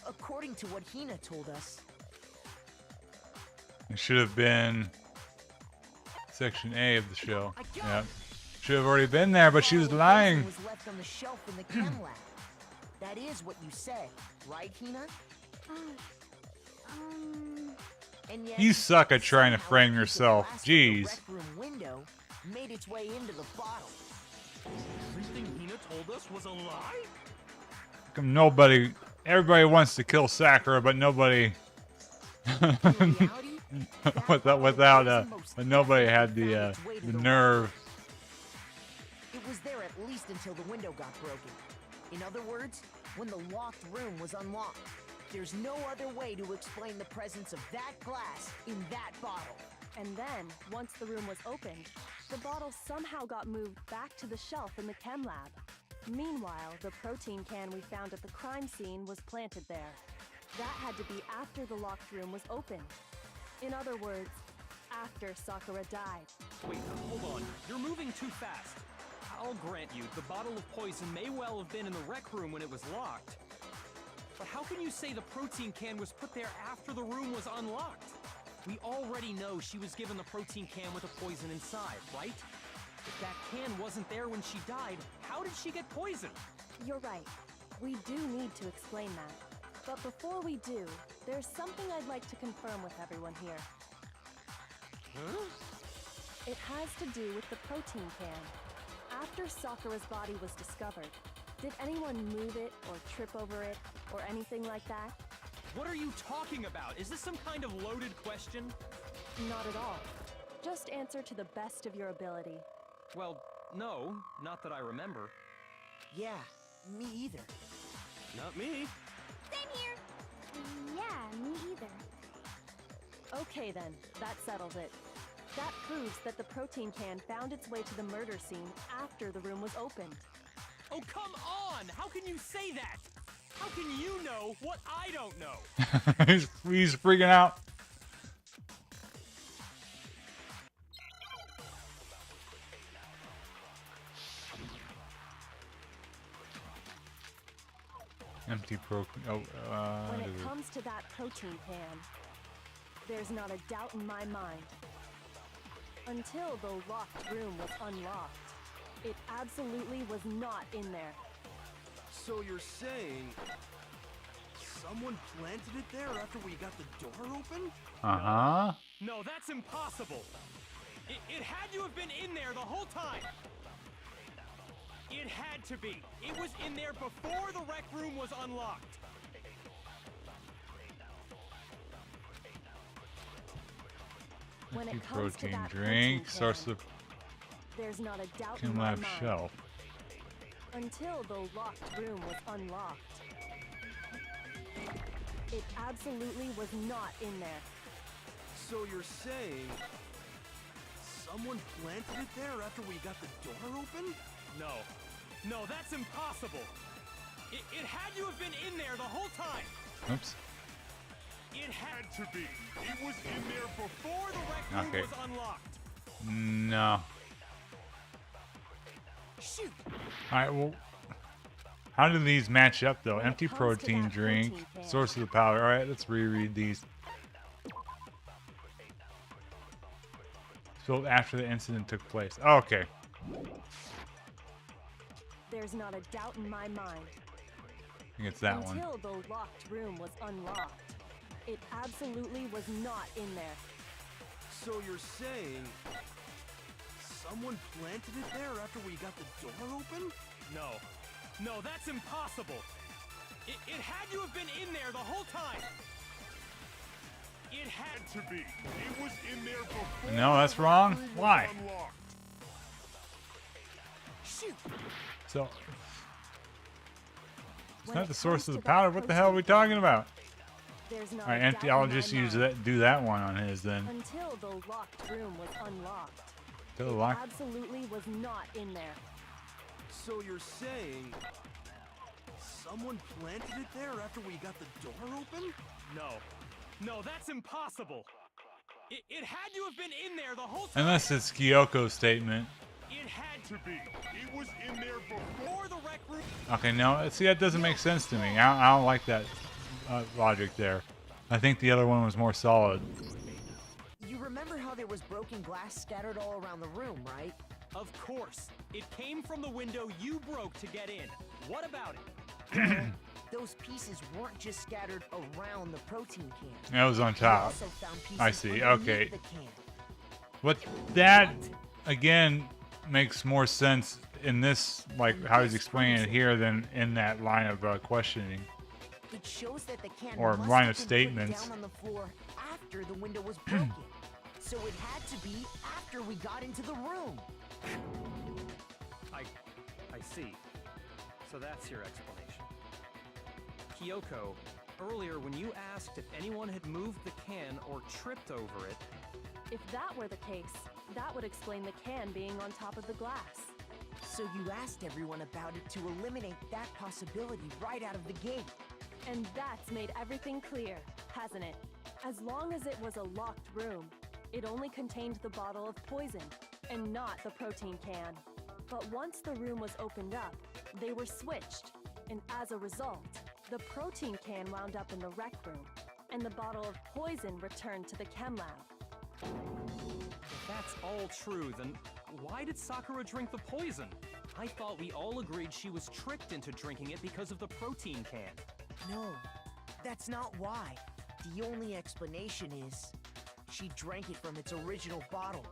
according to what Hina told us, It should have been Section A of the show. Yep. Should have already been there, but she was all the lying. poison was left on the shelf in the chem lab. That is what you said, right, Hina? And yet, You suck at trying to somehow frame a piece of yourself. glass from the Jeez. rec room window made its way into the bottle. Everything Hina told us was a lie? Everybody wants to kill Sakura, but nobody, In reality, that bottle without, was the most but nobody had found the its way to the the nerve. It was was there at least until the window got broken. In other words, when the locked room was unlocked. There's no other way to explain the presence of that glass in that bottle. And then, once the room was opened, the bottle somehow got moved back to the shelf in the chem lab. Meanwhile, the protein can we found at the crime scene was planted there. That had to be after the locked room was opened. In other words, after Sakura died. Wait, hold on. You're moving too fast. I'll grant you, the bottle of poison may well have been in the rec room when it was locked. But how can you say the protein can was put there after the room was unlocked? We already know she was given the protein can with the poison inside, right? If that can wasn't there when she died, how did she get poisoned? You're right. We do need to explain that. But before we do, there's something I'd like to confirm with everyone here. Huh? It has to do with the protein can. After Sakura's body was discovered, did anyone move it or trip over it or anything like that? What are you talking about? Is this some kind of loaded question? Not at all. Just answer to the best of your ability. Well, no, not that I remember. Yeah, me either. Not me. Same here. Yeah, me either. Okay then, that settles it. That proves that the protein can found its way to the murder scene after the room was opened. Oh, come on! How can you say that? How can you know what I don't know? He's freaking out. Empty When it comes to that protein can, there's not a doubt in my mind. Until the locked room was unlocked, it absolutely was not in there. So you're saying someone planted it there after we got the door open? Uh-huh. No, that's impossible. It had to have been in there the whole time. It had to be. It was in there before the rec room was unlocked. When it comes to Protein that drink, protein source can, of there's not a doubt chem in my lab mind. shelf. Until the locked room was unlocked, it absolutely was not in there. So you're saying someone planted it there after we got the door open? No. No, that's impossible. It had to have been in there the whole time. Oops. It had to be. It was in there before the rec room was unlocked. No. Shoot! Alright, well, how do these match up, though? When it Empty comes to protein that drink, protein can. source of the powder. Alright, let's reread these. So after the incident took place. Oh, okay. There's not a doubt in my mind. I think it's that one. Until the locked room was unlocked, it absolutely was not in there. So you're saying someone planted it there after we got the door open? No. No, that's impossible. It had to have been in there the whole time. It had to be. It was in there before. No, that's wrong. Why? Shoot! So, it's When not it the source comes of the to that powder. What the hell are we protein talking about? There's not Alright, a empty. doubt I'll in my just use mind. that. Do that one on his then. Until the locked room was unlocked, To the it lock. absolutely was not in there. So you're saying someone planted it there after we got the door open? No. No, that's impossible. It had to have been in there the whole time. Unless it's Kyoko's statement. It had to be. It was in there before the rec room. Okay, no. See, that doesn't make sense to me. I don't like that logic there. I think the other one was more solid. You remember how there was broken glass scattered all around the room, right? Of course. It came from the window you broke to get in. What about it? Those pieces weren't just scattered around the protein can. That was on We top. also found pieces I see, underneath okay. the can. What that again makes more sense in this, like how he's explaining it here, than in that line of questioning. It shows that the can Or must line have of been put statements. down on the floor after the window was broken. So it had to be after we got into the room. I see. So that's your explanation. Kyoko, earlier when you asked if anyone had moved the can or tripped over it... If that were the case, that would explain the can being on top of the glass. So you asked everyone about it to eliminate that possibility right out of the gate. And that's made everything clear, hasn't it? As long as it was a locked room, it only contained the bottle of poison, and not the protein can. But once the room was opened up, they were switched, and as a result, the protein can wound up in the rec room, and the bottle of poison returned to the chem lab. If that's all true, then why did Sakura drink the poison? I thought we all agreed she was tricked into drinking it because of the protein can. No, that's not why. The only explanation is she drank it from its original bottle,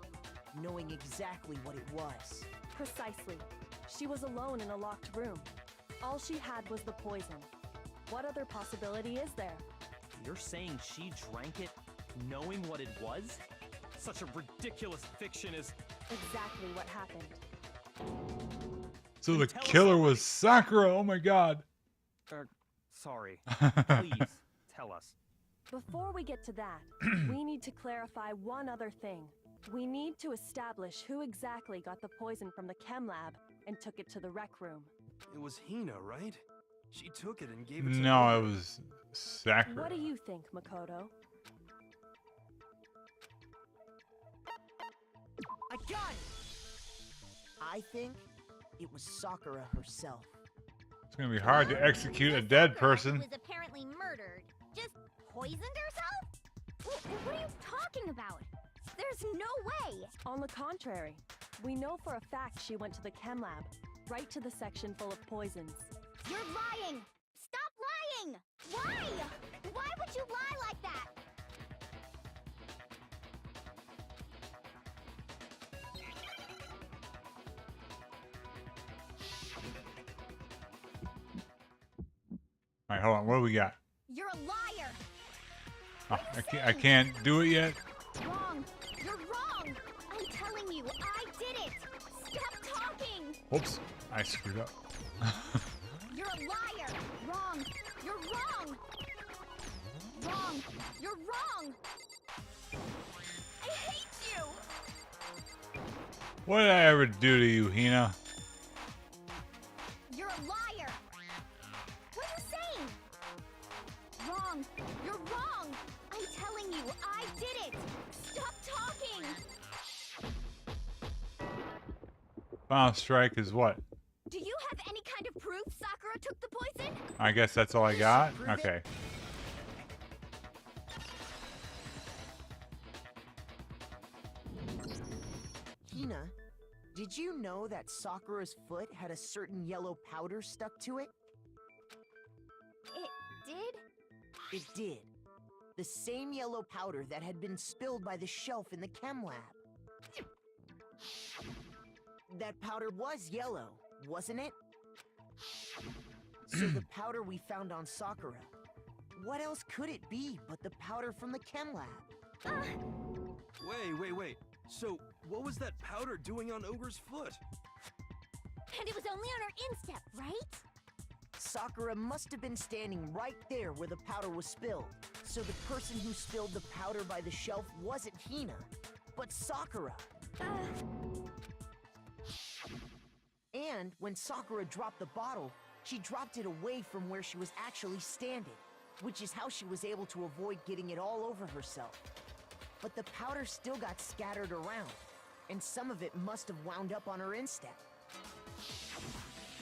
knowing exactly what it was. Precisely. She was alone in a locked room. All she had was the poison. What other possibility is there? You're saying she drank it knowing what it was? Such a ridiculous fiction is... Exactly what happened. So the killer was Sakura. Oh my god. Sorry. Please, tell us. Before we get to that, we need to clarify one other thing. We need to establish who exactly got the poison from the chem lab and took it to the rec room. It was Hina, right? She took it and gave it to No, Ogre. it was Sakura. What do you think, Makoto? I got it! I think it was Sakura herself. It's gonna be hard to execute a dead person. Was apparently murdered. Just poisoned herself? What are you talking about? There's no way! On the contrary, we know for a fact she went to the chem lab, right to the section full of poisons. You're lying! Stop lying! Why? Why would you lie like that? All right, hold on. What do we got? You're a liar! Oh, I can't do it yet. Wrong! You're wrong! I'm telling you, I did it! Stop talking! Whoops, I screwed up. You're a liar! Wrong! You're wrong! Wrong! You're wrong! I hate you! What did I ever do to you, Hina? You're a liar! What are you saying? Wrong! You're wrong! I'm telling you, I did it! Stop talking! Final strike is what? Do you have any kind of proof Sakura took the poison? I guess that's all I got? Prove it. Okay. Hina, did you know that Sakura's foot had a certain yellow powder stuck to it? It did? It did. The same yellow powder that had been spilled by the shelf in the chem lab. That powder was yellow, wasn't it? So the powder we found on Sakura, what else could it be but the powder from the chem lab? Wait. So, what was that powder doing on Ogre's foot? And it was only on her instep, right? Sakura must have been standing right there where the powder was spilled. So the person who spilled the powder by the shelf wasn't Hina, but Sakura. And when Sakura dropped the bottle, she dropped it away from where she was actually standing, which is how she was able to avoid getting it all over herself. But the powder still got scattered around, and some of it must have wound up on her instep.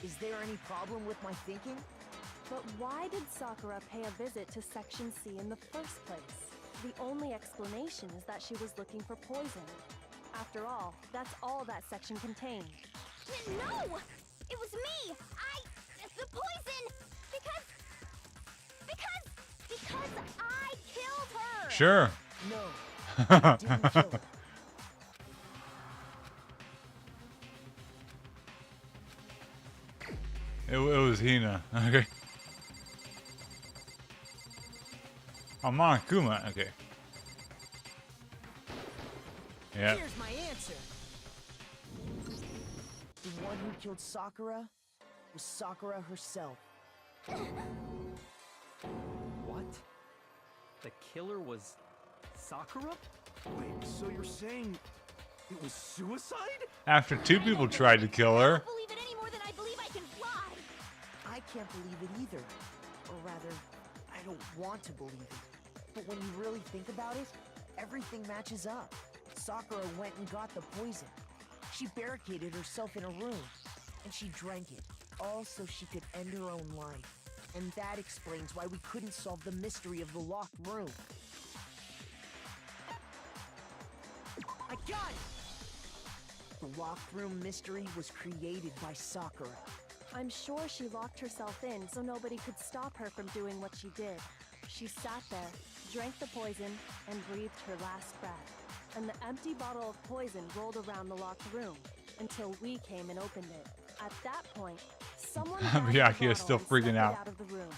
Is there any problem with my thinking? But why did Sakura pay a visit to Section C in the first place? The only explanation is that she was looking for poison. After all, that's all that section contained. No! It was me! The poison! Because I killed her! Sure. No, I didn't kill her. It was Hina. Okay. Oh, Monokuma. Okay. Yeah. Here's my answer. The one who killed Sakura was Sakura herself. What? The killer was Sakura? Wait, so you're saying it was suicide? After 2 people tried to kill I her. don't believe it any more than I believe I can fly. I can't believe it either. Or rather, I don't want to believe it. But when you really think about it, everything matches up. Sakura went and got the poison. She barricaded herself in a room, and she drank it, all so she could end her own life. And that explains why we couldn't solve the mystery of the locked room. I got it! The locked room mystery was created by Sakura. I'm sure she locked herself in so nobody could stop her from doing what she did. She sat there, drank the poison, and breathed her last breath. And the empty bottle of poison rolled around the locked room until we came and opened it. At that point, someone grabbed the Miyaki bottle is still and freaking slipped it out. out of the room.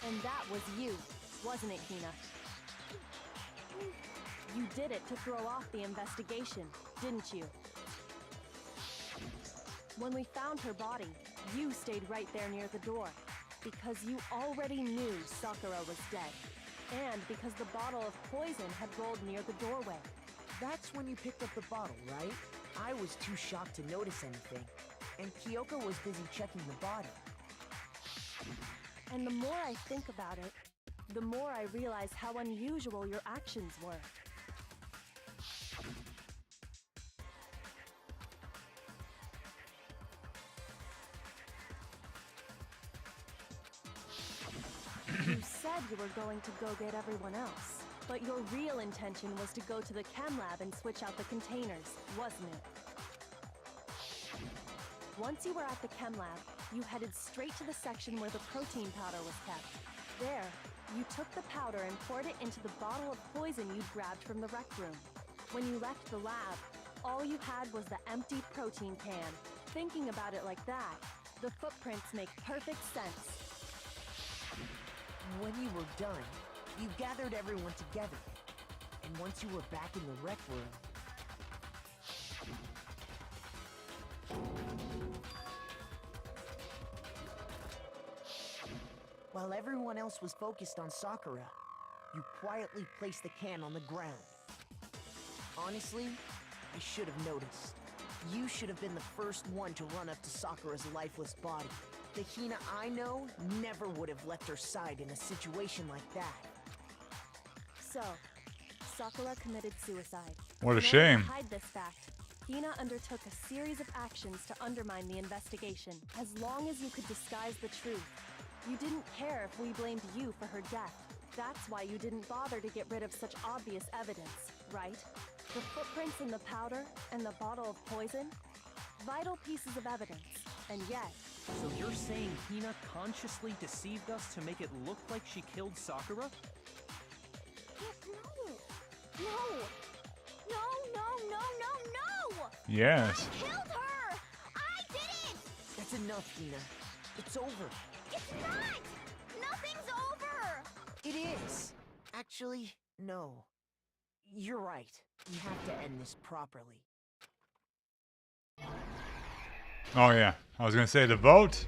And that was you, wasn't it, Hina? You did it to throw off the investigation, didn't you? When we found her body, you stayed right there near the door, because you already knew Sakura was dead, and because the bottle of poison had rolled near the doorway. That's when you picked up the bottle, right? I was too shocked to notice anything, and Kyoko was busy checking the body. And the more I think about it, the more I realize how unusual your actions were. You said you were going to go get everyone else, but your real intention was to go to the chem lab and switch out the containers, wasn't it? Once you were at the chem lab, you headed straight to the section where the protein powder was kept. There, you took the powder and poured it into the bottle of poison you'd grabbed from the rec room. When you left the lab, all you had was the empty protein can. Thinking about it like that, the footprints make perfect sense. When you were done, you gathered everyone together. And once you were back in the rec room... While everyone else was focused on Sakura, you quietly placed the can on the ground. Honestly, I should have noticed. You should have been the first one to run up to Sakura's lifeless body. The Hina I know never would have left her side in a situation like that. So, Sakura committed suicide. What a In order shame. to hide this fact, Hina undertook a series of actions to undermine the investigation. As long as you could disguise the truth, you didn't care if we blamed you for her death. That's why you didn't bother to get rid of such obvious evidence, right? The footprints in the powder and the bottle of poison? Vital pieces of evidence, and yet... So you're saying Hina consciously deceived us to make it look like she killed Sakura? No! No, no, no, no, no! Yes. I killed her! I did it! That's enough, Hina. It's over. It's not! Nothing's over! It is. Actually, no. You're right. We have to end this properly. Oh yeah, I was gonna say the vote.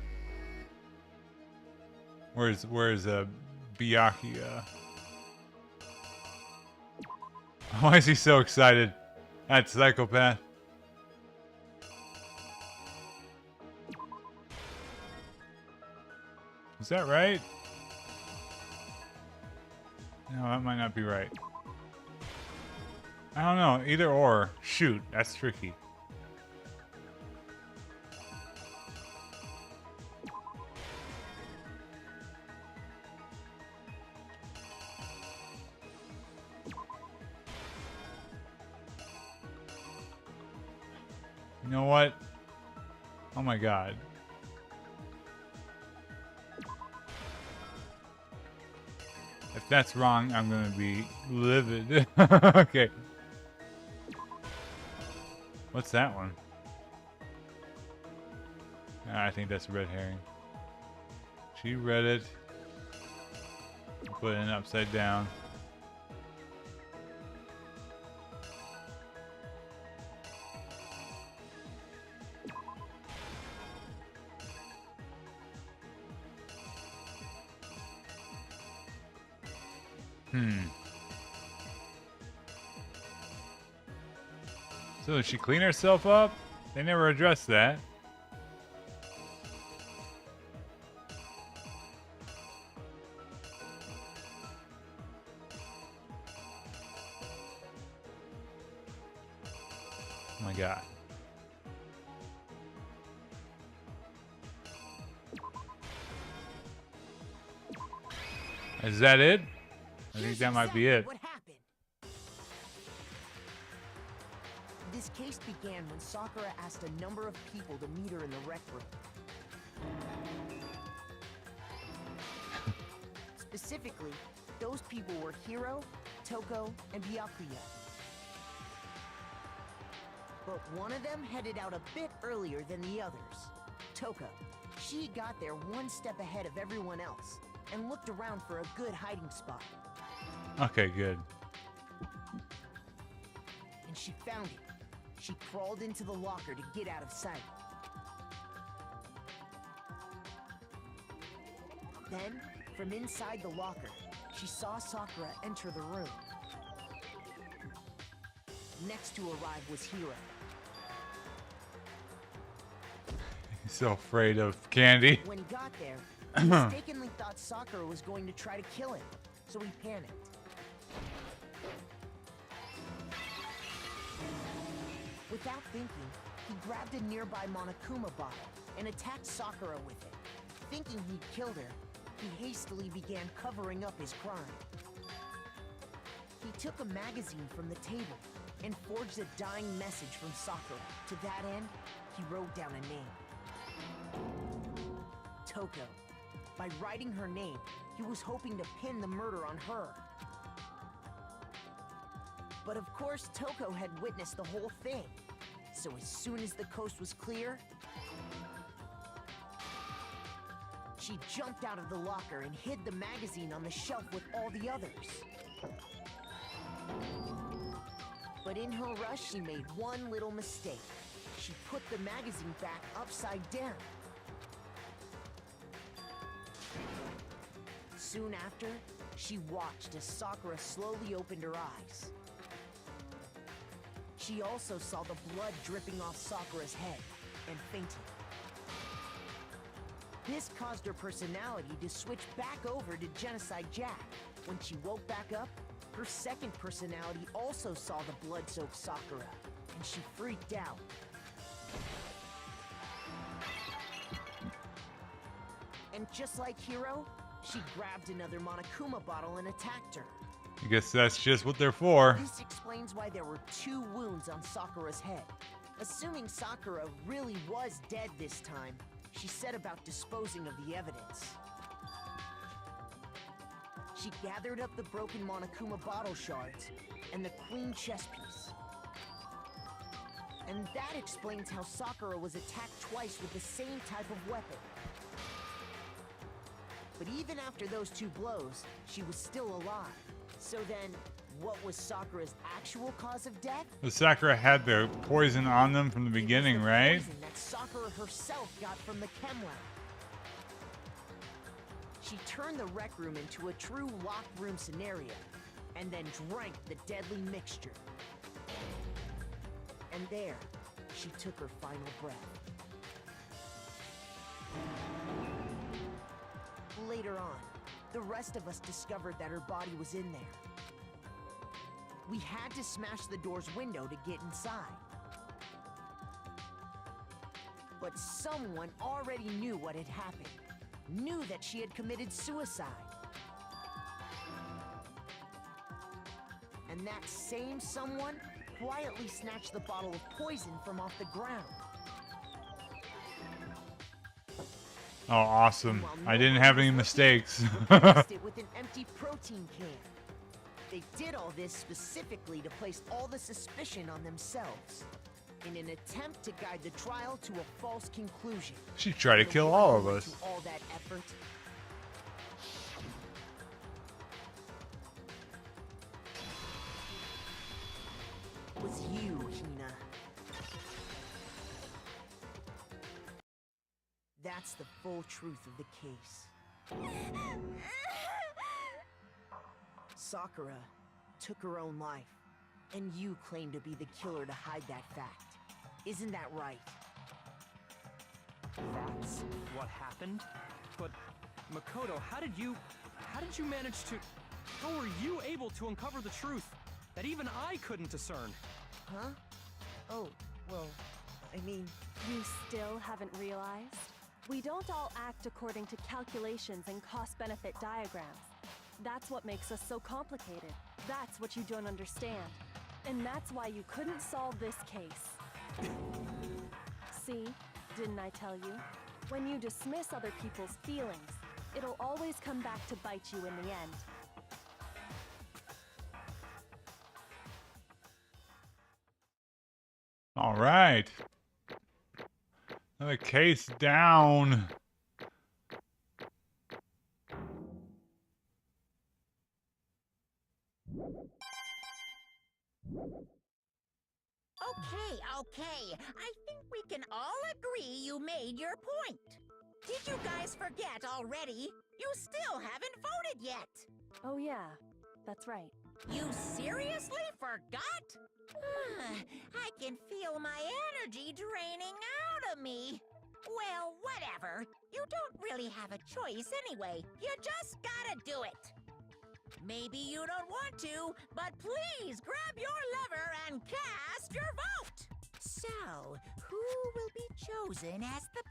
Where's Byakuya? Why is he so excited? That psychopath. Is that right? No, that might not be right. I don't know. Either or. Shoot, that's tricky. You know what? Oh my god. If that's wrong, I'm gonna be livid. Okay. What's that one? I think that's a red herring. She read it. Put it in upside down. So did she clean herself up? They never addressed that. Oh my god. Is that it? I think that might be it. What happened? This case began when Sakura asked a number of people to meet her in the rec room. Specifically, those people were Hiro, Toko, and Byakuya. But one of them headed out a bit earlier than the others. Toko. She got there one step ahead of everyone else and looked around for a good hiding spot. Okay, good. And she found it. She crawled into the locker to get out of sight. Then, from inside the locker, she saw Sakura enter the room. Next to arrive was Hiro. He's so afraid of candy. When he got there, he mistakenly thought Sakura was going to try to kill him, so he panicked. Without thinking, he grabbed a nearby Monokuma bottle and attacked Sakura with it. Thinking he'd killed her, he hastily began covering up his crime. He took a magazine from the table and forged a dying message from Sakura. To that end, he wrote down a name. Toko. By writing her name, he was hoping to pin the murder on her. But of course, Toko had witnessed the whole thing. So as soon as the coast was clear, she jumped out of the locker and hid the magazine on the shelf with all the others. But in her rush, she made one little mistake. She put the magazine back upside down. Soon after, she watched as Sakura slowly opened her eyes. She also saw the blood dripping off Sakura's head and fainted. This caused her personality to switch back over to Genocide Jack. When she woke back up, her second personality also saw the blood-soaked Sakura, and she freaked out. And just like Hiro, she grabbed another Monokuma bottle and attacked her. I guess that's just what they're for. This explains why there were 2 wounds on Sakura's head. Assuming Sakura really was dead this time, she set about disposing of the evidence. She gathered up the broken Monokuma bottle shards and the queen chess piece. And that explains how Sakura was attacked twice with the same type of weapon. But even after those 2 blows, she was still alive. So then, what was Sakura's actual cause of death? The Sakura had the poison on them from the beginning, right? Poison that Sakura herself got from the chem lab. She turned the rec room into a true locked room scenario, and then drank the deadly mixture. And there, she took her final breath. Later on, the rest of us discovered that her body was in there. We had to smash the door's window to get inside. But someone already knew what had happened. Knew that she had committed suicide. And that same someone quietly snatched the bottle of poison from off the ground. Oh, awesome. I didn't have any mistakes. Replaced it with an empty protein can. They did all this specifically to place all the suspicion on themselves, in an attempt to guide the trial to a false conclusion. She tried to kill all of us. All that effort. Was you, Hina. That's the full truth of the case. Sakura took her own life, and you claim to be the killer to hide that fact. Isn't that right? That's what happened? But, Makoto, how did you manage to... How were you able to uncover the truth that even I couldn't discern? Huh? Oh, well, I mean... You still haven't realized? We don't all act according to calculations and cost-benefit diagrams. That's what makes us so complicated. That's what you don't understand. And that's why you couldn't solve this case. See? Didn't I tell you? When you dismiss other people's feelings, it'll always come back to bite you in the end. All right. Another case down. Okay. I think we can all agree you made your point. Did you guys forget already? You still haven't voted yet. Oh yeah, that's right. You seriously forgot? I can feel my energy draining out of me. Well, whatever. You don't really have a choice anyway. You just gotta do it. Maybe you don't want to, but please grab your lever and cast your vote. So, who will be chosen as the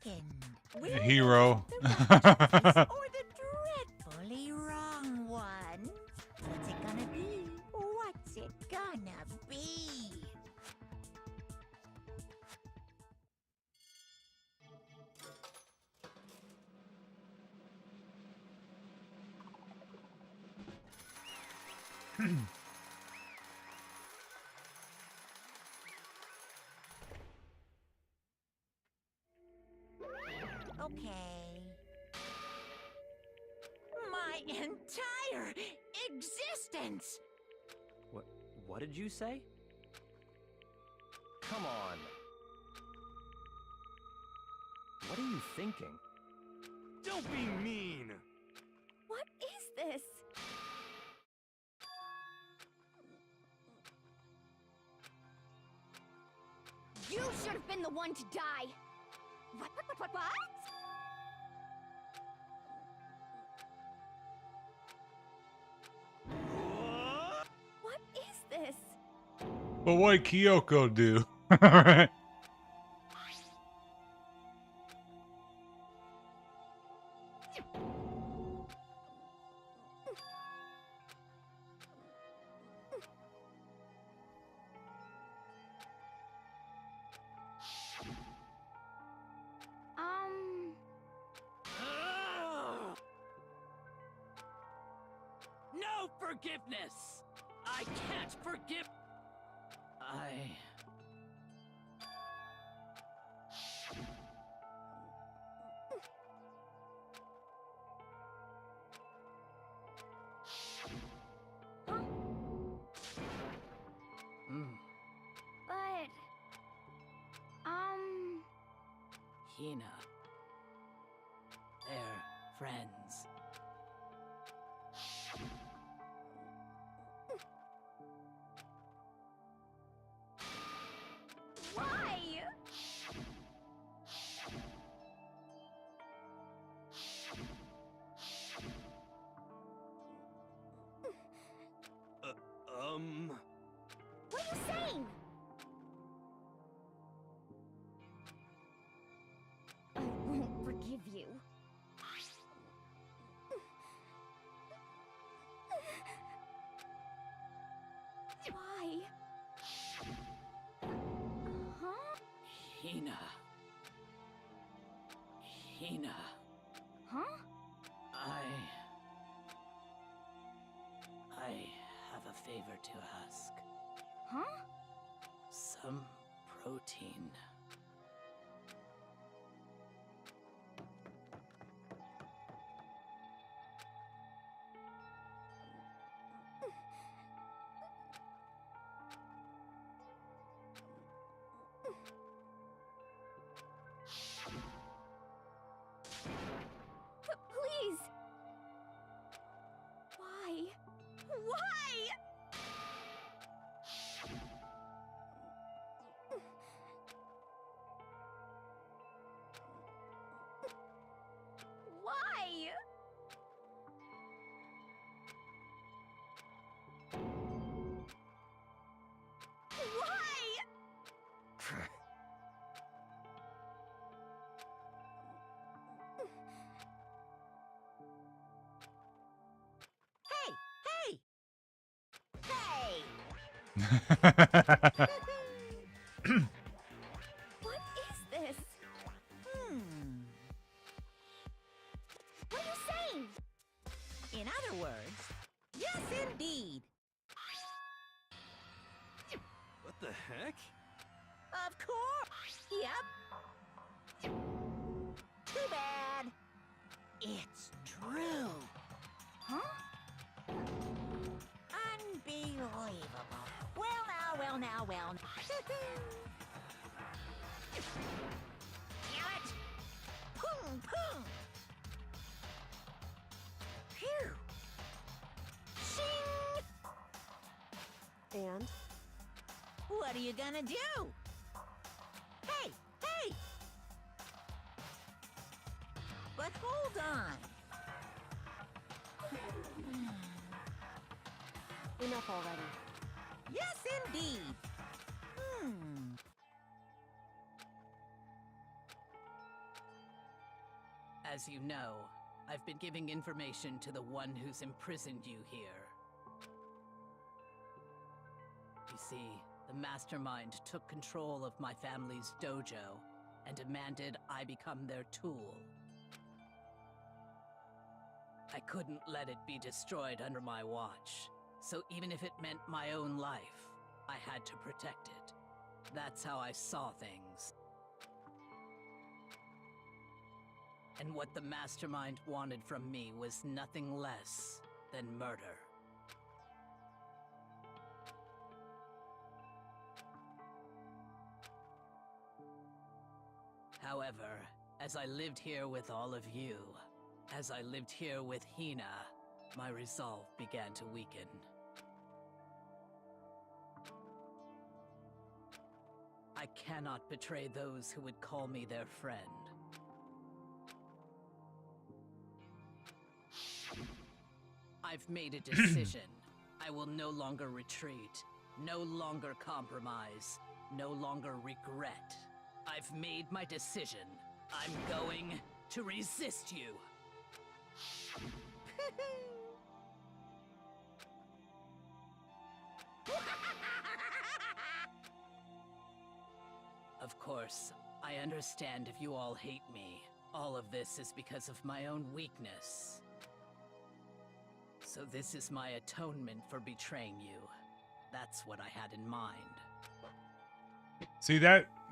blackened? The hero. Or the dreadfully wrong one? What's it gonna be? What's it gonna be? Okay. My entire existence! What did you say? Come on. What are you thinking? Don't be mean! What is this? You should have been the one to die! What? What is this? But what did Kyoko do? Alright. No forgiveness! I can't forgive... But... Hina. They're friends. Why? What are you saying? I won't forgive you. Why? Huh? Hina. Huh? I have a favor to ask. Huh? Some protein. Please. Why? What is this? What are you saying? In other words, yes, indeed. What the heck? Of course. Yep. Too bad. It's true. Huh? Unbelievable. Well now, well now, well now. Damn it! Boom, boom. Phew. Shing! And? What are you gonna do? Hey, hey! But hold on. Enough already. Yes, indeed. As you know, I've been giving information to the one who's imprisoned you here. You see, the mastermind took control of my family's dojo and demanded I become their tool. I couldn't let it be destroyed under my watch, so even if it meant my own life, I had to protect it. That's how I saw things. And what the mastermind wanted from me was nothing less than murder. However, as I lived here with all of you, as I lived here with Hina, my resolve began to weaken. I cannot betray those who would call me their friend. I've made a decision. I will no longer retreat, no longer compromise, no longer regret. I've made my decision. I'm going to resist you. Of course, I understand if you all hate me. All of this is because of my own weakness. So this is my atonement for betraying you. That's what I had in mind. See,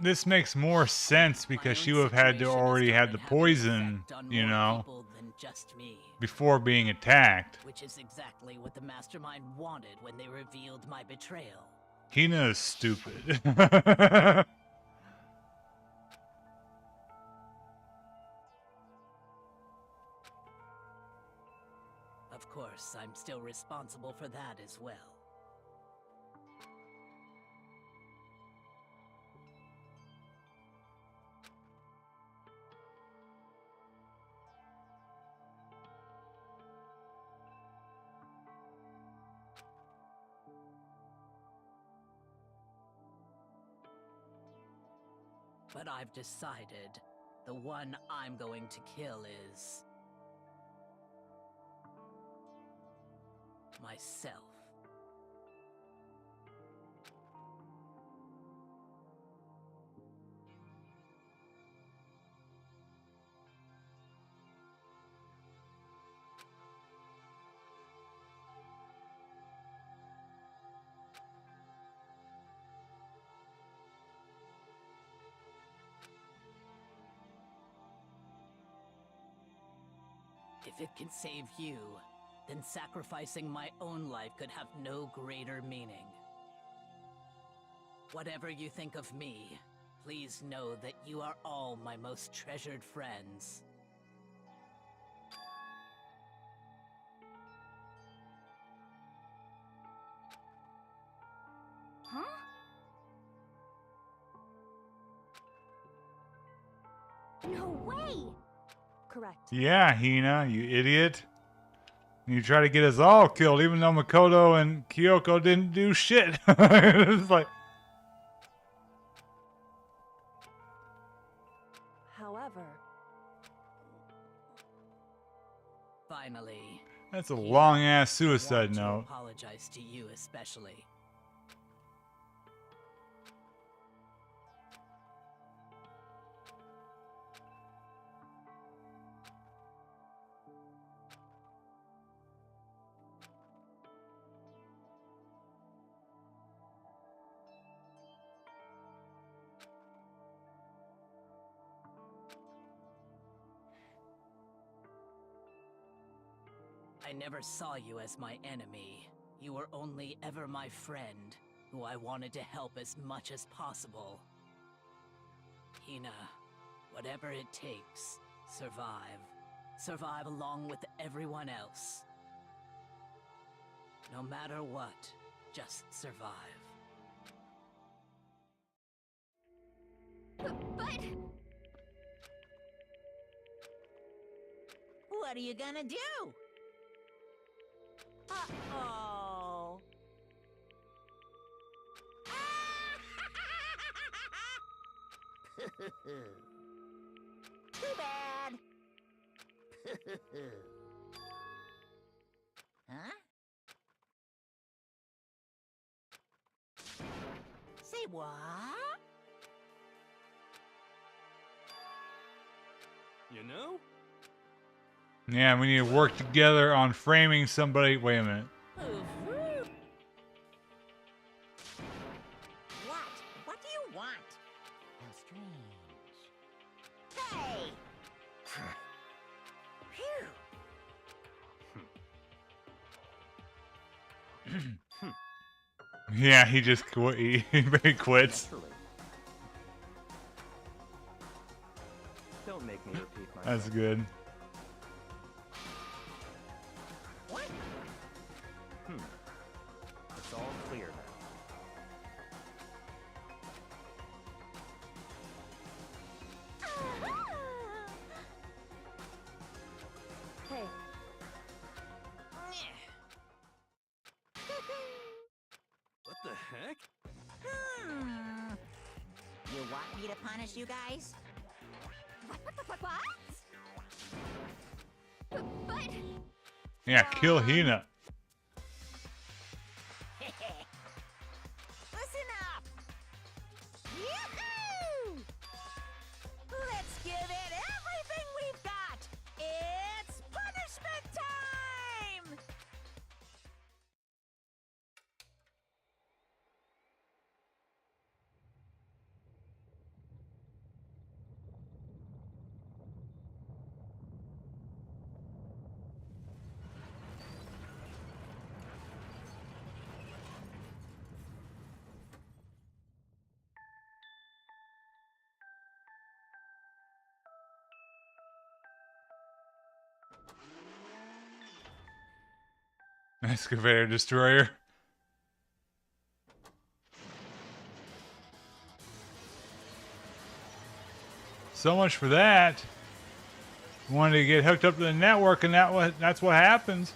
this makes more sense because she would have had to already had the poison, you know, just me, before being attacked. which is exactly what the mastermind wanted when they revealed my betrayal. Hina is stupid. Of course, I'm still responsible for that as well. But I've decided the one I'm going to kill is myself. If it can save you, then sacrificing my own life could have no greater meaning. Whatever you think of me, please know that you are all my most treasured friends. Huh? No way! Correct. Yeah, Hina, you idiot. You try to get us all killed, even though Makoto and Kyoko didn't do shit. It's like, However, Finally, that's a Hina, long-ass I suicide want to note. apologize to you especially. I never saw you as my enemy. You were only ever my friend, who I wanted to help as much as possible. Hina, whatever it takes, survive. Survive along with everyone else. No matter what, just survive. But... What are you gonna do? Uh-oh. Too bad. Huh? Say what? You know? Yeah, we need to work together on framing somebody. Wait a minute. What? What do you want? How strange. Hey! Phew! Yeah, he just he quits. Naturally. Don't make me repeat myself. That's good. What? It's all clear now. Hey, What the heck? You want me to punish you guys? What? But... Yeah, kill Hina. Listen up! Yoo-hoo! Let's give it everything we've got! It's punishment time! Excavator destroyer. So much for that. Wanted to get hooked up to the network, and that's what happens.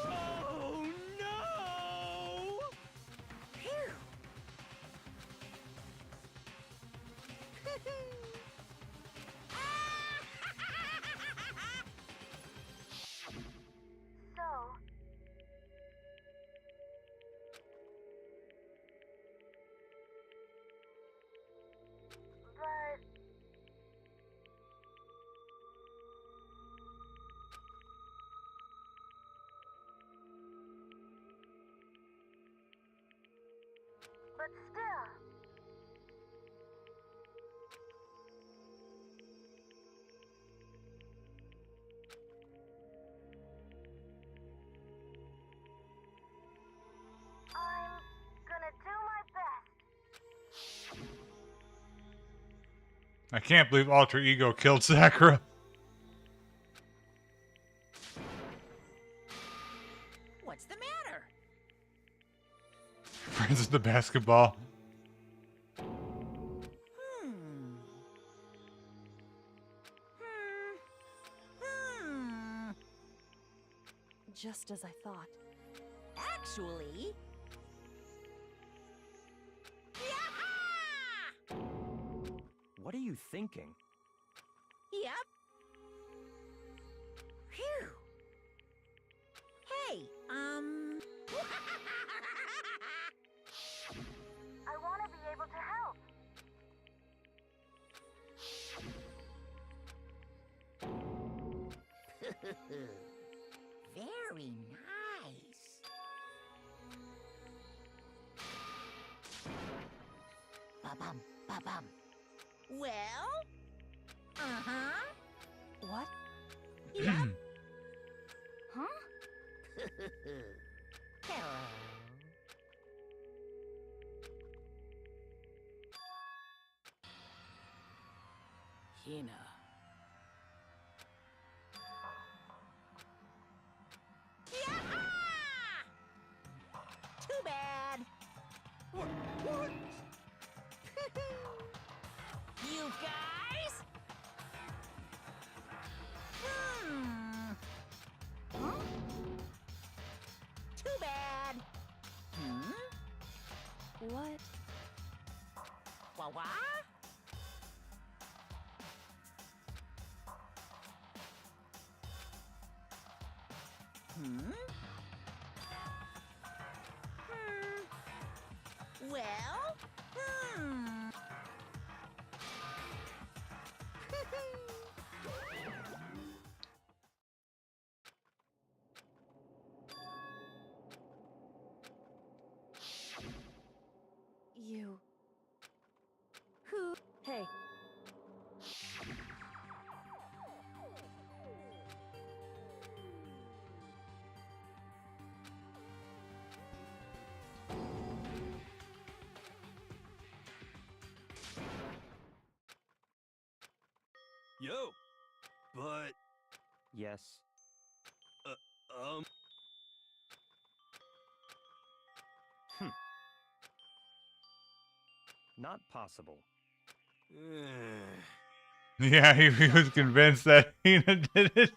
Oh no! So... But... But still... I'm gonna do my best. I can't believe Alter Ego killed Sakura. What's the matter? Friends with the basketball. just as I thought. Actually... What are you thinking? Yep. Phew. Hey, Very nice. Ba-bum, ba-bum. Well? Uh-huh. What? Yep. Huh? Hello. Hina. Too bad. What? You guys? Huh? Too bad. What? What? Well? You. Who? Hey. Yo. But, Yes. um... Not possible. Yeah, he was convinced that Hina did it.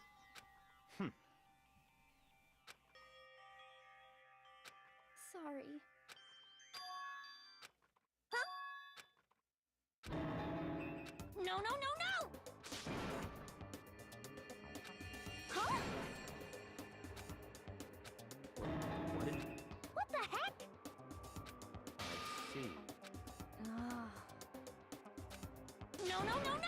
Sorry. No, no, no, no! Huh? What did What the heck? I see? Ah. No, no, no, no!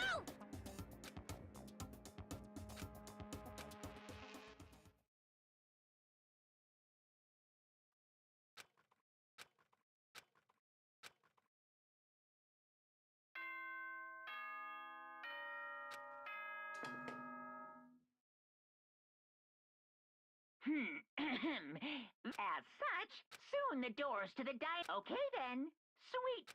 As such, soon the doors to the Okay then. Sweet.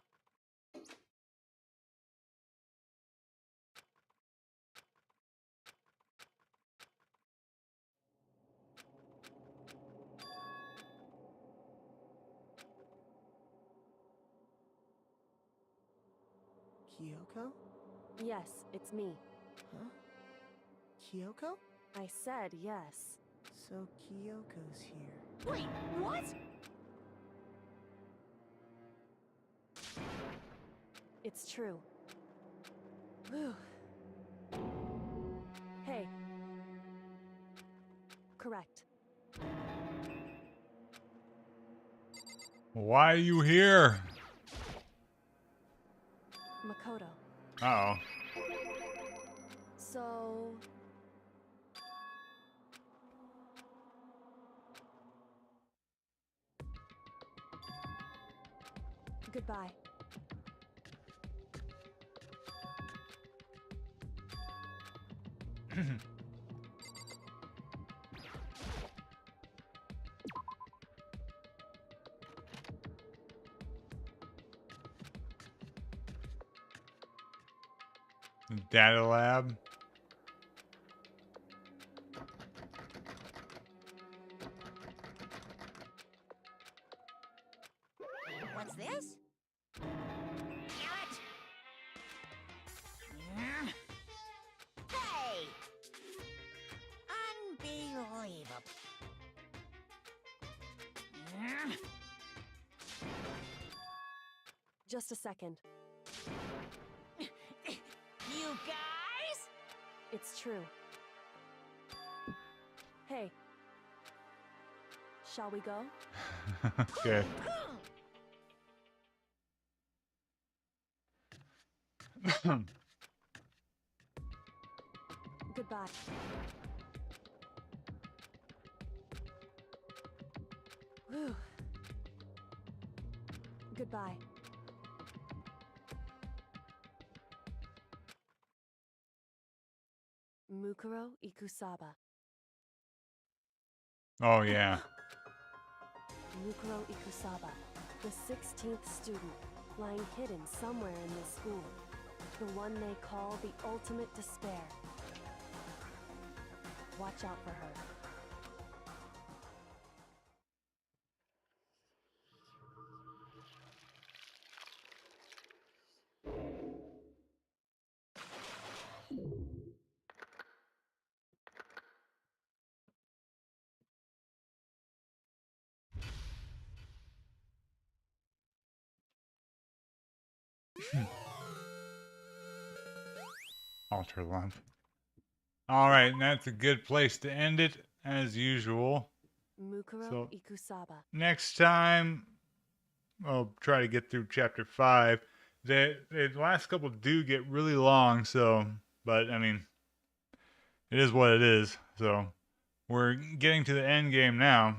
Kyoko? Yes, it's me. Huh? Kyoko? I said yes. So Kyoko's here. Wait, what? It's true. Whew. Hey. Correct. Why are you here? Makoto. Uh-oh. So... Goodbye. Data lab. What's this? Carrot! Hey! Unbelievable. Just a second. You guys? It's true. Hey. Shall we go? Okay. Goodbye. Whew. Goodbye. Mukuro Ikusaba. Oh, yeah. Mukuro Ikusaba, the 16th student, lying hidden somewhere in this school. The one they call the ultimate despair. Watch out for her. Alter lump. Alright, and that's a good place to end it, as usual. Mukuro So, Ikusaba. next time, I'll try to get through chapter 5. The last couple do get really long, so, but I mean, it is what it is. So, we're getting to the end game now.